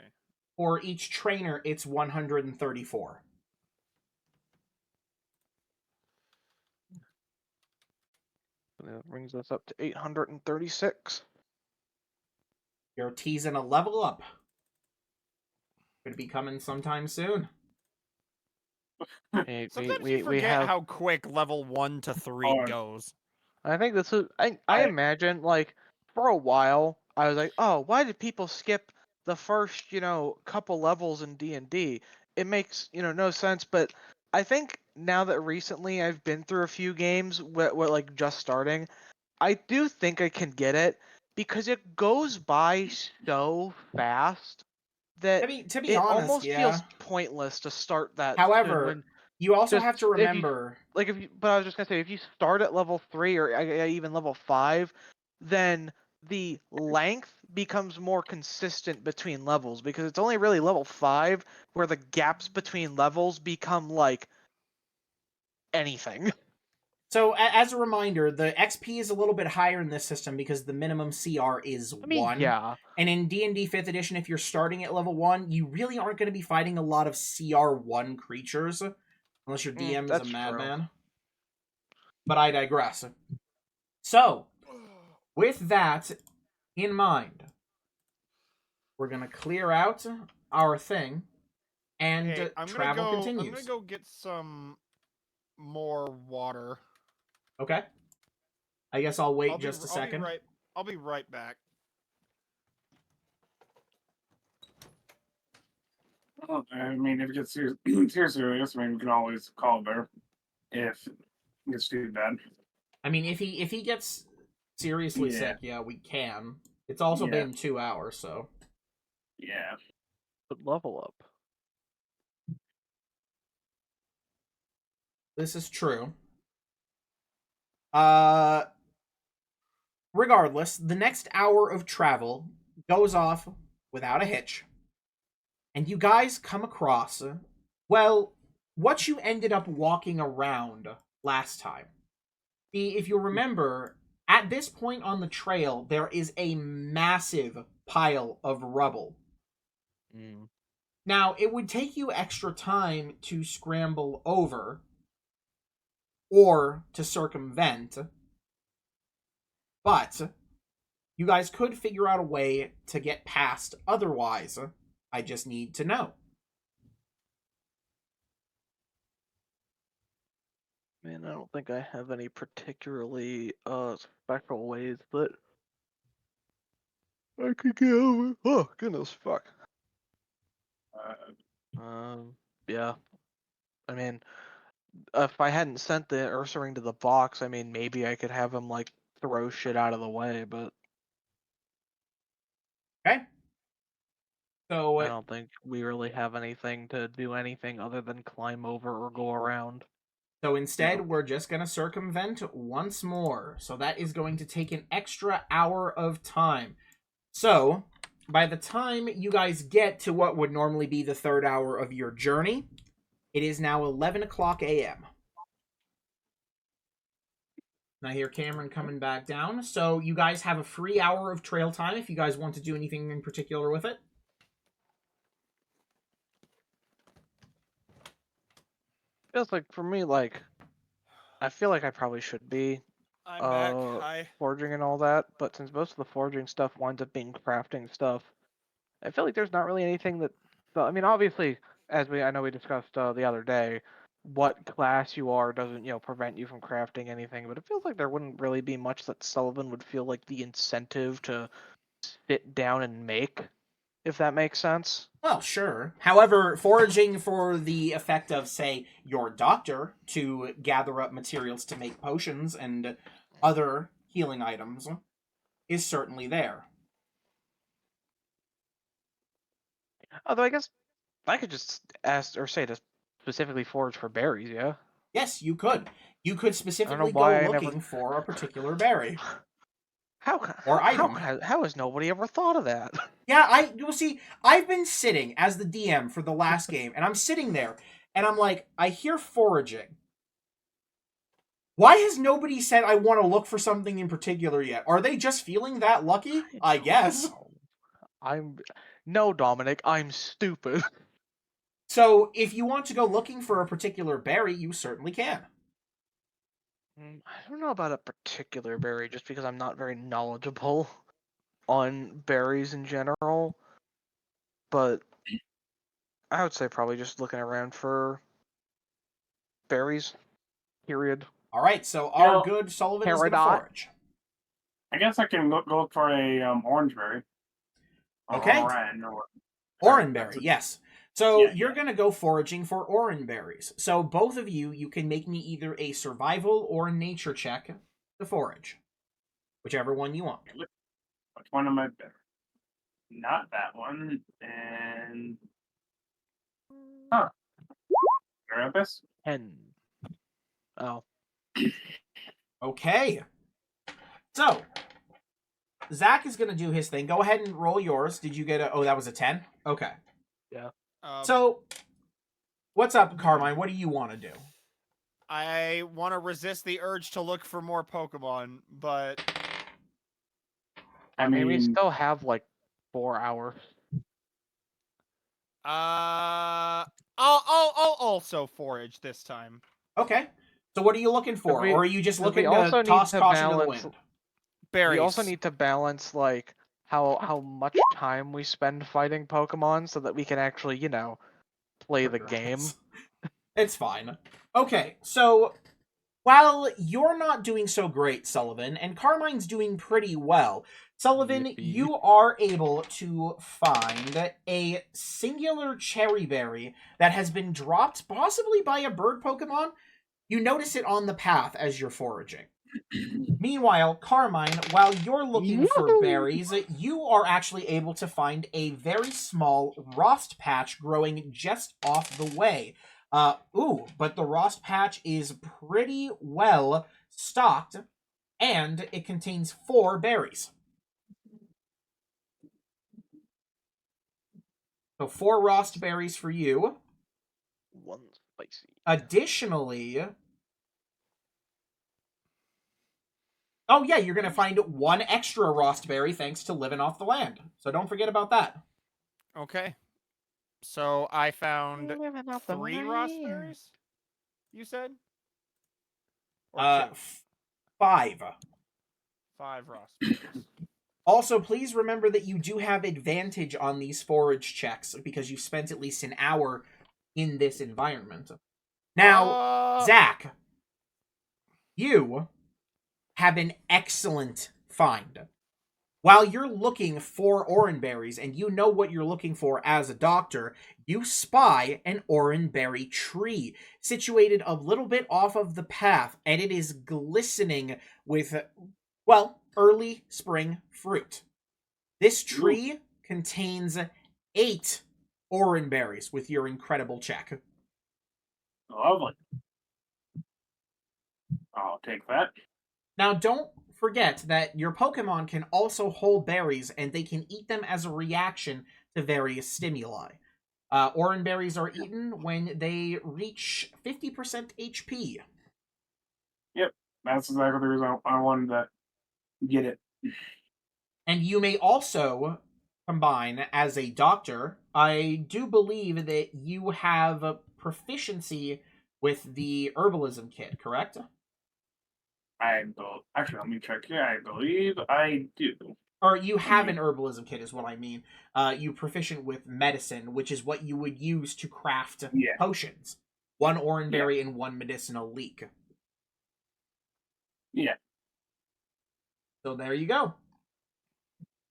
For each trainer, it's 134. That brings us up to 836. You're teasing a level up. Could be coming sometime soon. Sometimes we you forget have. how quick level 1 to 3 Oh. goes. I think this is. I imagine, like, for a while, I was like, oh, why did people skip the first, couple levels in D&D? It makes, no sense. But I think now that recently I've been through a few games, like, just starting, I do think I can get it because it goes by so fast that To be it honest, almost yeah. feels pointless to start that. However, when, you also just have to if you- remember. but I was just gonna say, if you start at level 3 or even level 5, then the length becomes more consistent between levels because it's only really level 5 where the gaps between levels become like anything. So, as a reminder, the XP is a little bit higher in this system because the minimum CR is 1. Yeah. And in D&D 5th edition, if you're starting at level 1, you really aren't going to be fighting a lot of CR1 creatures. Unless your DM is a that's madman. true. But I digress. So, with that in mind, we're going to clear out our thing, and Hey, travel continues. I'm gonna go get some more water. Okay. I guess I'll wait just a second. I'll be right back. Well, I mean, if it gets too serious, I mean, we can always call there if it gets too bad. I mean, if he gets seriously sick, yeah, we can. It's also been 2 hours, so. Yeah. But level up. This is true. Regardless, the next hour of travel goes off without a hitch. And you guys come across, well, what you ended up walking around last time. If you remember, at this point on the trail, there is a massive pile of rubble. Now, it would take you extra time to scramble over or to circumvent, but you guys could figure out a way to get past otherwise. I just need to know. mean, I don't think I have any particularly special ways that I could get over. Oh goodness, fuck. Yeah. I mean, if I hadn't sent the Ursa ring to the box, I mean, maybe I could have him like throw shit out of the way, but Okay. So I don't think we really have anything to do anything other than climb over or go around. So instead, we're just going to circumvent once more. So that is going to take an extra hour of time. So by the time you guys get to what would normally be the third hour of your journey, it is now 11 o'clock a.m. Now I hear Cameron coming back down. So you guys have a free hour of trail time if you guys want to do anything in particular with it. Feels like for me, like I feel like I probably should be I'm back. Hi. forging and all that, but since most of the forging stuff winds up being crafting stuff, I feel like there's not really anything that. So, I mean, obviously, I know we discussed the other day, what class you are doesn't prevent you from crafting anything, but it feels like there wouldn't really be much that Sullivan would feel like the incentive to sit down and make, if that makes sense. Well, sure. However, foraging for the effect of, say, your doctor to gather up materials to make potions and other healing items is certainly there. Although I guess I could just ask or say to specifically forage for berries, yeah? Yes, you could. You could specifically go why I looking never- for a particular berry. Or item. How has nobody ever thought of that? Yeah, you'll see, I've been sitting as the DM for the last game, and I'm sitting there, and I'm like, I hear foraging. Why has nobody said I want to look for something in particular yet? Are they just feeling that lucky? I guess. No, Dominic, I'm stupid. So, if you want to go looking for a particular berry, you certainly can. I don't know about a particular berry, just because I'm not very knowledgeable on berries in general. But I would say probably just looking around for berries. Period. All right, so our Well, good Sullivan is going to Peridot. forage. I guess I can go look for a orange berry. Or Okay. Oran, or Oranberry, yes. So Yeah, you're going to go foraging for oranberries. So both of you can make me either a survival or a nature check to forage. Whichever one you want. Which one am I better? Not that one. And Grampus? 10. Oh. Okay. So, Zach is going to do his thing. Go ahead and roll yours. Did you get a... Oh, that was a 10? Okay. So, what's up, Carmine? What do you want to do? I want to resist the urge to look for more Pokemon, but I mean, we mean, still have like 4 hours. I'll also forage this time. Okay. So what are you looking for? we- Or are you just we looking also to need toss to caution to the balance- wind? Berries. We also need to balance like how much time we spend fighting Pokemon so that we can actually, play the game. It's fine. Okay, so while you're not doing so great, Sullivan, and Carmine's doing pretty well, Sullivan, Yippee. you are able to find a singular cherry berry that has been dropped possibly by a bird Pokemon. You notice it on the path as you're foraging. Meanwhile, Carmine, while you're looking for Yoo-hoo! berries, you are actually able to find a very small Rost patch growing just off the way. But the Rost patch is pretty well stocked, and it contains 4 berries. So 4 Rost berries for you. 1 spicy. Additionally... Oh yeah, you're gonna find 1 extra Rost berry thanks to living off the land. So don't forget about that. Okay. So I found Living off the 3 land. raspberries? You said? Or 2? 5. 5 raspberries. Also, please remember that you do have advantage on these forage checks because you've spent at least an hour in this environment. Now, Zach, you have an excellent find. While you're looking for oranberries and you know what you're looking for as a doctor, you spy an oranberry tree situated a little bit off of the path, and it is glistening with, well, early spring fruit. This tree contains 8 oranberries with your incredible check. Lovely. I'll take that. Now, don't forget that your Pokemon can also hold berries, and they can eat them as a reaction to various stimuli. Oranberries are eaten when they reach 50% HP. That's exactly the reason I wanted to get it. And you may also combine as a doctor. I do believe that you have a proficiency with the herbalism kit, correct? Actually, let me check here. I believe I do. Or you have an herbalism kit is what I mean. You proficient with medicine, which is what you would use to craft potions. 1 oranberry and 1 medicinal leek. Yeah. So there you go.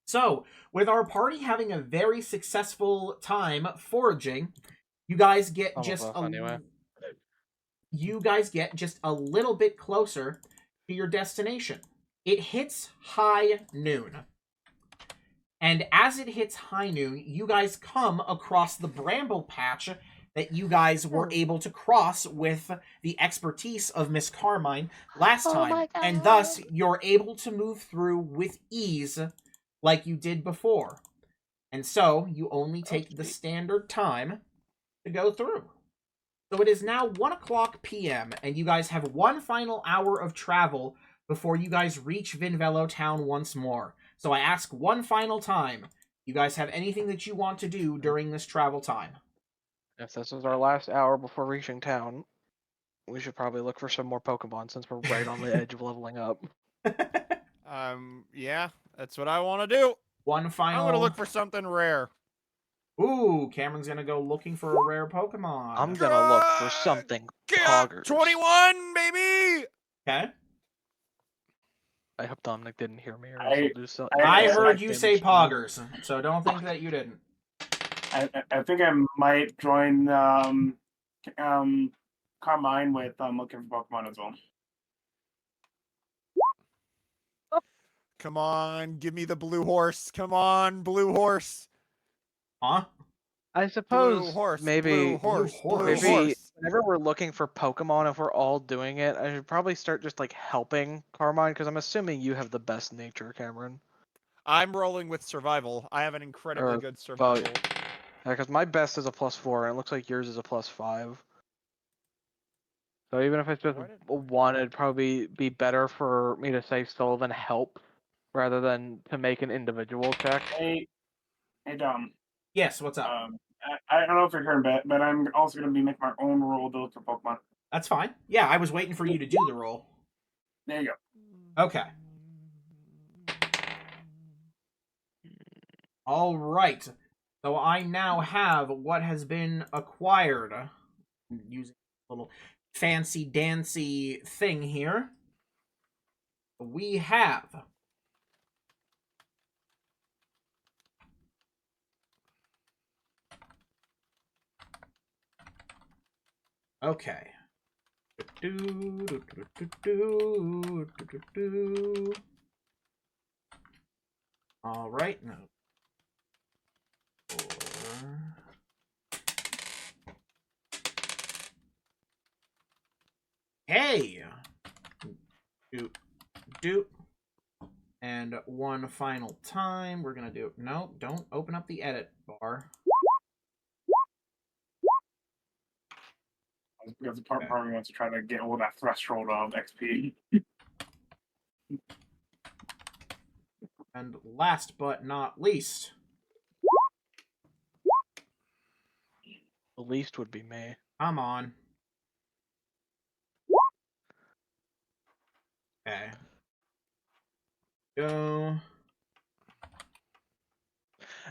So, with our party having a very successful time foraging, you guys get you guys get just a little bit closer to your destination. It hits high noon. And as it hits high noon, you guys come across the bramble patch that you guys were able to cross with the expertise of Miss Carmine last time. And thus, you're able to move through with ease like you did before. And so, you only take the standard time to go through. So it is now 1 o'clock p.m., and you guys have 1 final hour of travel before you guys reach Vinvello Town once more. So I ask one final time, you guys have anything that you want to do during this travel time? If this is our last hour before reaching town, we should probably look for some more Pokemon since we're right on the edge of leveling up. Yeah, that's what I want to do. One final... I'm gonna look for something rare. Ooh, Cameron's gonna go looking for a rare Pokemon. I'm gonna look for something poggers. 21, baby! Okay. I hope Dominic didn't hear me. Or I heard you say poggers, so don't think that you didn't. I think I might join Carmine with looking for Pokemon as well. Come on, give me the blue horse. Come on, blue horse. Huh? I suppose blue horse, maybe blue horse, blue maybe horse. whenever we're looking for Pokemon, if we're all doing it, I should probably start just like helping Carmine because I'm assuming you have the best nature, Cameron. I'm rolling with survival. I have an incredibly good survival. Yeah, because my best is a +4, and it looks like yours is a +5. So even if it's just 1, it'd probably be better for me to say Sullivan help rather than to make an individual check. Hey, Dom. Yes, what's up? I don't know if you're hearing but I'm also going to be making my own roll to look for Pokemon. That's fine. Yeah, I was waiting for you to do the roll. There you go. Okay. All right. So I now have what has been acquired. I'm using a little fancy dancy thing here. We have okay. All right. No. Hey. Doop. And one final time, we're gonna do. No, don't open up the edit bar. Because the party wants to try to get over that threshold of XP. And last but not least. The least would be me. Come on. Okay. Go.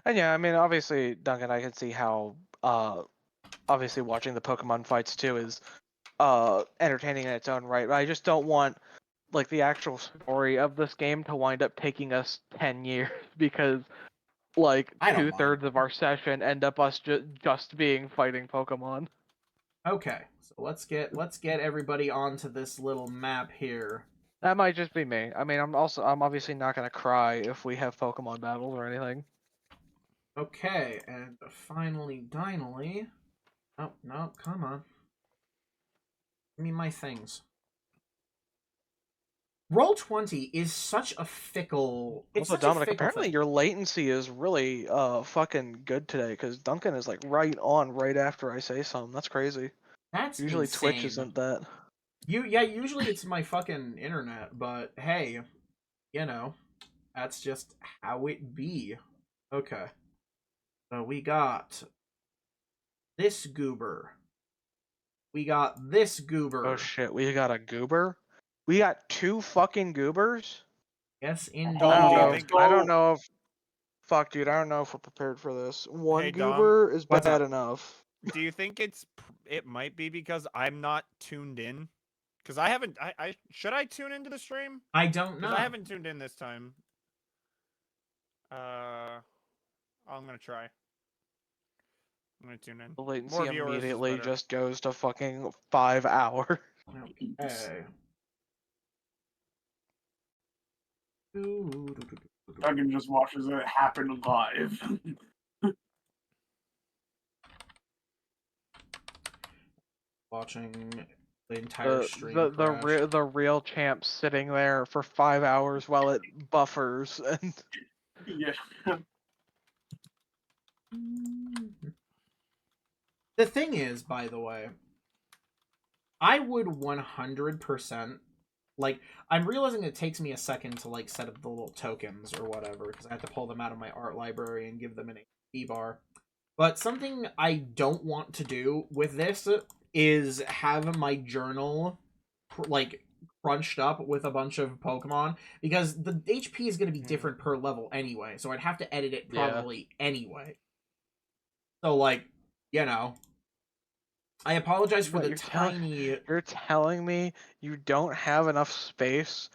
And yeah, I mean, obviously, Duncan, I can see how, obviously watching the Pokemon fights too is entertaining in its own right. But I just don't want like the actual story of this game to wind up taking us 10 years because like I don't mind. 2/3 of our session end up us just being fighting Pokemon. Okay, so let's get everybody onto this little map here. That might just be me. I mean, I'm obviously not gonna cry if we have Pokemon battles or anything. Okay, and finally. Oh, no, come on. Give me my things. Roll20 is such a fickle. It's Also, such Dominic, a fickle apparently thing. your latency is really fucking good today because Duncan is like right on right after I say something. That's crazy. That's Usually insane. Twitch isn't that. Usually it's my fucking internet, but hey, you know, that's just how it be. Okay. So we got this goober. We got this goober. Oh shit, we got a goober? We got 2 fucking goobers? Yes, indeed. Oh, I don't know if fuck dude, I don't know if we're prepared for this. One Hey, Dom, goober is what's bad up? enough. Do you think it might be because I'm not tuned in? Because I haven't. I should I tune into the stream? I don't know. Because I haven't tuned in this time. I'm gonna try. I'm gonna tune in. The latency More viewers is immediately better. just goes to fucking 5 hours. Okay. Duncan just watches it happen live. Watching the entire stream. The real champ sitting there for 5 hours while it buffers and Yeah. The thing is, by the way, I would 100% like. I'm realizing it takes me a second to like set up the little tokens or whatever because I have to pull them out of my art library and give them an HP bar. But something I don't want to do with this is have my journal like crunched up with a bunch of Pokemon because the HP is going to be different per level anyway, so I'd have to edit it probably anyway. So like, you know, I apologize for What, the you're tiny. You're telling me you don't have enough space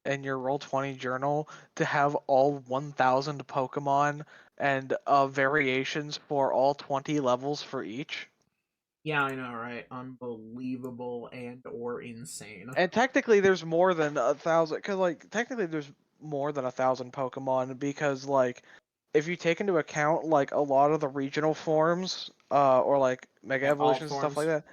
in your Roll20 journal to have all 1,000 Pokemon and variations for all 20 levels for each? Yeah, I know, right? Unbelievable and or insane. And technically, there's more than 1,000. Because like technically, there's more than 1,000 Pokemon because like if you take into account like a lot of the regional forms, or like Mega Yeah, Evolutions and stuff like that.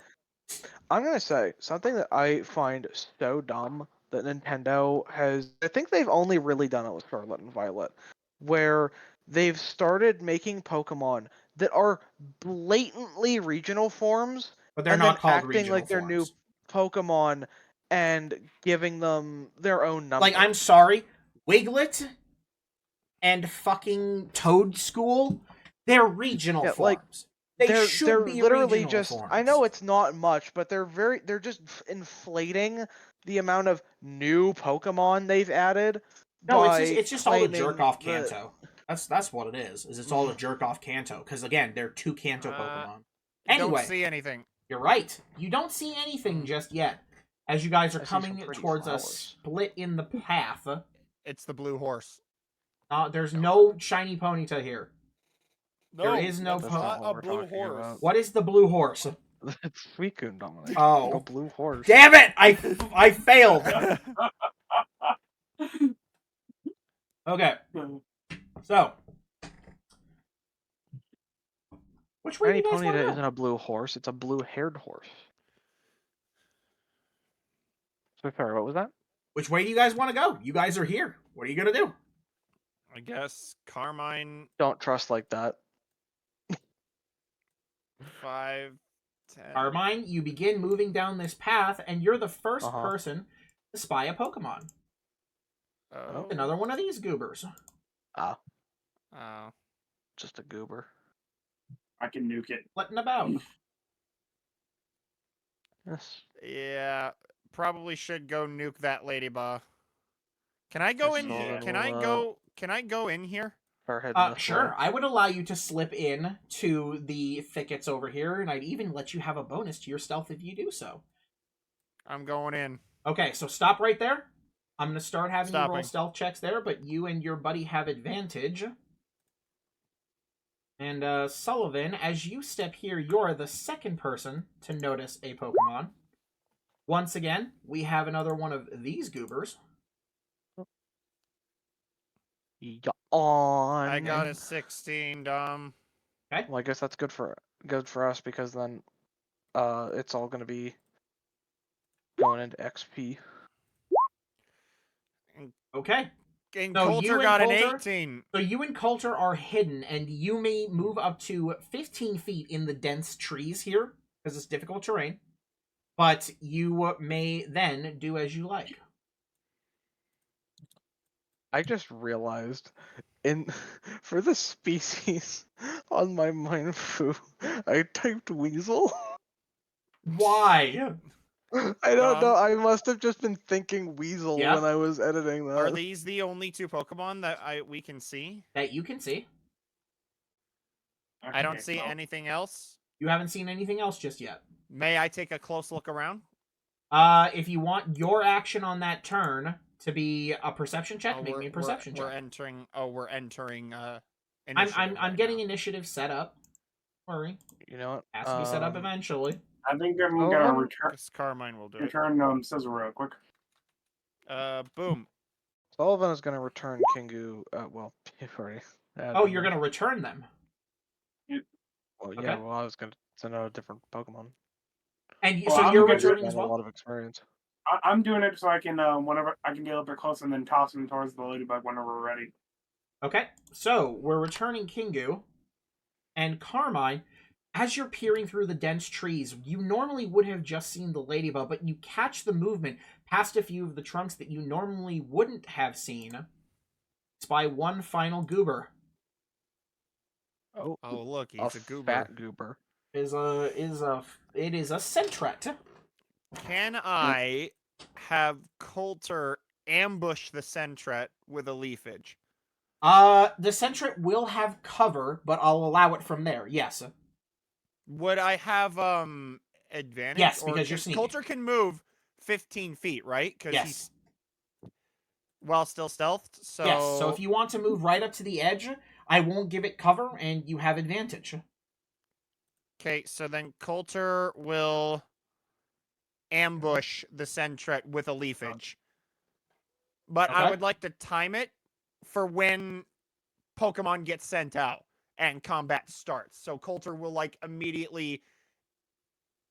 I'm gonna say something that I find so dumb that Nintendo has. I think they've only really done it with Scarlet and Violet, where they've started making Pokemon that are blatantly regional forms, But they're and not then called acting regional like they're new forms. Pokemon and giving them their own number. Like, I'm sorry, Wiglet and fucking Toadschool, they're regional Yeah, like, forms. They should they're be literally regional just. forms. I know it's not much, but they're just inflating the amount of new Pokemon they've added. No, by it's just all the claiming jerk off the- Kanto. That's what it is. It's all the jerk off Kanto. Because again, they're 2 Kanto Pokemon. Anyway, Don't see anything. you're right. You don't see anything just yet. As you guys are I see some coming pretty towards a flowers. split in the path, It's the blue horse. there's no shiny Ponyta here. No, There is no that's po- not what a we're blue talking horse. about. What is the blue horse? It's Suicune, Dominic. Oh. A blue horse. Damn it! I failed. Okay, so which way do Shiny you guys want to Ponyta go? isn't a blue horse, it's a blue-haired horse. So sorry, what was that? Which way do you guys want to go? You guys are here. What are you gonna do? I guess Carmine Don't trust like that. 5, 10. Carmine, you begin moving down this path, and you're the 1st Uh-huh. person to spy a Pokemon. Oh. Another one of these goobers. Ah, Oh. just a goober. I can nuke it. Flitting about. Yes. Yeah, probably should go nuke that ladybug. Can I go Yes, in? Solon Can will, I go? Can I go in here? Start heading this Sure. way. I would allow you to slip in to the thickets over here, and I'd even let you have a bonus to your stealth if you do so. I'm going in. Okay, so stop right there. I'm gonna start having you roll Stopping. stealth checks there, but you and your buddy have advantage. And Sullivan, as you step here, you're the second person to notice a Pokemon. Once again, we have another one of these goobers. Yawn. I got a 16, Dom. Well, I guess that's good for us because then it's all gonna be going into XP. Okay. And So Coulter you and got an Coulter- 18. So you and Coulter are hidden, and you may move up to 15 feet in the dense trees here, because it's difficult terrain. But you may then do as you like. I just realized for the species on my Mindfu, I typed weasel. Why? I don't know. I must have just been thinking weasel Yep. when I was editing that. Are these the only 2 Pokemon that we can see? That you can see. I don't Okay, see well, anything else. You haven't seen anything else just yet. May I take a close look around? If you want your action on that turn to be a perception check, Oh, make me a perception we're check. entering. Oh, we're entering. I'm Initiative right getting now. initiative set up. Don't worry, You know what? has to be set up eventually. I think I'm Oh, gonna well. return This Carmine will do it. Scissor real quick. Boom. Sullivan is gonna return Kingu. Well, already. Oh, you're gonna return them. Well, yeah. okay. Well, I was gonna send out a different Pokemon. And Well, so I'm you're gonna returning as A well. lot of experience. I'm doing it so I can, whenever I can get a little bit closer and then toss him towards the ladybug whenever we're ready. Okay, so we're returning Kingu and Carmine. As you're peering through the dense trees, you normally would have just seen the ladybug, but you catch the movement past a few of the trunks that you normally wouldn't have seen. It's by one final goober. Oh, Oh, look, he's a goober. fat goober. It is a Sentret. Can I have Coulter ambush the Sentret with a leafage? The Sentret will have cover, but I'll allow it from there. Yes. Would I have advantage? Yes, Or because you're can- sneaky. Coulter can move 15 feet, right? Because Yes. he's while still stealthed. So Yes. So if you want to move right up to the edge, I won't give it cover, and you have advantage. okay, so then Coulter will ambush the Sentret with a leafage. But I Okay. would like to time it for when Pokemon gets sent out and combat starts. So Coulter will like immediately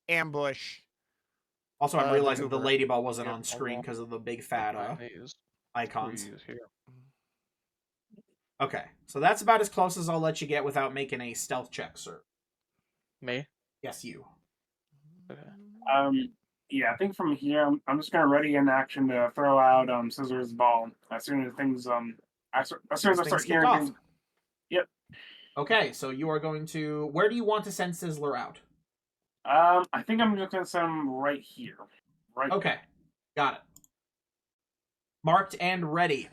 ambush. Also, I'm the realizing the goober. ladyball wasn't Yeah, on screen I'll- because of the big fat These icons. trees here. Okay, so that's about as close as I'll let you get without making a stealth check, sir. Me? Yes, you. Okay. Yeah, I think from here, I'm just gonna ready in action to throw out Scissor's ball as soon as things as soon as I Things start kick hearing off. things. Yep. Okay, so you are going to. Where do you want to send Sizzler out? I think I'm just gonna send him right here. Right. Okay, got it. Marked and ready.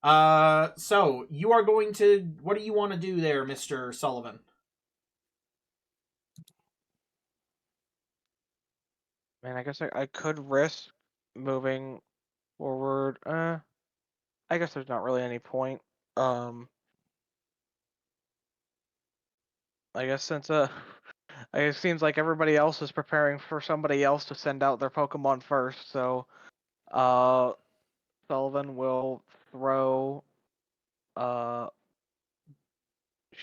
So you are going to. What do you want to do there, Mr. Sullivan? Man, I guess I could risk moving forward. I guess there's not really any point. I guess since it seems like everybody else is preparing for somebody else to send out their Pokemon first, so Sullivan will throw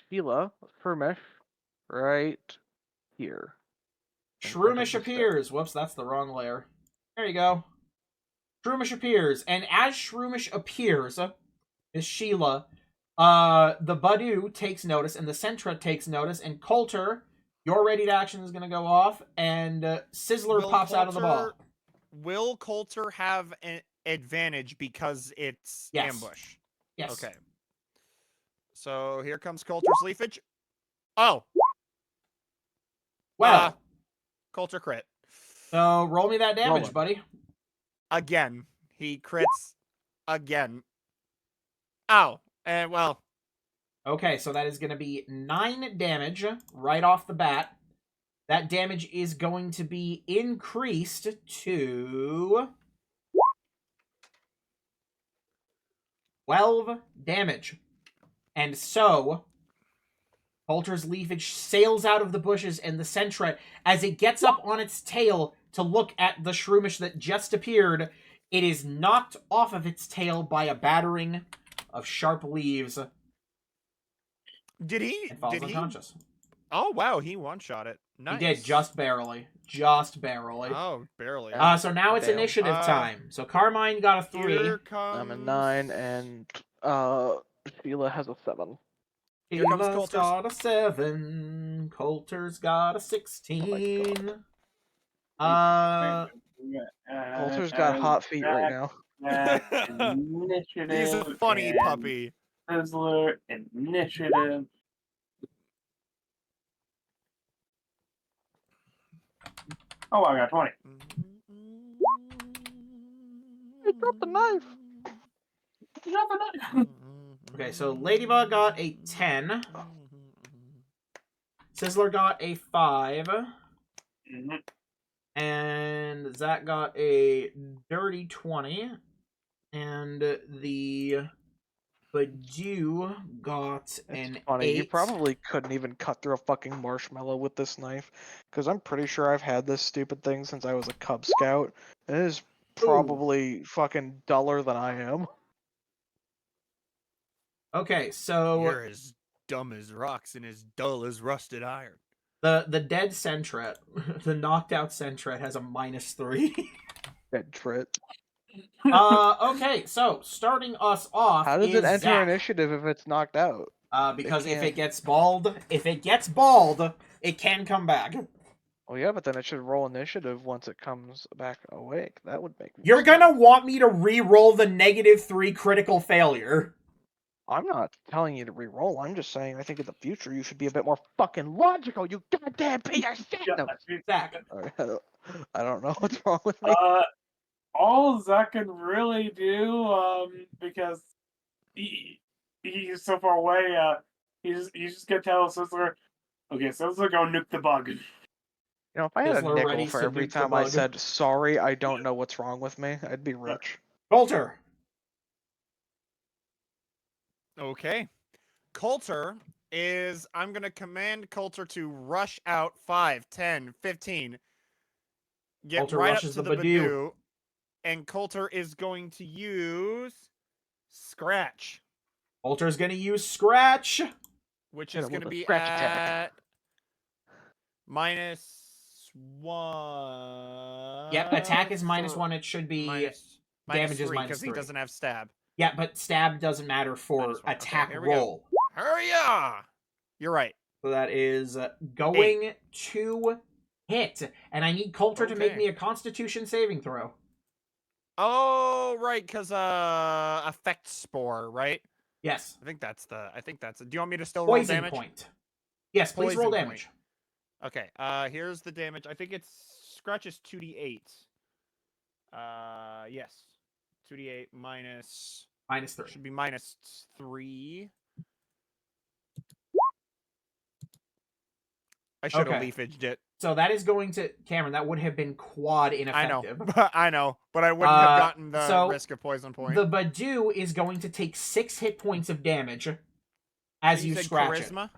Sheila Shroomish right here. in front of Shroomish the stick. appears. Whoops, that's the wrong layer. There you go. Shroomish appears, and as Shroomish appears, is Sheila. The Badoo takes notice, and the Sentret takes notice, and Coulter, your ready to action is going to go off, and Sizzler Will pops out of the ball. Will Coulter have an advantage because it's Yes. ambush? Yes. Okay. So here comes Coulter's leafage. Oh, Well, Coulter crit. so roll me that damage, Rolling. buddy. Again. He crits again. Ow. And well, Okay, so that is going to be 9 damage right off the bat. That damage is going to be increased to 12 damage. And so, Coulter's leafage sails out of the bushes, and the Sentret, as it gets up on its tail to look at the Shroomish that just appeared, it is knocked off of its tail by a battering of sharp leaves Did he? and falls Did he? unconscious. Oh wow, he one-shot it. Nice. He did, just barely. Just barely. Oh, barely. So now it's Damn. initiative time. So Carmine got a 3. Here comes... I'm a 9, and Sheila has a 7. Here comes Sheila's Coulter's. got a 7. Coulter's got a 16. Coulter's got hot feet right now. Initiative. He's a funny and puppy. Sizzler, initiative. Oh, I got 20. He dropped the knife. Okay, so Ladybug got a 10. Sizzler got a 5. Mhm. And Zach got a dirty 20. And the Badoo got an Funny, 8. you probably couldn't even cut through a fucking marshmallow with this knife, because I'm pretty sure I've had this stupid thing since I was a Cub Scout. It is probably fucking duller than I am. Okay, so You're as dumb as rocks and as dull as rusted iron. the dead Sentret, the knocked out Sentret has a -3. Dead trit. Okay, so starting us off How does is it enter Zach. initiative if it's knocked out? Because if can't. it gets bald, it can come back. Well, yeah, but then it should roll initiative once it comes back awake. That would make You're sense. gonna want me to re-roll the -3 critical failure. I'm not telling you to re-roll. I'm just saying I think in the future you should be a bit more fucking logical. You goddamn piece of shit. No, Zach, sorry, I don't know what's wrong with me. All Zach can really do, because he's so far away, he's just gonna tell Sizzler, okay, Sizzler, go nuke the bug. You know, if I had a Sizzler nickel ready for to every nuke the time I bug. said sorry, I don't know what's wrong with me, I'd be rich. Coulter. Okay. Coulter is... I'm going to command Coulter to rush out 5, 10, 15. Get Coulter right up rushes to the the Badoo. Badoo. And Coulter is going to use... Scratch. Coulter's gonna use Scratch. Which Hit is him going to with a be scratch attack. at... -1... Yep, attack is -1. It should be Minus, damage is because he -3. doesn't have stab. Yeah, but stab doesn't matter for -1. Okay, attack here we go. roll. Hurry up! You're right. So that is going to hit, and I need Coulter to make Okay. me a Constitution saving throw. Oh, right, because effect spore, right? Yes. I think that's Do you want me to still roll Poison damage? point. Yes, please roll Poison damage. Okay. Here's the damage. I think it's Scratch is 2d8. Yes. 2d8 minus -3. should be -3. I should have Okay. leafaged it. So that is going to Cameron. That would have been quad ineffective. I know, but I wouldn't have gotten the so risk of poison point. The Badoo is going to take 6 hit points of damage as you said scratch charisma? it.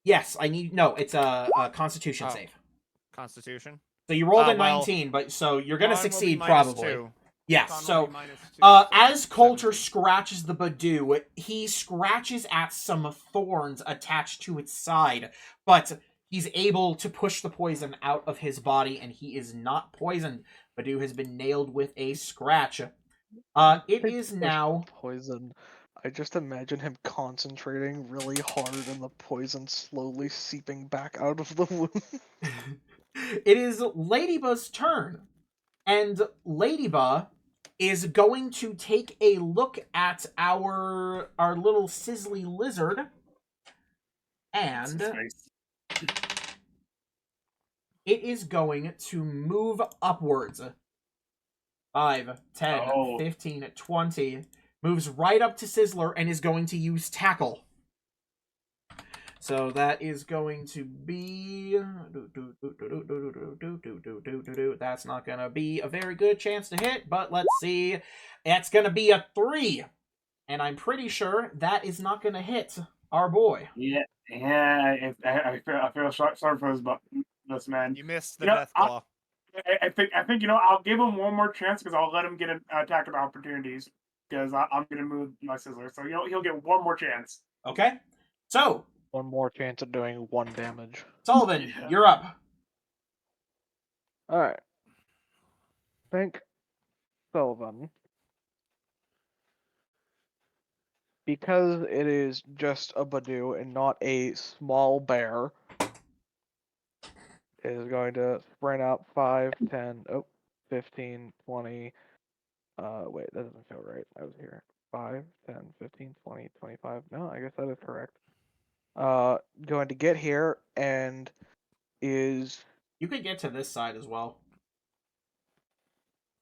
Yes, I need. No, it's a Constitution Oh. save. Constitution. So you rolled a well, 19, but so you're gonna Con will be succeed -2. probably. Yes. Con will So be -2, so as Coulter 17. scratches the Badoo, he scratches at some thorns attached to its side, but he's able to push the poison out of his body, and he is not poisoned. Badoo has been nailed with a scratch. It is now. Poison. I just imagine him concentrating really hard and the poison slowly seeping back out of the wound. It is Ladybug's turn. And Ladybug is going to take a look at our little sizzly lizard. And it is going to move upwards. 5, 10, 15, 20. Moves right up to Sizzler and is going to use Tackle. So that is going to be... That's not going to be a very good chance to hit, but let's see. It's going to be a 3. And I'm pretty sure that is not going to hit our boy. Yeah. I feel sorry for this man. You missed the You know, death claw. I think I'll give him one more chance because I'll let him get an attack of opportunities because I'm gonna move my scissors, so he'll get one more chance. Okay. So, One more chance of doing 1 damage. Sullivan, Yeah. you're up. Alright. Think Sullivan. Because it is just a Badoo and not a small bear, is going to sprint out 5, 10, 15, 20. Wait, that doesn't feel right. I was here. 5, 10, 15, 20, 25. No, I guess that is correct. Going to get here and is... You could get to this side as well.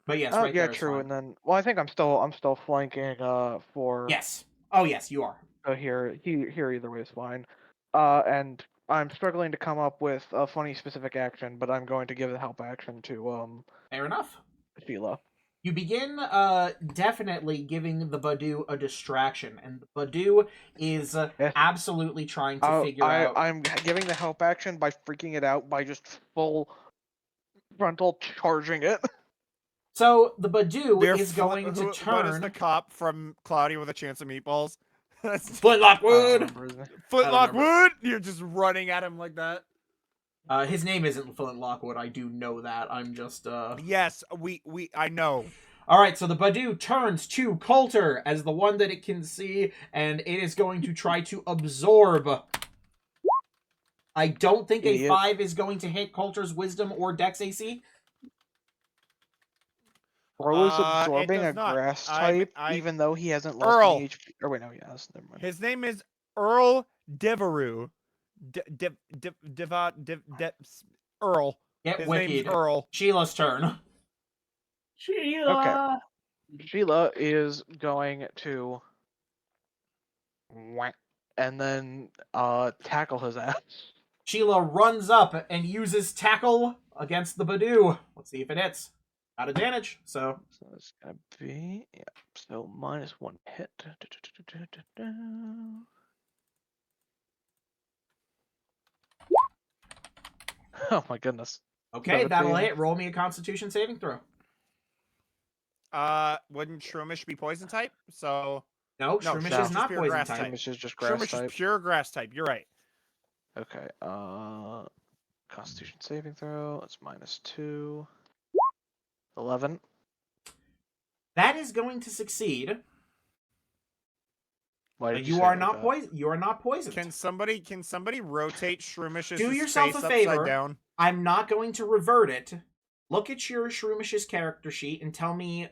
But yes, Oh, right yeah, there is true. fine. And then, well, I think I'm still flanking for... Yes. Oh, yes, you are. So here either way is fine. And I'm struggling to come up with a funny specific action, but I'm going to give the help action to Fair enough. Sheila. You begin definitely giving the Badoo a distraction, and the Badoo is Yes. absolutely trying to figure out... I'm giving the help action by freaking it out by just full frontal charging it. So the Badoo They're is going to What is turn... the cop from Cloudy with a Chance of Meatballs? Flintlock Wood! Footlock remember. Wood! You're just running at him like that. His name isn't Flintlock Wood, I do know that. I'm just, Yes, I know. Alright, so the Badoo turns to Coulter as the one that it can see, and it is going to try to absorb. I don't think a Idiot. 5 is going to hit Coulter's Wisdom or Dex AC. Bro is It absorbing does a not. grass I- type, I- even though he hasn't lost Earl. any HP. Or wait, no, yes, never mind. His name is Earl Devereux. Earl. Get His wicked. name's Earl. Sheila's turn. Sheila. Sheila is going to whack and then tackle his ass. Sheila runs up and uses Tackle against the Badoo. Let's see if it hits. Out of advantage, so... So it's gonna be so -1 hit. Oh my goodness. Okay, that'll 17. hit. Roll me a Constitution saving throw. Wouldn't Shroomish be poison type? So No, No, Shroomish no. is not Pure poison grass type. type. Which is just grass Shroomish type. is pure grass type. You're right. Okay. Constitution saving throw. It's -2. 11. That is going to succeed. Why But did you say are it like not that? poisoned. You are not poisoned. Can somebody rotate Shroomish's Do yourself face a favor. upside down? I'm not going to revert it. Look at your Shroomish's character sheet and tell me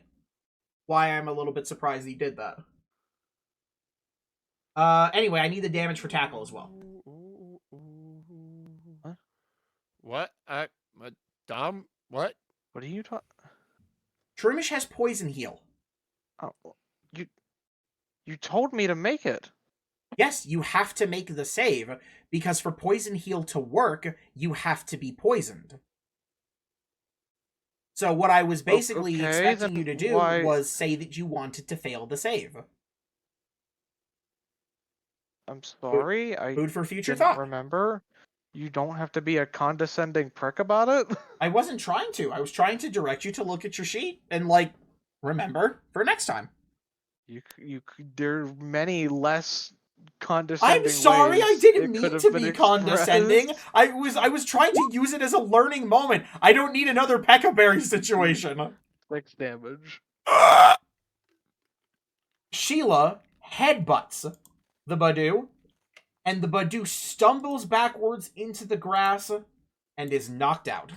why I'm a little bit surprised he did that. Anyway, I need the damage for Tackle as well. Huh? What? Dom? What? What are you talking? Shroomish has Poison Heal. Oh, you told me to make it. Yes, you have to make the save, because for Poison Heal to work, you have to be poisoned. So what I was basically okay, expecting then you to do why- was say that you wanted to fail the save. I'm sorry. I Food for future didn't thought. remember. You don't have to be a condescending prick about it. I wasn't trying to. I was trying to direct you to look at your sheet and, like, remember for next time. There are many less condescending. I'm sorry, I ways didn't it mean could have to been be condescending. expressed. I was trying to use it as a learning moment. I don't need another Peccaberry situation. 6 damage. Sheila headbutts the Badoo, and the Badoo stumbles backwards into the grass and is knocked out.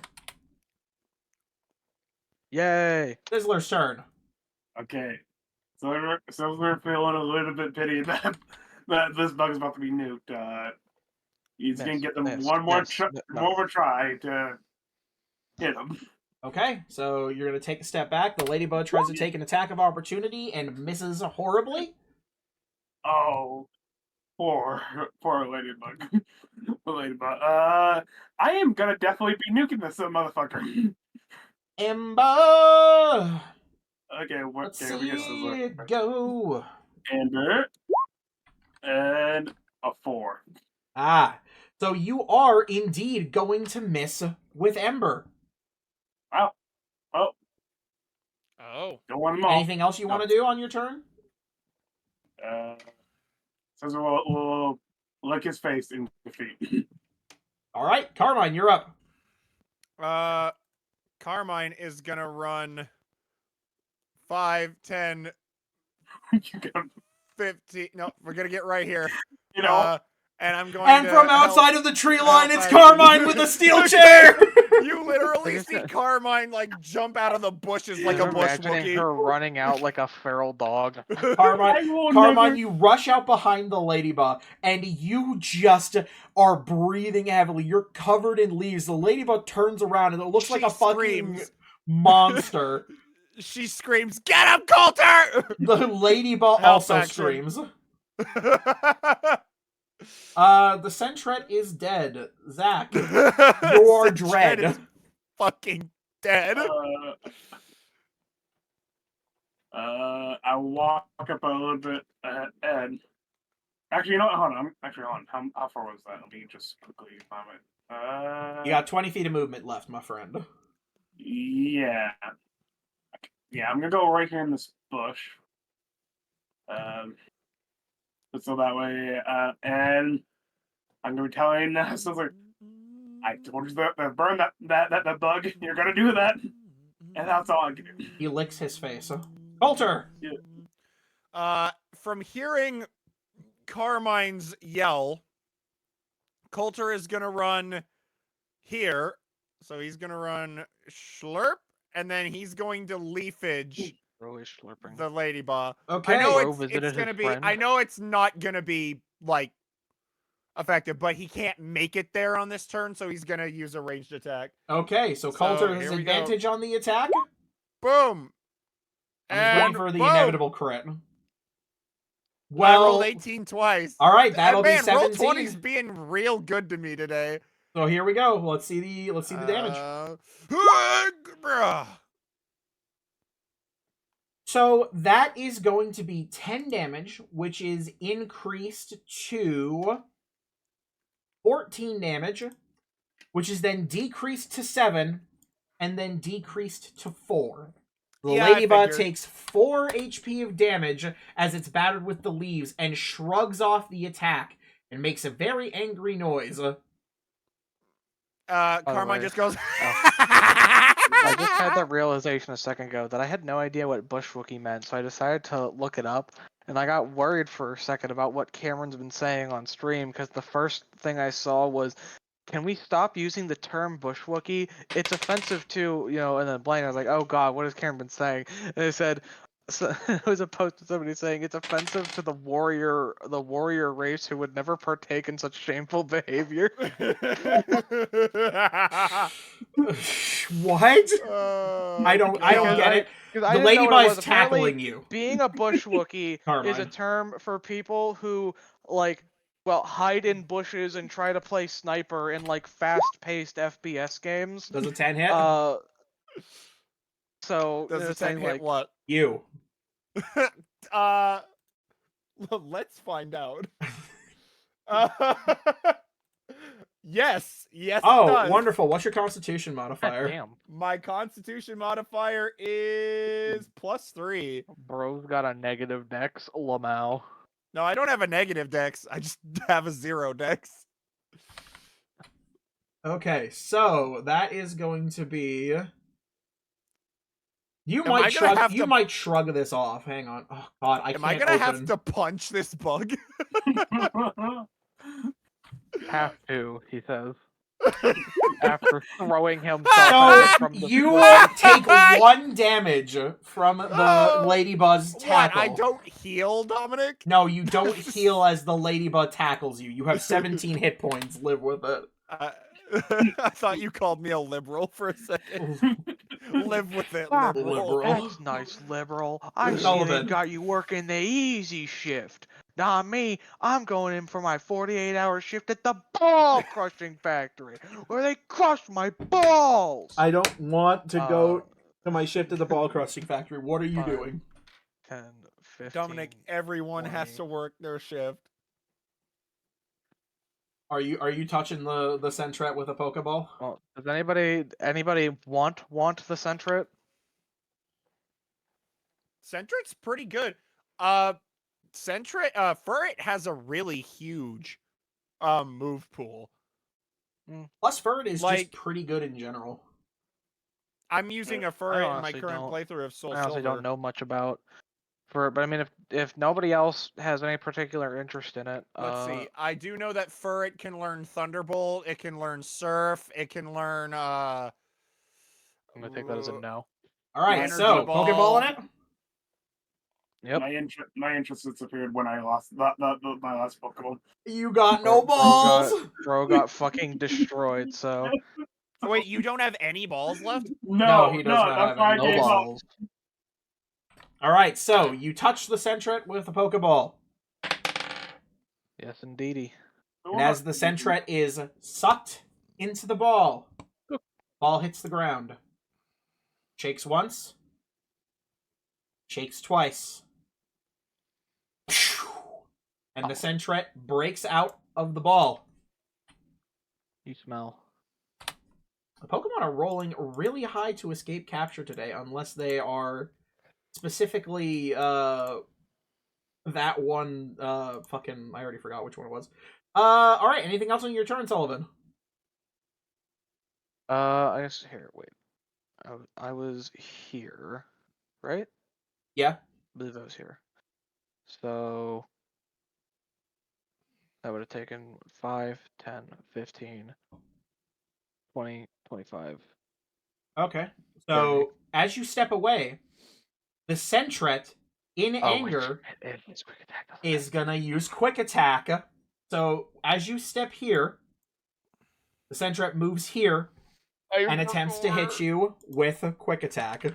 Yay! Sizzler's turn. Okay. So we're feeling a little bit pity that this bug is about to be nuked. He's gonna get them one more try to hit him. Okay, so you're going to take a step back. The Ladybug tries to take an attack of opportunity and misses horribly. Oh. Poor Ladybug. Ladybug. I am gonna definitely be nuking this motherfucker. Ember! Okay, Let's okay, we see get it go. Amber. And a 4. Ah, so you are indeed going to miss with Ember. Wow. Oh, Oh. don't want them all. Anything else you want to do on your turn? Says we'll lick his face in defeat. All right, Carmine, you're up. Carmine is gonna run 5, 10, You can- 15. No, we're gonna get right here. you know, And I'm going And to from help- outside of the tree line, it's outside. Carmine with a steel chair. You literally see Carmine like jump out of the bushes like a I'm bush imagining Wookiee. her running out like a feral dog. Carmine, I will Carmine, never- you rush out behind the ladybug, and you just are breathing heavily. You're covered in leaves. The ladybug turns around, and it looks like She a fucking screams. monster. She screams, "Get him, Coulter!" The ladybug Help also action. screams. The Sentret is dead. Zach, Your dread. is fucking dead. I walk up a little bit ahead. Actually, you know what? Hold on. Hold on. How far was that? Let me just quickly find it. you got 20 feet of movement left, my friend. Yeah. Yeah, I'm gonna go right here in this bush. So that way, and I'm gonna be telling so like, I told you that burn that bug. You're gonna do that, and that's all I can do. He licks his face. Coulter! From hearing Carmine's yell, Coulter is gonna run here. So he's gonna run Schlurp, and then he's going to leafage Really slurping. the ladybug. Okay. I know Bro it's visited gonna his be. friend. I know it's not gonna be like effective, but he can't make it there on this turn, so he's gonna use a ranged attack. Okay, so So, Coulter has here we go. advantage on the attack. Boom. I'm just waiting And for the boom! inevitable crit. I Well, rolled 18 twice. all right, that'll be Man, roll 17. 20's being real good to me today. So here we go. Let's see the damage. Bruh. So that is going to be 10 damage, which is increased to 14 damage, which is then decreased to 7, and then decreased to 4. The Yeah, I ladybug figured. takes 4 HP of damage as it's battered with the leaves and shrugs off the attack and makes a very angry noise. Carmine way, just goes. I just had that realization a second ago that I had no idea what Bush Wookiee meant, so I decided to look it up, and I got worried for a second about what Cameron's been saying on stream, because the first thing I saw was, can we stop using the term Bush Wookiee? It's offensive to, and then blank, I was like, oh god, what has Cameron been saying? And it said, so, it was a post of somebody saying it's offensive to the warrior race who would never partake in such shameful behavior. What? I don't Because get it. Because I The didn't know what ladybug it is was. Apparently, tackling you. being a bush Wookiee is a Carmine. term for people who hide in bushes and try to play sniper in fast-paced FPS games. Does a 10 hit? So Does they're the 10 saying hit what? You. Let's find out. Yes, it Oh, does. wonderful. What's your constitution God modifier? damn, My constitution modifier is +3. bro's got a negative dex. Lamau. No, I don't have a negative dex. I just have a 0 dex. Okay, so that is going to be. You Am I might gonna shrug. have You to- might shrug this off. Hang on. Oh God, I Am can't I gonna have open. to punch this bug? Have to, he says. After throwing himself So from the you floor. take 1 damage from the Oh, ladybug's What? tackle. I don't heal, Dominic? No, you don't heal as the ladybug tackles you. You have 17 hit points. Live with it. I thought you called me a liberal for a second. Live with it, Ah, liberal. liberal. That's nice, liberal. I see Sullivan. they got you working the easy shift. Nah, me, I'm going in for my 48-hour shift at the ball crushing factory, where they crush my balls. I don't want to Uh, go to my shift at the ball crushing factory. What are you 5, doing? 10, 15. Dominic, everyone has 20. to work their shift. Are you touching the Sentret with a Pokeball? Well, does anybody want the Sentret? Sentret's pretty good. Furret has a really huge move pool. Plus, Furret is Like- just pretty good in general. I'm using a Furret in my honestly current don't- playthrough of Soul I honestly Silver. don't know much about Furret, but I mean, if nobody else has any particular interest in it, Let's see. I do know that Furret can learn Thunderbolt. It can learn Surf. It can learn. I'm gonna take that as a no. All right, Energy so Ball. Pokeball in it. Yep. My interest disappeared when I lost my last Pokemon. You got no Bro balls. Bro got fucking destroyed. So Oh, wait, you don't have any balls left? No, he does not that's have why I any no gave up. balls. All right, so you touch the Sentret with a Pokeball, Yes, indeedy. and as the Sentret is sucked into the ball, ball hits the ground. Shakes once. Shakes twice. And the Sentret breaks out of the ball. You smell. The Pokemon are rolling really high to escape capture today, unless they are specifically that one fucking I already forgot which one it was. Alright, anything else on your turn, Sullivan? I guess here. Wait. I was here, right? Yeah. I believe I was here. So that would have taken 5, 10, 15, 20, 25. Okay. So as you step away, the Sentret in anger It's quick attack. is gonna use Quick Attack. So as you step here, the Sentret moves here and attempts to hit you with a Quick Attack.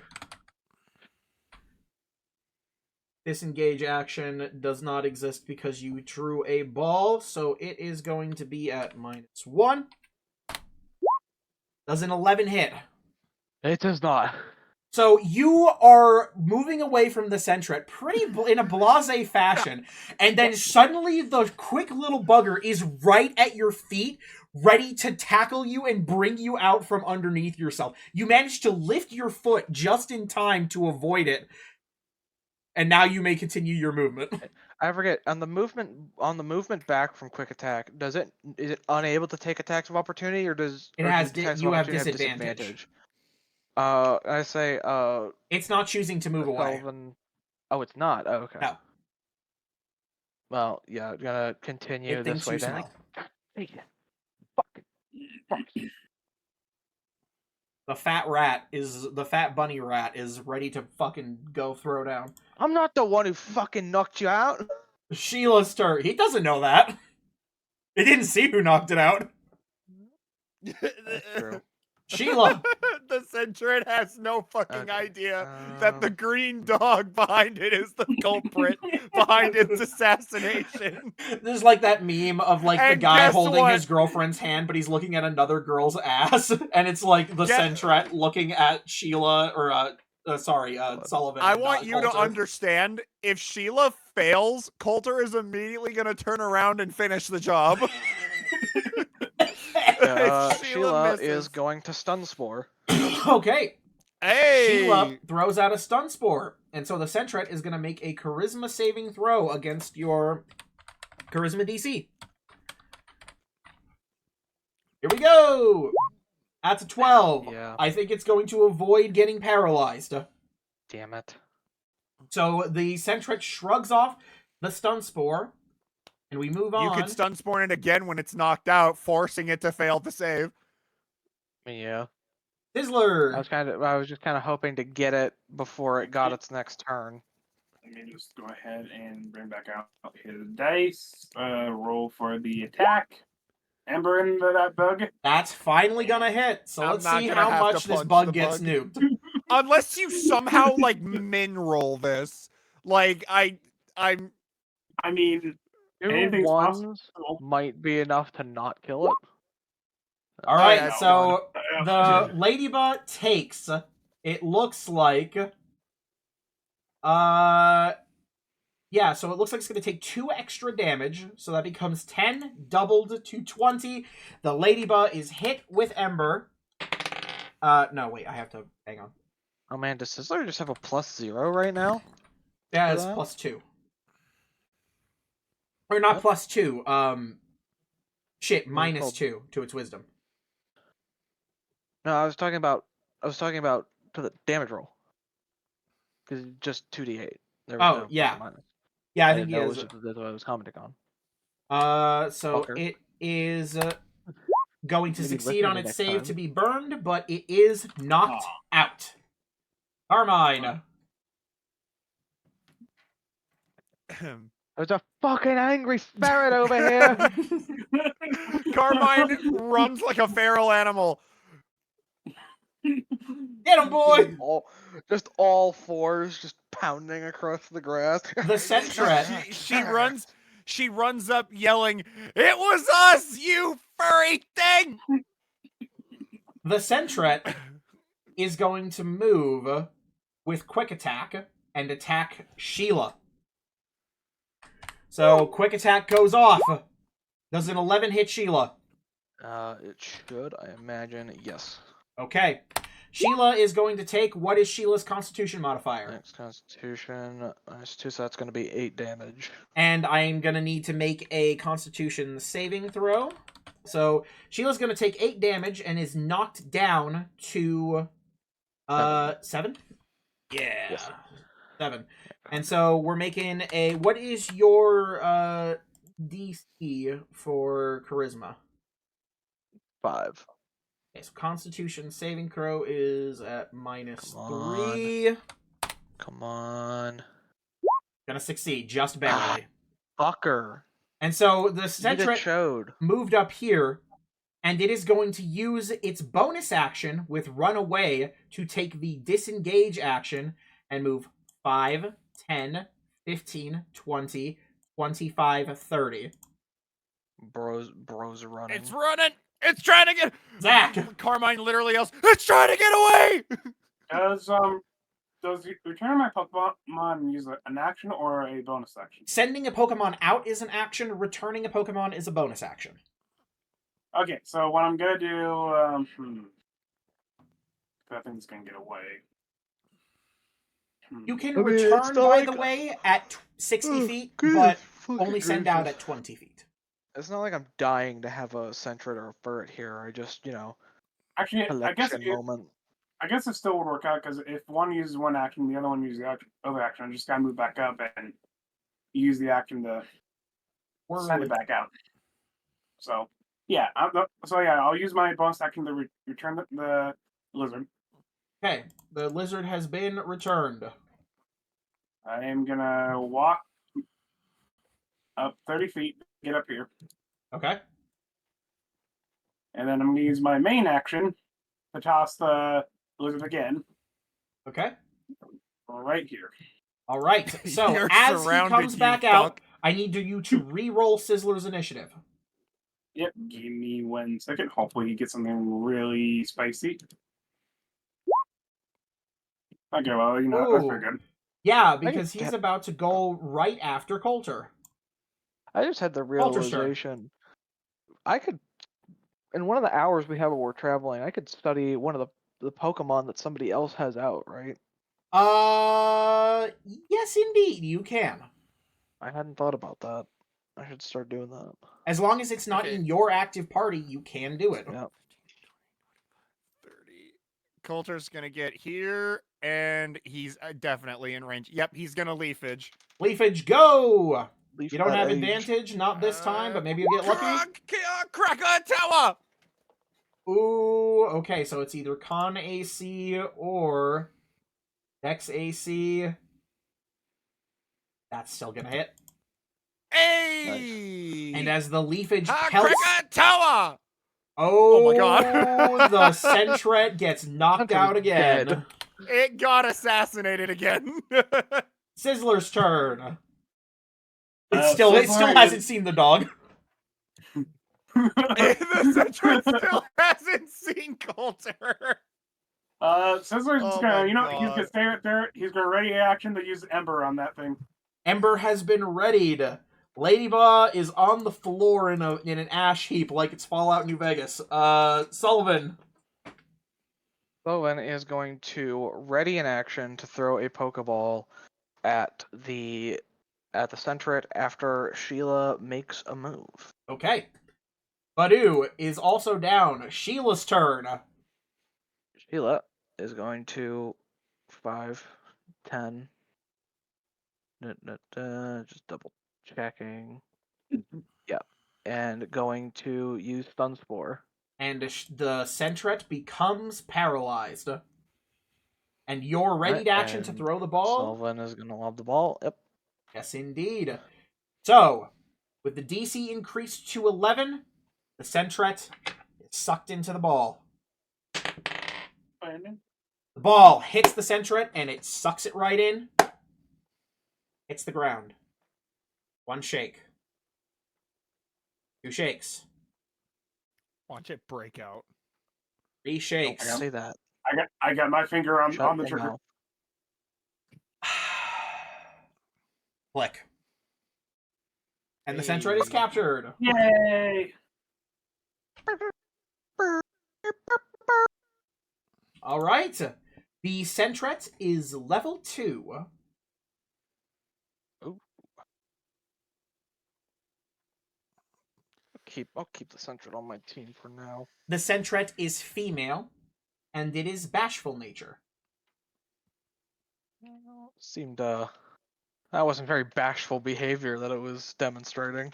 Disengage action does not exist because you drew a ball, so it is going to be at -1. Does an 11 hit? It does not. So you are moving away from the Sentret in a blasé fashion, and then suddenly the quick little bugger is right at your feet, ready to tackle you and bring you out from underneath yourself. You manage to lift your foot just in time to avoid it, and now you may continue your movement. I forget on the movement back from quick attack. Is it unable to take attacks of opportunity, or does It or do has attacks of you have opportunity disadvantage. I say It's not choosing to move away. Sullivan. Oh, it's not. Oh, okay. No. Well, yeah, gonna continue It this thinks way you then. smell. Fuck. The fat bunny rat is ready to fucking go throw down. I'm not the one who fucking knocked you out. Sheila's turn. He doesn't know that. He didn't see who knocked it out. That's true. Sheila. The Sentret has no fucking Okay. idea that the green dog behind it is the culprit behind its assassination. There's like that meme of like the And guy guess holding what? his girlfriend's hand, but he's looking at another girl's ass, and it's like the Sentret looking at Sheila or Sullivan. I and want not you to Coulter. understand, if Sheila fails, Coulter is immediately going to turn around and finish the job. If Sheila misses. is going to stun spore. Okay, Hey! Sheila throws out a stun spore, and so the Sentret is going to make a Charisma saving throw against your Charisma DC. Here we go. That's a 12. Yeah. I think it's going to avoid getting paralyzed. Damn it. So the Sentret shrugs off the stun spore, and we move on. You could stun spawn it again when it's knocked out, forcing it to fail to save. Yeah. Sizzler. I was just kind of hoping to get it before it got its next turn. Let me just go ahead and bring back out his dice. Roll for the attack. Ember into that bug. That's finally gonna hit. So I'm let's not see gonna how have to much this punch bug the gets bug. nuked. Unless you somehow like min roll this. Like I'm I mean, Two anything's ones possible. might be enough to not kill it. All right, that's so the ladybug takes. It looks like. Yeah, so it looks like it's going to take 2 extra damage, so that becomes 10, doubled to 20. The ladybug is hit with Ember. No, wait, I have to, hang on. Oh man, does Sizzler just have a +0 right now? Yeah, For it's that? +2. Or not What? +2, called? -2 to its wisdom. No, I was talking about to the damage roll. Because just 2d8. There was Oh, no yeah. minus. Yeah, I I think didn't he know it is. was just that's what I was commenting on. So Fucker. it is going to Maybe succeed listen to on me its next save time. to be burned, but it is knocked out. Carmine. There's a fucking angry ferret over here. Carmine runs like a feral animal. Get him, boy! Just all fours, just pounding across the grass. The Sentret. She runs up yelling, "It was us, you furry thing!" The Sentret is going to move with quick attack and attack Sheila. So quick attack goes off. Does an 11 hit Sheila? It should, I imagine, yes. Okay. Sheila is going to take, what is Sheila's Constitution modifier? Next Constitution, -2, so that's going to be 8 damage. And I'm going to need to make a Constitution saving throw. So Sheila's going to take 8 damage and is knocked down to 7? Yeah. Yes. 7. And so we're making a, what is your DC for Charisma? 5. Okay, so Constitution saving throw is at -3. Come on. Gonna succeed, just barely. Fucker. And so the You Sentret showed. moved up here, and it is going to use its bonus action with Run Away to take the Disengage action and move 5, 10, 15, 20, 25, 30. Bros are running. It's running. It's trying to get. Zach! Carmine literally yells, "It's trying to get away!" Does return my Pokemon use an action or a bonus action? Sending a Pokemon out is an action, returning a Pokemon is a bonus action. Okay, so what I'm gonna do, I think it's gonna get away. You can I mean, it's return, not by like- the way, at 60 feet, Good but fucking only send out gracious. at 20 feet. It's not like I'm dying to have a Sentret or a Ferret here. I just, Actually, collection moment. I guess it still would work out because if one uses one action, the other one uses the other action. I just gotta move back up and use the action to send it back out. So yeah, I'll use my bonus action to return the lizard. Okay, the lizard has been returned. I am gonna walk up 30 feet, get up here, Okay. and then I'm gonna use my main action to toss the lizard again, Okay. right here. All right. So You're as he surrounded, comes you back out, fuck. I need you to re-roll Sizzler's initiative. Yep, give me 1 second. Hopefully he gets something really spicy. Okay, well, that's pretty good. Yeah, because get- he's about to go right after Coulter. I just had the Walter's turn. realization. I could, in one of the hours we have while we're traveling, I could study one of the Pokemon that somebody else has out, right? Yes, indeed, you can. I hadn't thought about that. I should start doing that. As long as it's not Okay. in your active party, you can do it. Yeah. 30. Coulter's gonna get here, and he's definitely in range. Yep, he's gonna leafage. Leafage, go! Leaf You don't that have age. advantage, not this time, but maybe you'll get lucky. Krakatoa! Ooh, okay, so it's either Con AC or Dex AC. That's still gonna hit. Hey! And as the leafage pelts... Krakatoa! Oh, my God. the Sentret gets knocked Sentret out is again. dead. It got assassinated again. Sizzler's turn. It still Sizzler hasn't seen the dog. The Centret still hasn't seen Coulter. Sizzler's Oh gonna, my you know, he's gonna God. stay right there. He's gonna ready action to use Ember on that thing. Ember has been readied. Ladyba is on the floor in an ash heap like it's Fallout New Vegas. Sullivan. Bowen is going to ready in action to throw a Pokeball at the Centret after Sheila makes a move. Okay. Badu is also down. Sheila's turn. Sheila is going to 5, 10. Just double checking. Yep. And going to use Stun Spore. And the Centret becomes paralyzed. And you're ready to action to and throw the ball? Sullivan is going to lob the ball. Yep. Yes, indeed. So, with the DC increased to 11, the Centret is sucked into the ball. The ball hits the Centret, and it sucks it right in. Hits the ground. 1 shake. 2 shakes. Watch it break out. 3 shakes. Don't say that. I got my finger on Shut the your trigger. mouth. Click. And the Centret is captured. Yay! All right. The Centret is level 2. I'll keep the Centret on my team for now. The Centret is female, and it is bashful nature. Seemed that wasn't very bashful behavior that it was demonstrating.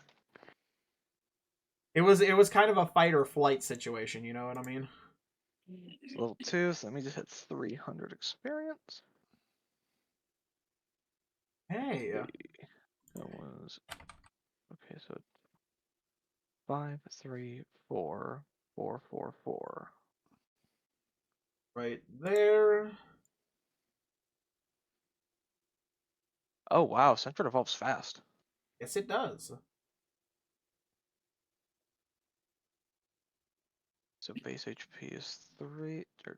It was kind of a fight or flight situation, you know what I mean? It's level 2, so let me just hit 300 experience. Hey. That was okay. So 5, 3, 4, 4, 4, 4. Right there. Oh wow, Centret evolves fast. Yes, it does. So base HP is 3. So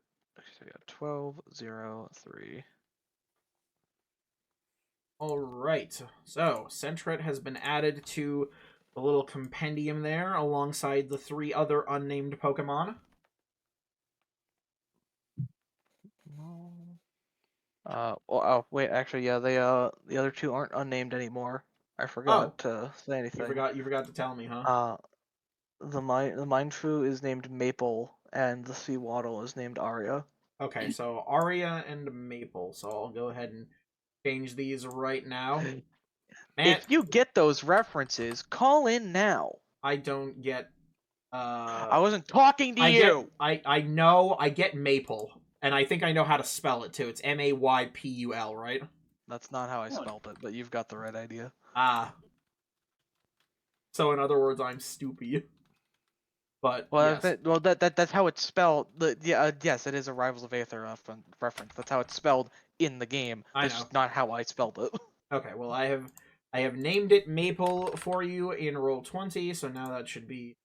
yeah, 12, 0, 3. All right. So, Centret has been added to the little compendium there alongside the 3 other unnamed Pokemon. Oh wait, actually, yeah, the other 2 aren't unnamed anymore. I forgot to say anything. You forgot to tell me, huh? The Mindfu is named Maple, and the Seawaddle is named Aria. Okay, so Aria and Maple. So I'll go ahead and change these right now. Man, If you get those references, call in now. I don't get. I wasn't talking to you. I know. I get Maple, and I think I know how to spell it too. It's Maypul, right? That's not how I spelled it, but you've got the right idea. Ah. So in other words, I'm stupid. But Well, yes. that's how it's spelled. Yes, it is a Rivals of Aether reference. That's how it's spelled in the game. I That's know. just not how I spelled it. Okay, well I have named it Maple for you in Roll20, so now that should be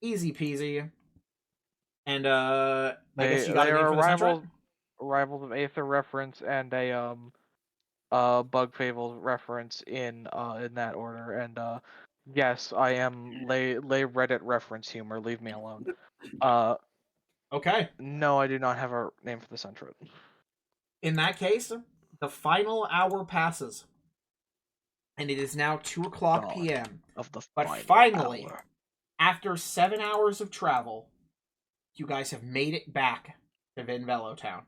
easy peasy. And I guess you got a name for the Centret? Rivals of Aether reference and a Bug Fable reference in that order. And yes, I am lay Reddit reference humor. Leave me alone. Okay. No, I do not have a name for the Centret. In that case, the final hour passes. And it is now 2 o'clock p.m. But finally, after 7 hours of travel, you guys have made it back to Vinvello Town.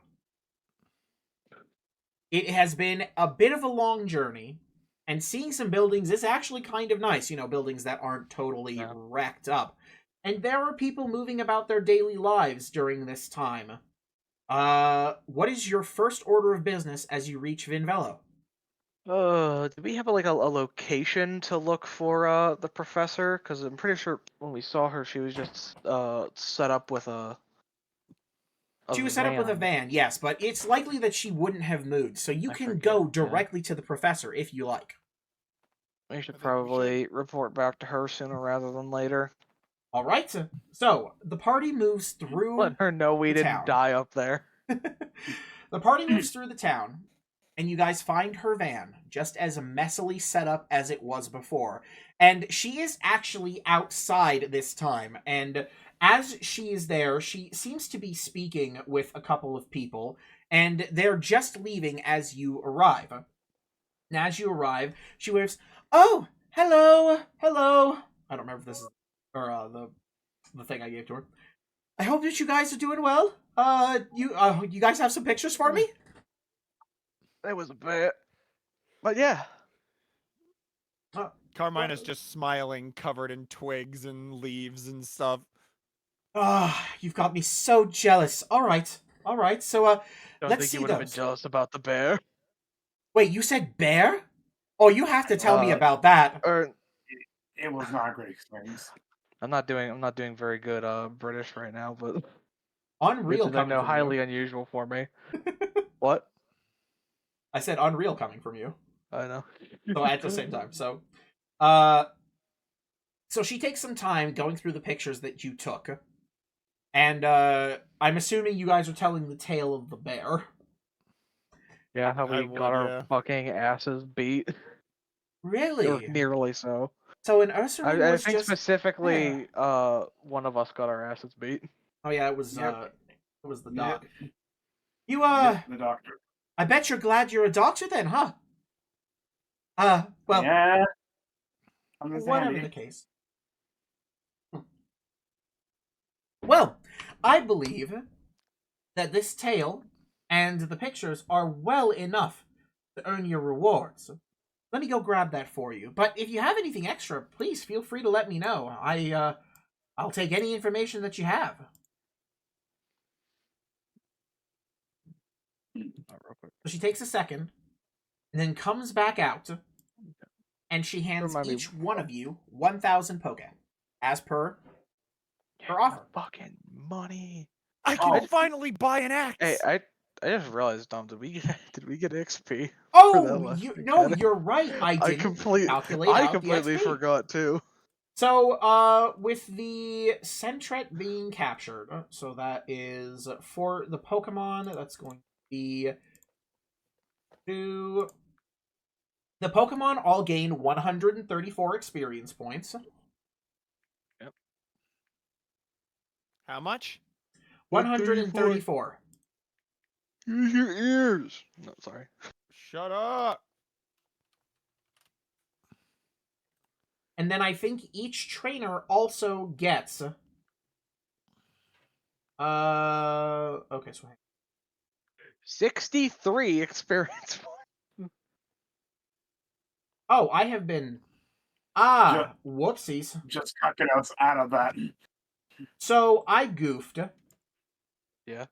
It has been a bit of a long journey, and seeing some buildings is actually kind of nice. You know, buildings that aren't totally wrecked up. And there are people moving about their daily lives during this time. What is your first order of business as you reach Vinvello? Do we have a location to look for the professor? Because I'm pretty sure when we saw her, she was just set up with a. She was set up with a van, yes, but it's likely that she wouldn't have moved, so you can go directly to the professor if you like. We should think we probably report back to her sooner rather than later. All right. So the party moves through Let her know we the didn't town. die up there. The party moves through the town, and you guys find her van just as messily set up as it was before. And she is actually outside this time. And as she is there, she seems to be speaking with a couple of people, and they're just leaving as you arrive. And as you arrive, she waves, "Oh, hello, hello." I don't remember if this is or the thing I gave to her. "I hope that you guys are doing well. You guys have some pictures for me?" It was a bit. But yeah. Carmine is just smiling, covered in twigs and leaves and stuff. Ah, you've got me so jealous. All right. So, Don't let's think see you would have been those. jealous about the bear. Wait, you said bear? Oh, you have to tell me Uh, about that. Or It was not a great experience. I'm not doing very good British right now, but Unreal which is I coming know from highly you. unusual for me. What? I said unreal coming from you. I know. So at the same time. So she takes some time going through the pictures that you took. And I'm assuming you guys are telling the tale of the bear. Yeah, how I we would, got our yeah. fucking asses beat. Or Really? nearly so. So an Ursaring I was think just specifically one of us got our asses beat. Oh yeah, it was Yep. the Yeah. doc. You Yep, the doctor. I bet you're glad you're a doctor then, huh? Well, Yeah. I'm just whatever handy. the case. Well, I believe that this tale and the pictures are well enough to earn your rewards. Let me go grab that for you. But if you have anything extra, please feel free to let me know. I'll take any information that you have. Real quick. So she takes a second, and then comes back out, and she hands Remind me- each one of you 1,000 poke, as per her offer. Fucking money. I can Oh. finally buy an axe. Hey, I just realized, Dom, did we get XP? Oh, last you're right. I didn't completely calculate the XP. forgot too. So, with the Sentret being captured, so that is for the Pokemon, that's going to be to... The Pokemon all gain 134 experience points. How much? 134. Use your ears. No, sorry. Shut up. And then I think each trainer also gets... okay, so 63 experience. Oh, I have been... whoopsies. Just cucking us out of that. So, I goofed. Yeah.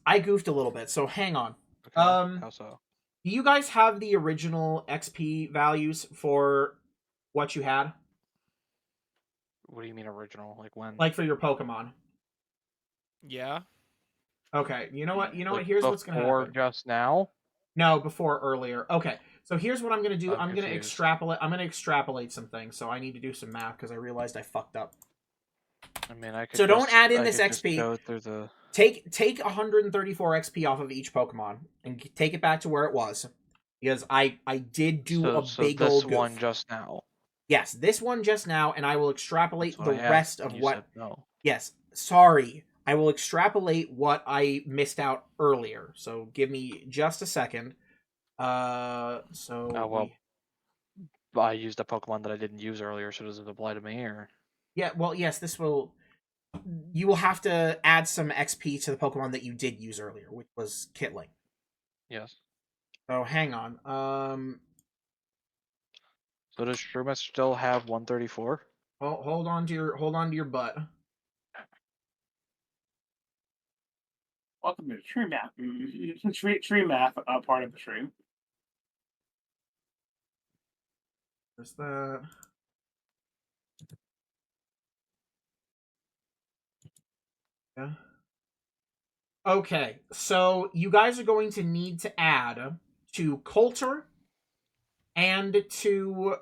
I goofed a little bit, so hang on. Okay. How so? Do you guys have the original XP values for what you had? What do you mean original? Like when? Like for your Pokemon? Yeah. Okay, you know what? Like Here's what's gonna before happen. just now? No, before earlier. Okay, so here's what I'm gonna do. I'm I'm gonna confused. extrapolate. I'm gonna extrapolate some things. So I need to do some math because I realized I fucked up. I mean, I could. So don't just- add in I this could just XP. Go through the. Take 134 XP off of each Pokemon and take it back to where it was, because I did do a big this old goof. one just now. Yes, this one just now, and I will extrapolate That's what the I rest asked, of and you what. said no. Yes, sorry. I will extrapolate what I missed out earlier. So give me just a second. Oh well. I used a Pokemon that I didn't use earlier, so does it apply to me or? Yeah, well, yes, this will... You will have to add some XP to the Pokemon that you did use earlier, which was Kitling. Yes. So hang on. So does Shroomish still have 134? Hold on to your butt. Welcome to Tree Math. Tree Math, part of the stream. There's that. Yeah. Okay, so you guys are going to need to add to Coulter and to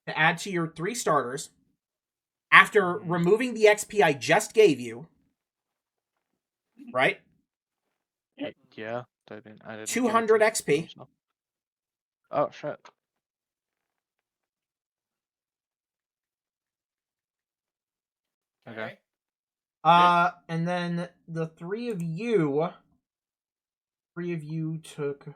add to your 3 starters, after removing the XP I just gave you, right? Yeah, I didn't. 200 give it to you, XP. so. Oh shit. Okay. And then the 3 of you took.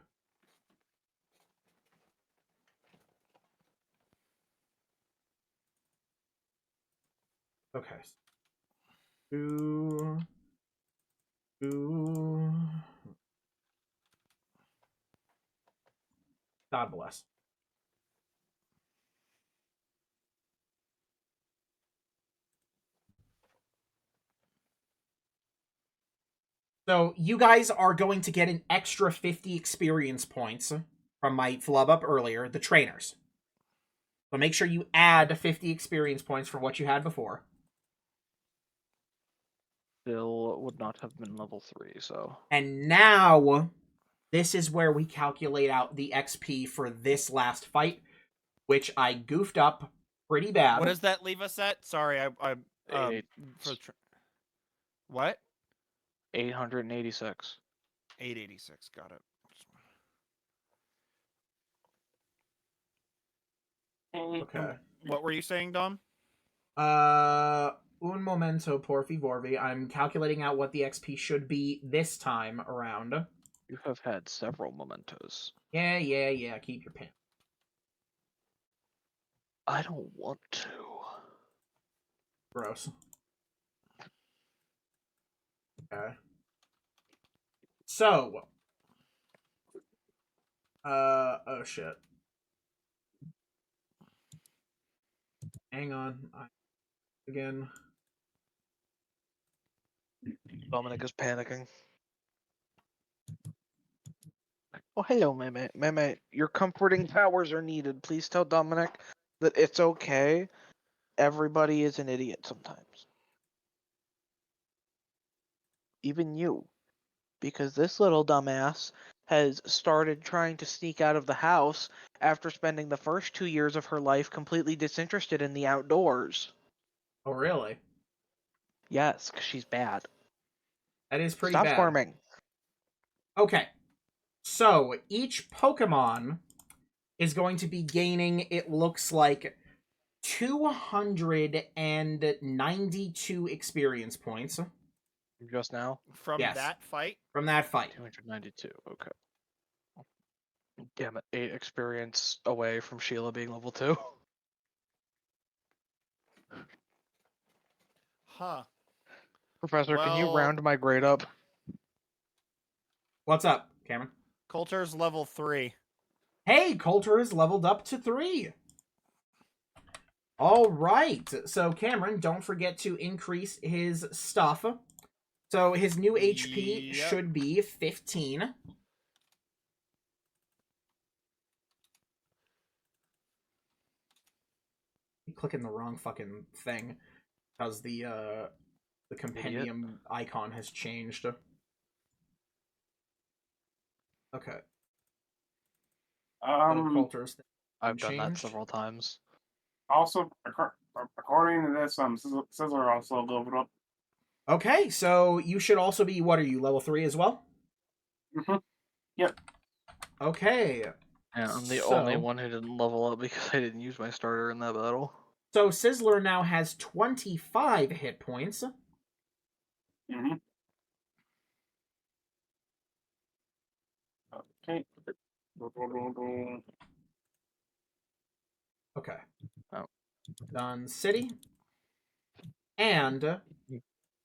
Okay. 2. God bless. So you guys are going to get an extra 50 experience points from my flub up earlier, the trainers. So make sure you add 50 experience points from what you had before. Still would not have been level 3, so. And now, this is where we calculate out the XP for this last fight, which I goofed up pretty bad. What does that leave us at? Sorry, I Eight. what? 886. 886. Got it. Okay. What were you saying, Dom? Un momento, por favor. I'm calculating out what the XP should be this time around. You have had several mementos. Yeah. Keep your pen. I don't want to. Gross. Okay. So. Oh shit. Hang on. Again. Dominic is panicking. Oh, hello, Meme. Meme, your comforting powers are needed. Please tell Dominic that it's okay. Everybody is an idiot sometimes. Even you. Because this little dumbass has started trying to sneak out of the house after spending the first 2 years of her life completely disinterested in the outdoors. Oh, really? Yes, because she's bad. That is pretty Stop bad. squirming. Okay. So, each Pokemon is going to be gaining, it looks like, 292 experience points. Just now? From Yes. that fight? From that fight. 292, okay. Damn it, 8 experience away from Sheila being level 2. Huh. Professor, can you Well- round my grade up? What's up, Cameron? Coulter's level 3. Hey, Coulter is leveled up to 3. All right. So, Cameron, don't forget to increase his stuff. So, his new HP Yep. should be 15. I'm clicking the wrong fucking thing because the compendium icon has changed. Okay. So Coulter's I've done that changed. several times. Also, according to this, Scissor also leveled up. Okay, so you should also be, what are you, level 3 as well? Mm-hmm. Yep. Okay. Yeah, I'm the So- only one who didn't level up because I didn't use my starter in that battle. So Sizzler now has 25 hit points. Mm-hmm. Okay. Okay. Oh. Done City. And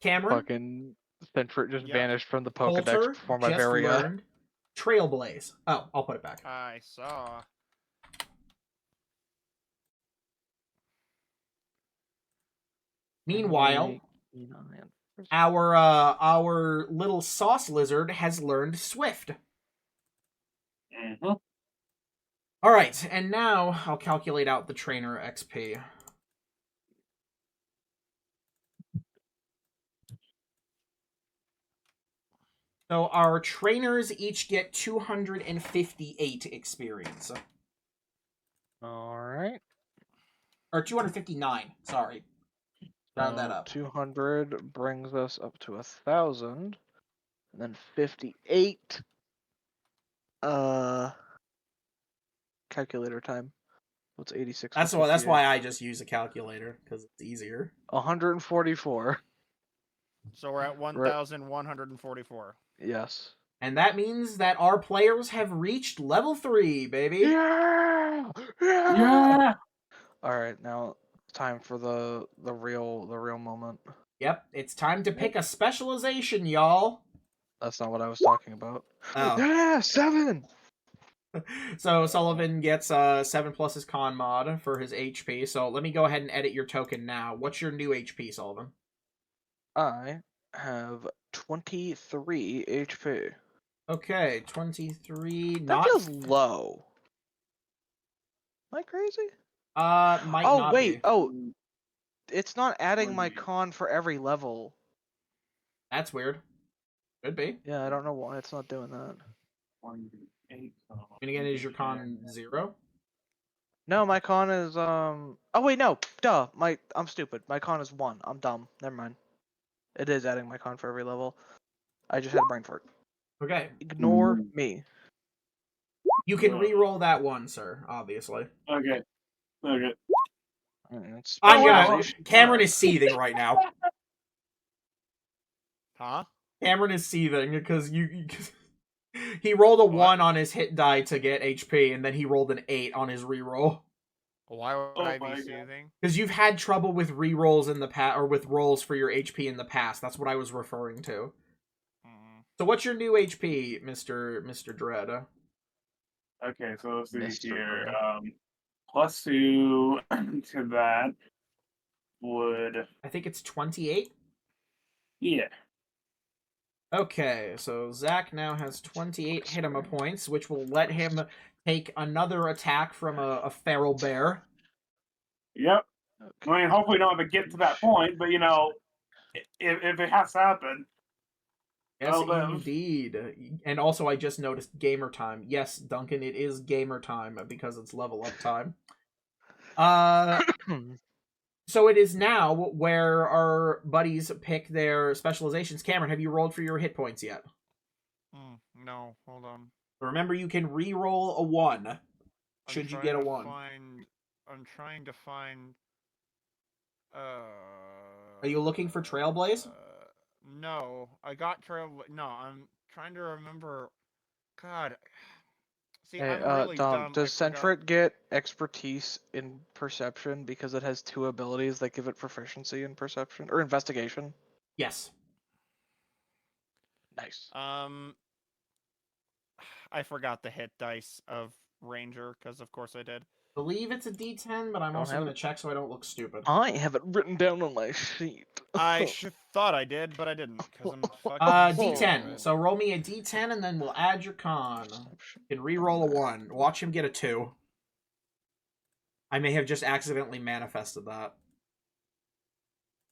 Cameron, Fucking Sentret just Yep. vanished from the Coulter Pokedex before my just very learned Trailblaze. Oh, I'll put it back. I saw. Meanwhile, our little sauce lizard has learned Swift. Mm-hmm. All right, and now I'll calculate out the trainer XP. So our trainers each get 258 experience. All right. Or 259, sorry. Round that up. 200 brings us up to 1,000, and then 58. Calculator time. What's 86? That's plus 58? why I just use a calculator, because it's easier. 144. So we're at 1,144. Yes. And that means that our players have reached level 3, baby. Yeah! Yeah. All right, now it's time for the real moment. Yep, it's time to pick a specialization, y'all. That's not what I was talking about. Oh. Yeah, 7. So Sullivan gets 7 plus his con mod for his HP. So let me go ahead and edit your token now. What's your new HP, Sullivan? I have 23 HP. Okay, 23. That Not feels low. Am I crazy? might Oh not wait, be. oh, it's not adding my Maybe. con for every level. That's weird. Could be. Yeah, I don't know why it's not doing that. 1, 8. And again, is your con 0? No, my con is Oh wait, no, duh. I'm stupid. My con is 1. I'm dumb. Never mind. It is adding my con for every level. I just had a brain fart. Okay. Ignore me. You can re-roll that one, sir, obviously. Okay. Okay. It's I'm gonna. specialization Cameron five. is seething right now. Huh? Cameron is seething because he rolled a 1 on his hit die to get HP, and then he rolled an 8 on his reroll. Why would Oh I my be God. soothing? Because you've had trouble with rerolls in the past, or with rolls for your HP in the past. That's what I was referring to. Mm. So what's your new HP, Mr. Dread? Okay, so let's see Mr. here. Bird. +2 to that would, I think it's 28. yeah. Okay, so Zach now has 28 hit-em points, which will let him take another attack from a feral bear. Yep. Okay. I mean, hopefully, don't have to get to that point, but if it has to happen, Yes, I'll live. indeed. And also, I just noticed gamer time. Yes, Duncan, it is gamer time because it's level up time. So it is now where our buddies pick their specializations. Cameron, have you rolled for your hit points yet? No, hold on. Remember, you can re-roll a 1 I'm should you trying get a to 1. I'm trying to find. Are you looking for Trailblaze? No, I got No, I'm trying to remember. God, see, Hey, I'm really Dom, dumb. does I forgot. Centric get expertise in perception because it has 2 abilities that give it proficiency in perception or investigation? Yes. Nice. I forgot the hit dice of Ranger because, of course, I did. I believe it's a D10, but I'm Don't also have going to it. check so I don't look stupid. I have it written down on my sheet. I thought I did, but I didn't because I'm fucking. D10. stupid. So roll me a D10 and then we'll add your con. You can re-roll a 1. Watch him get a 2. I may have just accidentally manifested that.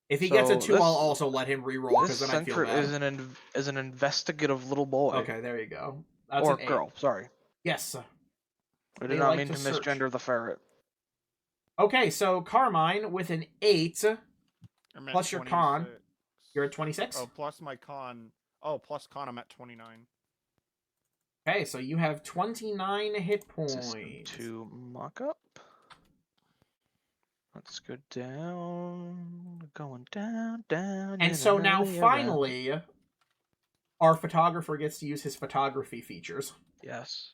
If he gets a 2, I'll also let him re-roll because This then I feel Centric bad. is an investigative little boy. Okay, there you go. That's Or an 8. girl, sorry. Yes. I They did not like mean to to search. misgender the ferret. Okay, so Carmine with an 8 I'm at plus your con. 26. You're at 26? Oh, plus my con. Oh, plus con, I'm at 29. Okay, so you have 29 hit System points. to mock up. Let's go down. Going down, down. And so now finally, our photographer gets to use his photography features. Yes.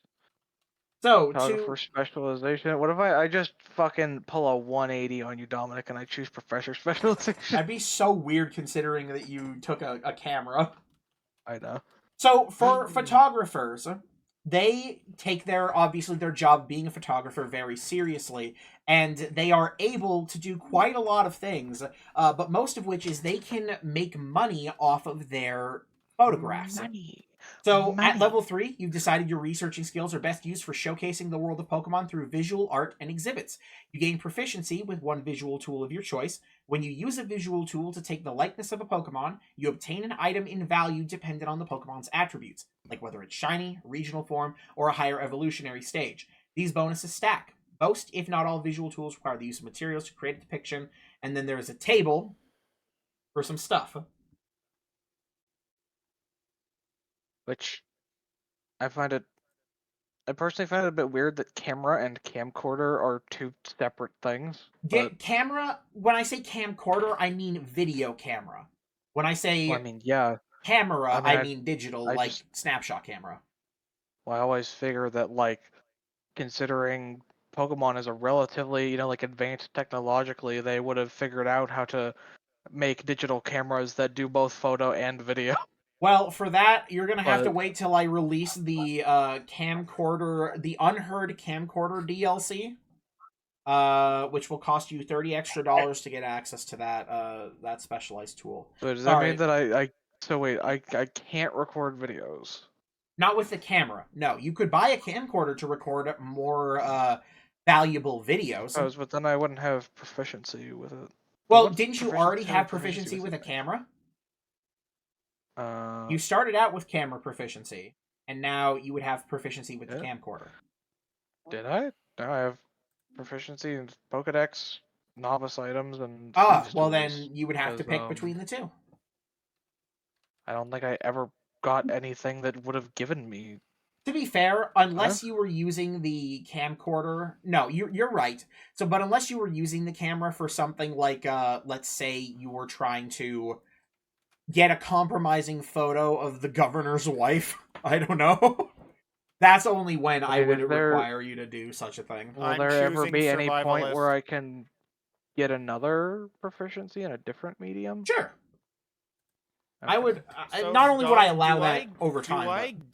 So Photographer specialization. What if I just fucking pull a 180 on you, Dominic, and I choose professor specialization? that'd be so weird considering that you took a camera. I know. So for photographers, they take obviously their job being a photographer very seriously, and they are able to do quite a lot of things, but most of which is they can make money off of their photographs. Money. So, at Money. level 3, you've decided your researching skills are best used for showcasing the world of Pokemon through visual art and exhibits. You gain proficiency with one visual tool of your choice. When you use a visual tool to take the likeness of a Pokemon, you obtain an item in value dependent on the Pokemon's attributes, like whether it's shiny, regional form, or a higher evolutionary stage. These bonuses stack. Most, if not all, visual tools require the use of materials to create a depiction, and then there is a table for some stuff. Which I personally find it a bit weird that camera and camcorder are two separate things. But, Camera, when I say camcorder, I mean video camera. When I say well, I mean, yeah. camera, I mean, I mean digital, I like just- snapshot camera. Well, I always figure that, like, considering Pokemon is a relatively, like, advanced technologically, they would have figured out how to make digital cameras that do both photo and video. Well, for that, you're gonna have to But- wait till I release the camcorder, the Unheard camcorder DLC, which will cost you $30 extra to get access to that specialized tool. So does that mean that I can't record videos? Not with the camera. No, you could buy a camcorder to record more valuable videos. But then I wouldn't have proficiency with it. Well, what's didn't you proficiency already have and proficiency proficiency with a camera? Uh, You started out with camera proficiency, and now you would have proficiency with the Yeah. camcorder. Did I? No, I have proficiency in Pokedex, novice items, and. Ah, thieves' well tools, then you would have to because, pick between the two. I don't think I ever got anything that would have given me. To be fair, unless you were using the camcorder, no, you're right. So, but unless you were using the camera for something like, let's say you were trying to get a compromising photo of the governor's wife, I don't know. That's only when I Okay, would is there- require you to do such a thing. Will I'm there ever choosing be any point survivalist. where I can get another proficiency in a different medium? Sure, I Okay. would. So, Not only would I Dom, allow do that I- over time.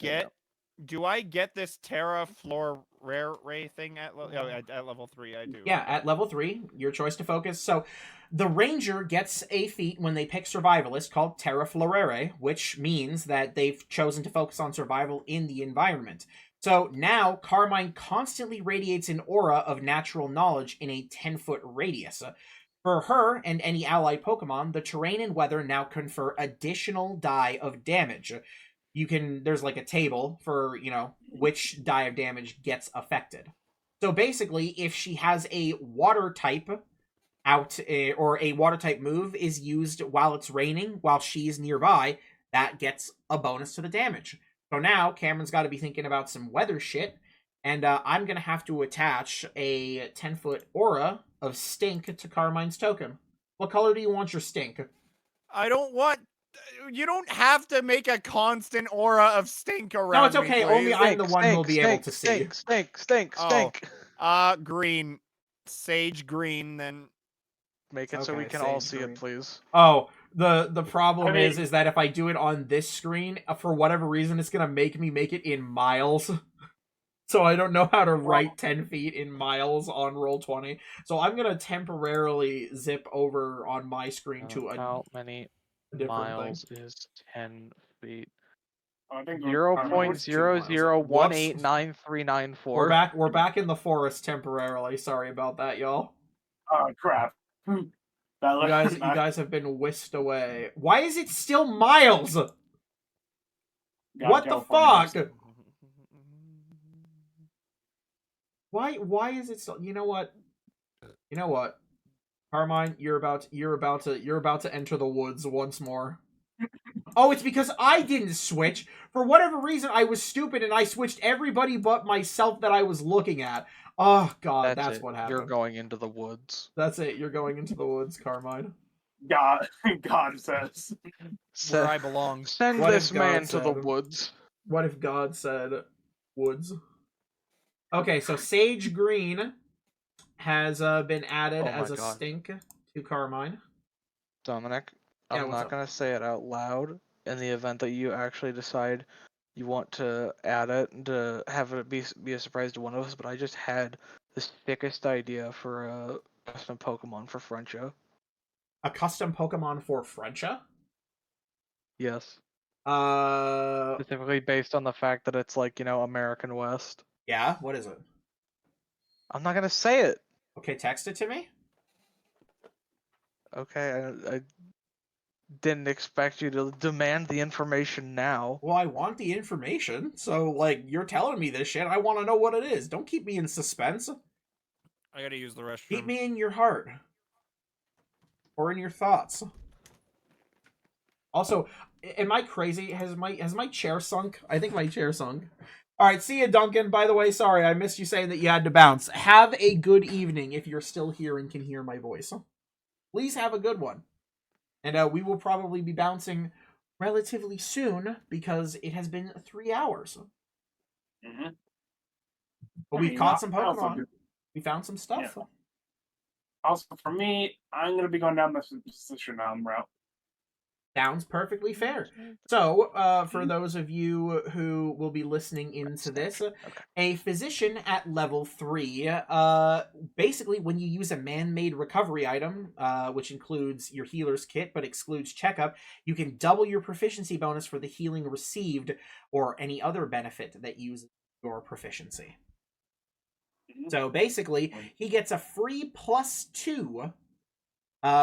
Do I get this Terra Florare thing at level 3? I do. Yeah, at level 3, your choice to focus. So, the ranger gets a feat when they pick survivalist called Terra Florare, which means that they've chosen to focus on survival in the environment. So now, Carmine constantly radiates an aura of natural knowledge in a 10-foot radius. For her and any allied Pokemon, the terrain and weather now confer additional die of damage. There's like a table for, which die of damage gets affected. So basically, if she has a water type out, or a water type move is used while it's raining, while she's nearby, that gets a bonus to the damage. So now, Cameron's got to be thinking about some weather shit, and I'm going to have to attach a 10-foot aura of Stink to Carmine's token. What color do you want your Stink? I don't want. You don't have to make a constant aura of stink around. No, it's okay. Me, Only please. I'm the one who'll be able to see. Stink. Oh. Green. Sage green, then. Make it so Okay, we can all sage see green. it, please. Oh, the problem I mean- is that if I do it on this screen, for whatever reason, it's gonna make me make it in miles. So I don't know how to write 10 feet in miles on Roll20. So I'm gonna temporarily zip over on my screen to a How many different miles is 10 feet? I think 0.00189394. thing. We're back in the forest temporarily. Sorry about that, y'all. Oh crap! You guys have been whisked away. Why is it still miles? What the fuck? Why is it still? You know what? Carmine, you're about to enter the woods once more. Oh, it's because I didn't switch. For whatever reason, I was stupid and I switched everybody but myself that I was looking at. Oh god, that's it. what happened. You're going into the woods. That's it. You're going into the woods, Carmine. God says. Where I belong. Send What this if God man to the said- woods. What if God said woods? Okay, so Sage Green has been added Oh my as a God. stink to Carmine. Dominic, Yeah, I'm what's not up? going to say it out loud in the event that you actually decide you want to add it and to have it be a surprise to one of us, but I just had the sickest idea for a custom Pokemon for Frencha. A custom Pokemon for Frencha? Yes. Specifically based on the fact that it's like, American West. Yeah, what is it? I'm not gonna say it. Okay, text it to me. Okay, I didn't expect you to demand the information now. Well, I want the information, so, like, you're telling me this shit, I want to know what it is. Don't keep me in suspense. I gotta use the restroom. Keep me in your heart. Or in your thoughts. Also, am I crazy? Has my chair sunk? I think my chair sunk. Alright, see you, Duncan. By the way, sorry, I missed you saying that you had to bounce. Have a good evening if you're still here and can hear my voice. Please have a good one. And we will probably be bouncing relatively soon because it has been 3 hours. Mm-hmm. But we've caught some Pokemon. We found some stuff. Yeah. Also, for me, I'm going to be going down this position route. Sounds perfectly fair. So, for those of you who will be listening into this, a physician at level 3, basically when you use a man-made recovery item, which includes your healer's kit but excludes checkup, you can double your proficiency bonus for the healing received or any other benefit that uses your proficiency. So basically, he gets a free +2,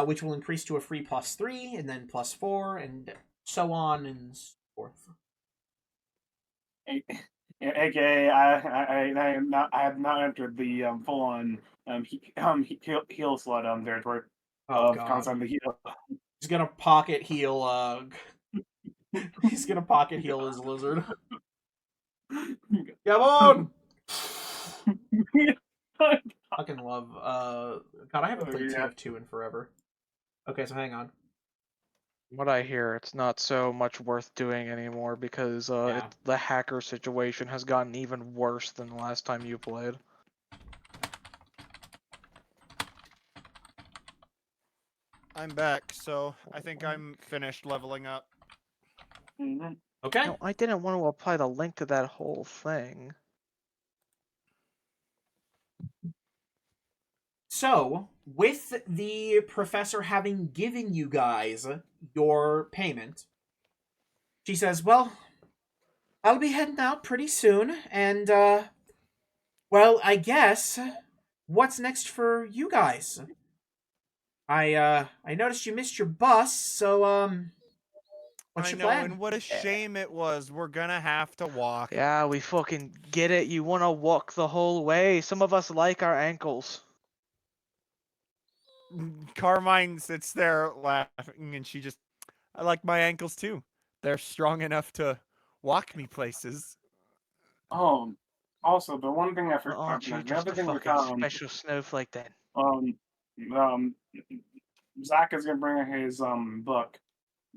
which will increase to a free +3, and then +4, and so on and so forth. AKA, I have not entered the full-on heal slut territory of constantly heal. He's gonna pocket heal. He's gonna pocket heal his lizard. Come on. Fucking love. God, I haven't played TF2 in forever. Okay, so hang on. What I hear, it's not so much worth doing anymore because the hacker situation has gotten even worse than the last time you played. I'm back, so I think I'm finished leveling up. Okay. No, I didn't want to apply the link to that whole thing. So, with the professor having given you guys your payment, she says, well, I'll be heading out pretty soon, and, well, I guess, what's next for you guys? I noticed you missed your bus, so, what's your plan? And what a shame it was. We're gonna have to walk. Yeah, we fucking get it. You want to walk the whole way. Some of us like our ankles. Carmine sits there laughing, and she just, I like my ankles too. They're strong enough to walk me places. Also, the one thing I forgot, Aren't you just a fucking special snowflake then? Zach is gonna bring his book.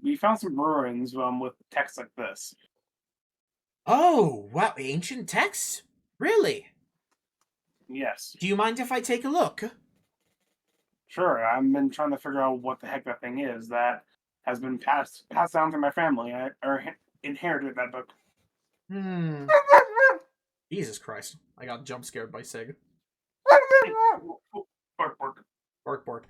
We found some ruins with text like this. Oh, wow, ancient texts? Really? Yes. Do you mind if I take a look? Sure, I've been trying to figure out what the heck that thing is that has been passed down to my family. I inherited that book. Jesus Christ. I got jump scared by Sig. Bark, bark.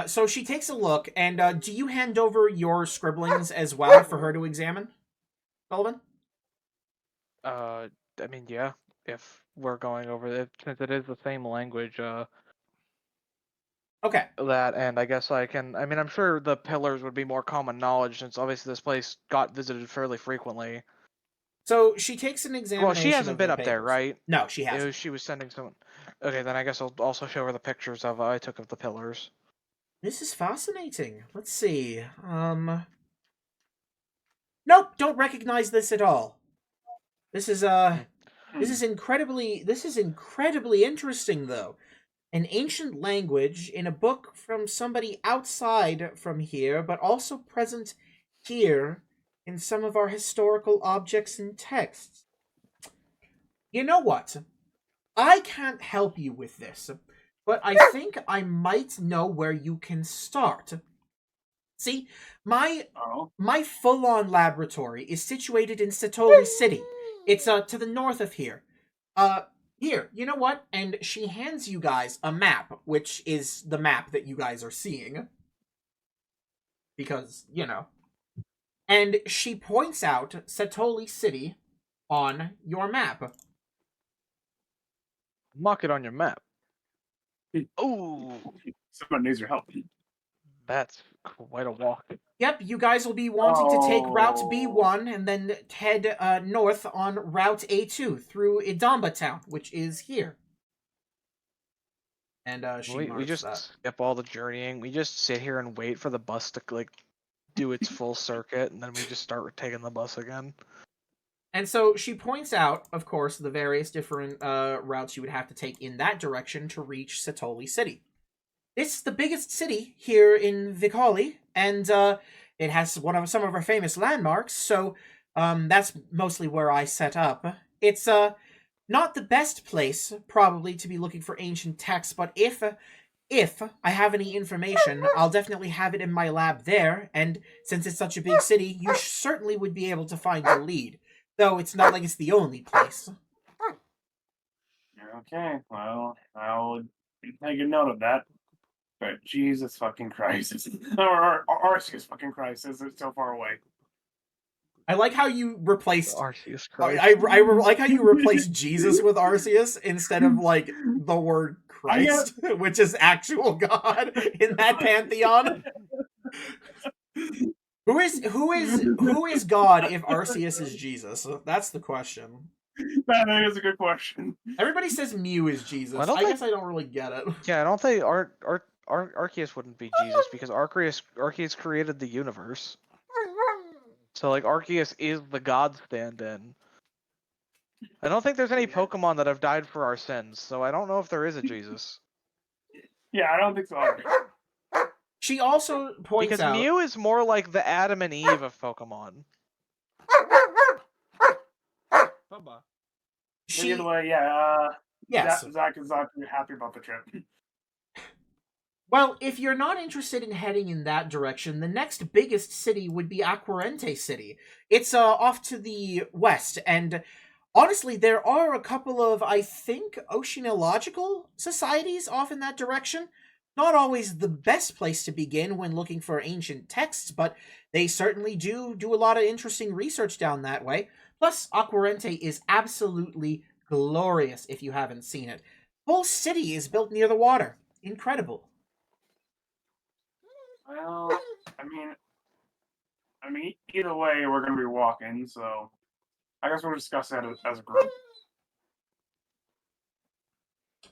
So she takes a look, and do you hand over your scribblings as well for her to examine, Sullivan? I mean, yeah. If we're going over it, since it is the same language, Okay. that, and I guess I can. I mean, I'm sure the pillars would be more common knowledge since obviously this place got visited fairly frequently. So she takes an examination. Well, she hasn't of been the up there, papers. right? No, she hasn't. She was sending someone. Okay, then I guess I'll also show her the pictures of I took of the pillars. This is fascinating. Let's see. Nope, don't recognize this at all. This is incredibly interesting though. An ancient language in a book from somebody outside from here, but also present here in some of our historical objects and texts. You know what? I can't help you with this, but I think I might know where you can start. See, my full-on laboratory is situated in Satori City. It's to the north of here. Here, you know what? And she hands you guys a map, which is the map that you guys are seeing. Because, you know. And she points out Satoli City on your map. Mark it on your map. Hmm. Ooh, Someone needs your help. that's quite a walk. Yep, you guys will be wanting to take Route Oh. B1 and then head north on Route A2 through Idamba Town, which is here. And she We marks just that. skip all the journeying. We just sit here and wait for the bus to like do its full circuit, and then we just start taking the bus again. And so she points out, of course, the various different routes you would have to take in that direction to reach Satoli City. It's the biggest city here in Vicoli, and it has some of our famous landmarks, so that's mostly where I set up. It's not the best place, probably, to be looking for ancient texts, but if I have any information, I'll definitely have it in my lab there, and since it's such a big city, you certainly would be able to find a lead. Though it's not like it's the only place. Okay, well, I'll take a note of that. But Jesus fucking Christ. or Arceus fucking Christ, is it so far away? I like how you replaced... Arceus Christ. I like how you replaced Jesus with Arceus instead of, like, the word Christ, which is actual God in that pantheon. Who is God if Arceus is Jesus? That's the question. That is a good question. Everybody says Mew is Jesus. I guess I don't really get it. Yeah, I don't think Arceus wouldn't be Jesus because Arceus created the universe. So like Arceus is the god stand-in. I don't think there's any Pokemon that have died for our sins, so I don't know if there is a Jesus. Yeah, I don't think so either. She also points Because out... Mew is more like the Adam and Eve of Pokemon. Bubba. Either way, yeah, Yes. Zach is not happy about the trip. Well, if you're not interested in heading in that direction, the next biggest city would be Aquarente City. It's off to the west, and honestly, there are a couple of, I think, oceanological societies off in that direction. Not always the best place to begin when looking for ancient texts, but they certainly do a lot of interesting research down that way. Plus, Aquarente is absolutely glorious if you haven't seen it. The whole city is built near the water. Incredible. Well, I mean, either way, we're gonna be walking, so I guess we'll discuss that as a group.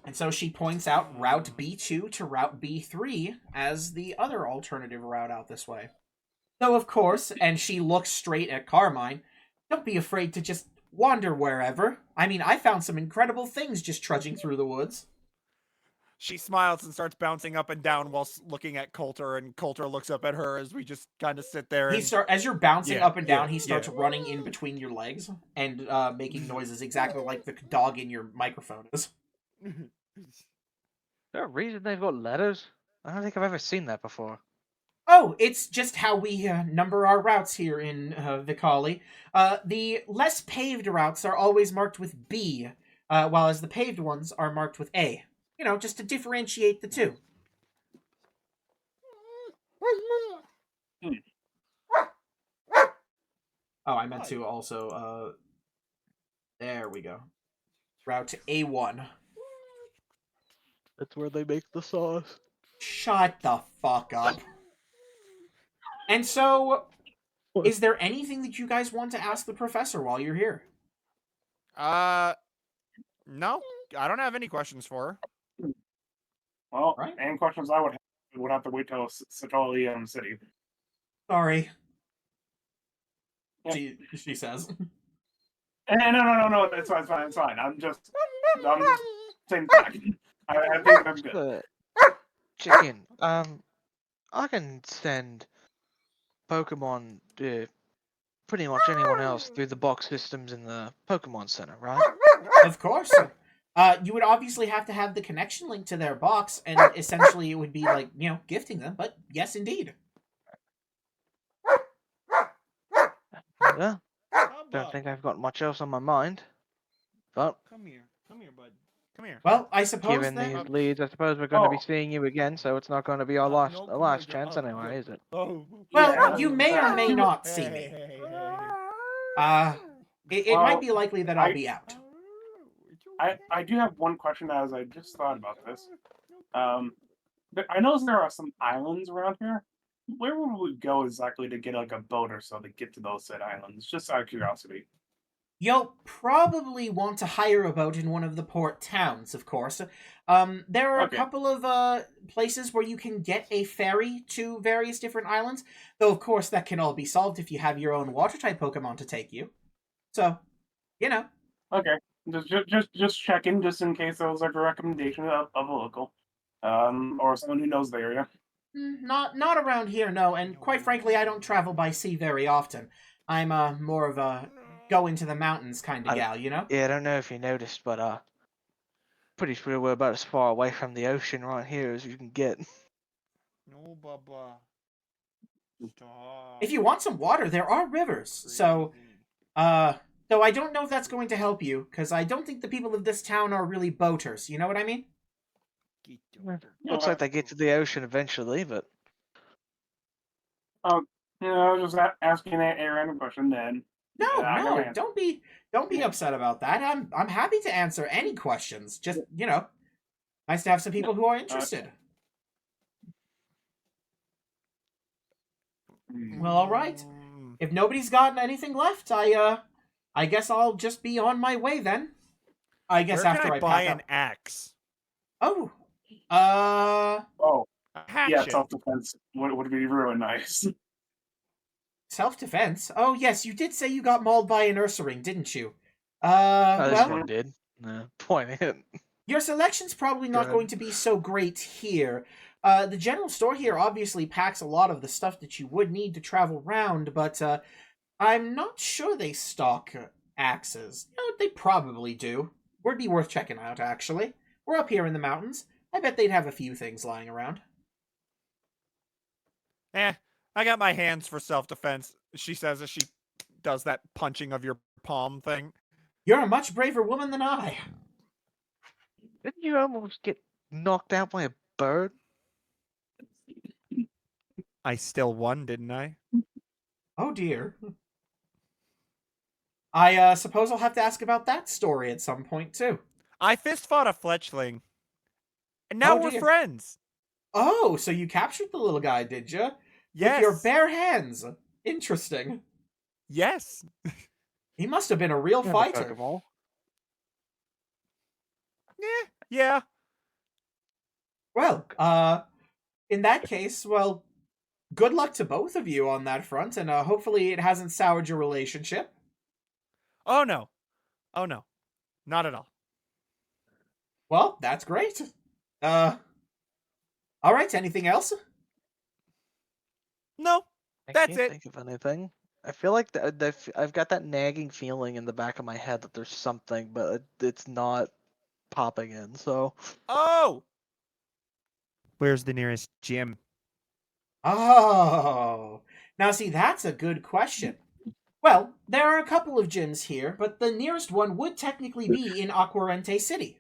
And so she points out Route B2 to Route B3 as the other alternative route out this way. Though, of course, and she looks straight at Carmine, don't be afraid to just wander wherever. I mean, I found some incredible things just trudging through the woods. She smiles and starts bouncing up and down while looking at Coulter, and Coulter looks up at her as we just kind of sit there. As you're bouncing Yeah, up and down, yeah, he starts yeah. running in between your legs and making noises exactly like the dog in your microphone is. Is there a reason they've got letters? I don't think I've ever seen that before. Oh, it's just how we number our routes here in Vicoli. The less paved routes are always marked with B, while as the paved ones are marked with A. You know, just to differentiate the two. Oh, I meant to also, there we go. Route A1. That's where they make the sauce. Shut the fuck up. And so, is there anything that you guys want to ask the professor while you're here? No, I don't have any questions for her. Well, Right. any questions I would have to wait till Satoli City. Sorry. Yeah. She says. No, it's fine. I'm just saying back. I think I'm good. Chicken. I can send Pokemon to pretty much anyone else through the box systems in the Pokemon Center, right? Of course. You would obviously have to have the connection link to their box, and essentially it would be like, you know, gifting them, but yes, indeed. Yeah. Don't think I've got much else on my mind. But Come here, bud. Come here. Well, I suppose Given then. these leads, I suppose we're going to be Oh. seeing you again, so it's not going to be our last, No, the come last here, chance anyway, is it? Oh. Well, Yeah, you may or may that- not see me. It might Well, be likely that I'll be out. I do have one question as I just thought about this. I know there are some islands around here. Where would we go exactly to get like a boat or so to get to those said islands? Just out of curiosity. You'll probably want to hire a boat in one of the port towns, of course. There are Okay. a couple of places where you can get a ferry to various different islands, though of course that can all be solved if you have your own water type Pokemon to take you. So, you know. Okay. Just checking, just in case there was like a recommendation of a local, or someone who knows the area. Not around here, no. And quite frankly, I don't travel by sea very often. I'm more of a go into the mountains kind of gal, you know. Yeah, I don't know if you noticed, but pretty sure we're about as far away from the ocean right here as you can get. No, Bubba. Stop. If you want some water, there are rivers. So, though I don't know if that's going to help you, because I don't think the people of this town are really boaters. You know what I mean? Looks like they get to the ocean eventually, but I was just asking a random question then. No, Yeah, I got my no, answer. don't be upset about that. I'm happy to answer any questions. Just, you know, nice to have some people who are interested. Well, all right. If nobody's gotten anything left, I guess I'll just be on my way then. I guess Where after can I I buy pack an up. axe? Oh, Oh, A yeah, hatchet. self-defense would be really nice. self-defense. Oh yes, you did say you got mauled by an Ursaring, didn't you? oh, this Well, one did. No, point it. your selection's probably not Good. going to be so great here. The general store here obviously packs a lot of the stuff that you would need to travel around, but I'm not sure they stock axes. You know, they probably do. Would be worth checking out, actually. We're up here in the mountains. I bet they'd have a few things lying around. I got my hands for self-defense, she says as she does that punching of your palm thing. You're a much braver woman than I. Didn't you almost get knocked out by a bird? I still won, didn't I? Oh dear. I suppose I'll have to ask about that story at some point, too. I fist fought a fletchling. And now Oh, we're dear. friends. Oh, so you captured the little guy, did you? Yes. With your bare hands. Interesting. Yes. He must have been a real Yeah, fighter. Pokeball. Yeah. Well, in that case, well, good luck to both of you on that front, and hopefully it hasn't soured your relationship. Oh no. Oh no. Not at all. Well, that's great. All right, anything else? No. I That's can't it. think of anything. I feel like I've got that nagging feeling in the back of my head that there's something, but it's not popping in. So Oh. Where's the nearest gym? Oh, now see, that's a good question. Well, there are a couple of gyms here, but the nearest one would technically be in Aquarente City.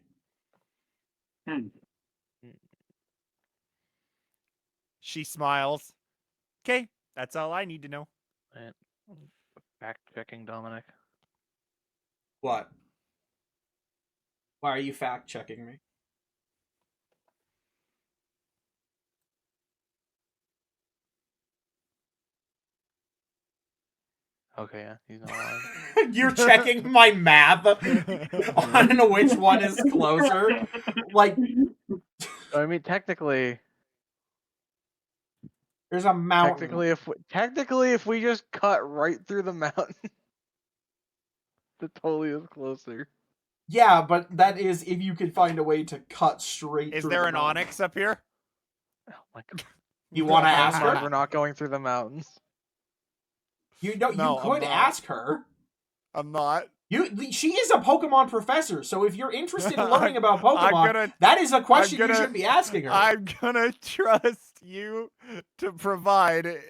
She smiles. Okay, that's all I need to know. fact checking, Dominic. What? Why are you fact checking me? Okay, yeah, he's not lying. You're checking my map on which one is closer. Like, I mean, technically, there's a mountain. technically, if we just cut right through the mountain, the totally is closer. Yeah, but that is if you could find a way to cut straight Is through there the an mountain. onyx up here? Oh my god! You want to ask We're her? not going through the mountains. You know, No, you I'm could not. ask her. I'm not. She is a Pokemon professor, so if you're interested in learning about Pokemon, gonna- that is a question you gonna- should be asking her. I'm gonna trust you to provide at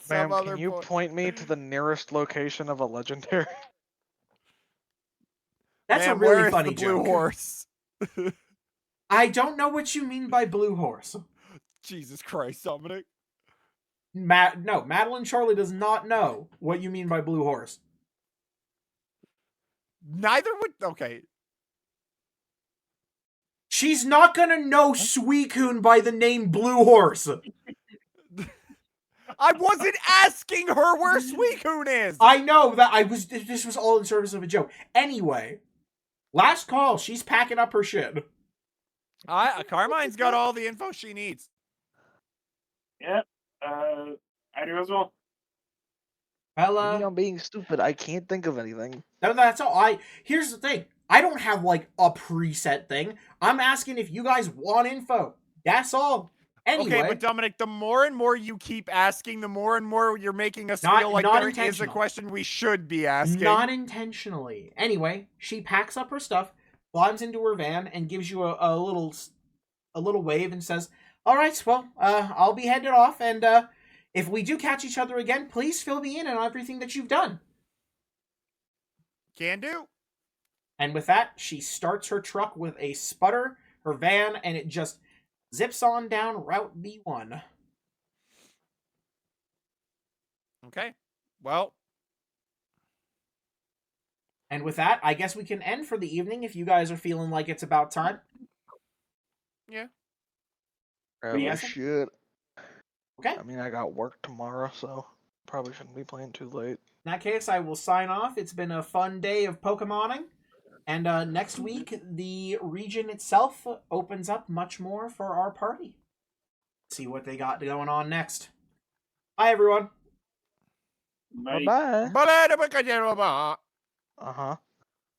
some Ma'am, other can you point. point me to the nearest location of a legendary? That's Man, a really where is funny the blue joke. horse? I don't know what you mean by blue horse. Jesus Christ, Dominic. No, Madeline Charlie does not know what you mean by blue horse. Neither would. Okay. She's not gonna know Suicune by the name Blue Horse. I wasn't asking her where Suicune is. I know that this was all in service of a joke. Anyway, last call. She's packing up her shit. Carmine's got all the info she needs. Yep. I do as well. Well, Maybe I'm being stupid. I can't think of anything. that's all. Here's the thing. I don't have like a preset thing. I'm asking if you guys want info. That's all. Anyway, Okay, but Dominic, the more and more you keep asking, the more and more you're making us Not- feel like not there is a intentional. question we should be asking. not intentionally. Anyway, she packs up her stuff, climbs into her van, and gives you a little wave and says, "All right, well, I'll be headed off, and if we do catch each other again, please fill me in on everything that you've done." Can do. And with that, she starts her truck with a sputter, her van, and it just zips on down Route B1. Okay. Well, And with that, I guess we can end for the evening if you guys are feeling like it's about time. Probably yes? should. Okay. I mean, I got work tomorrow, so probably shouldn't be playing too late. In that case, I will sign off. It's been a fun day of Pokemoning. And next week, the region itself opens up much more for our party. See what they got going on next. Bye, everyone. Bye. Bye. but Uh huh.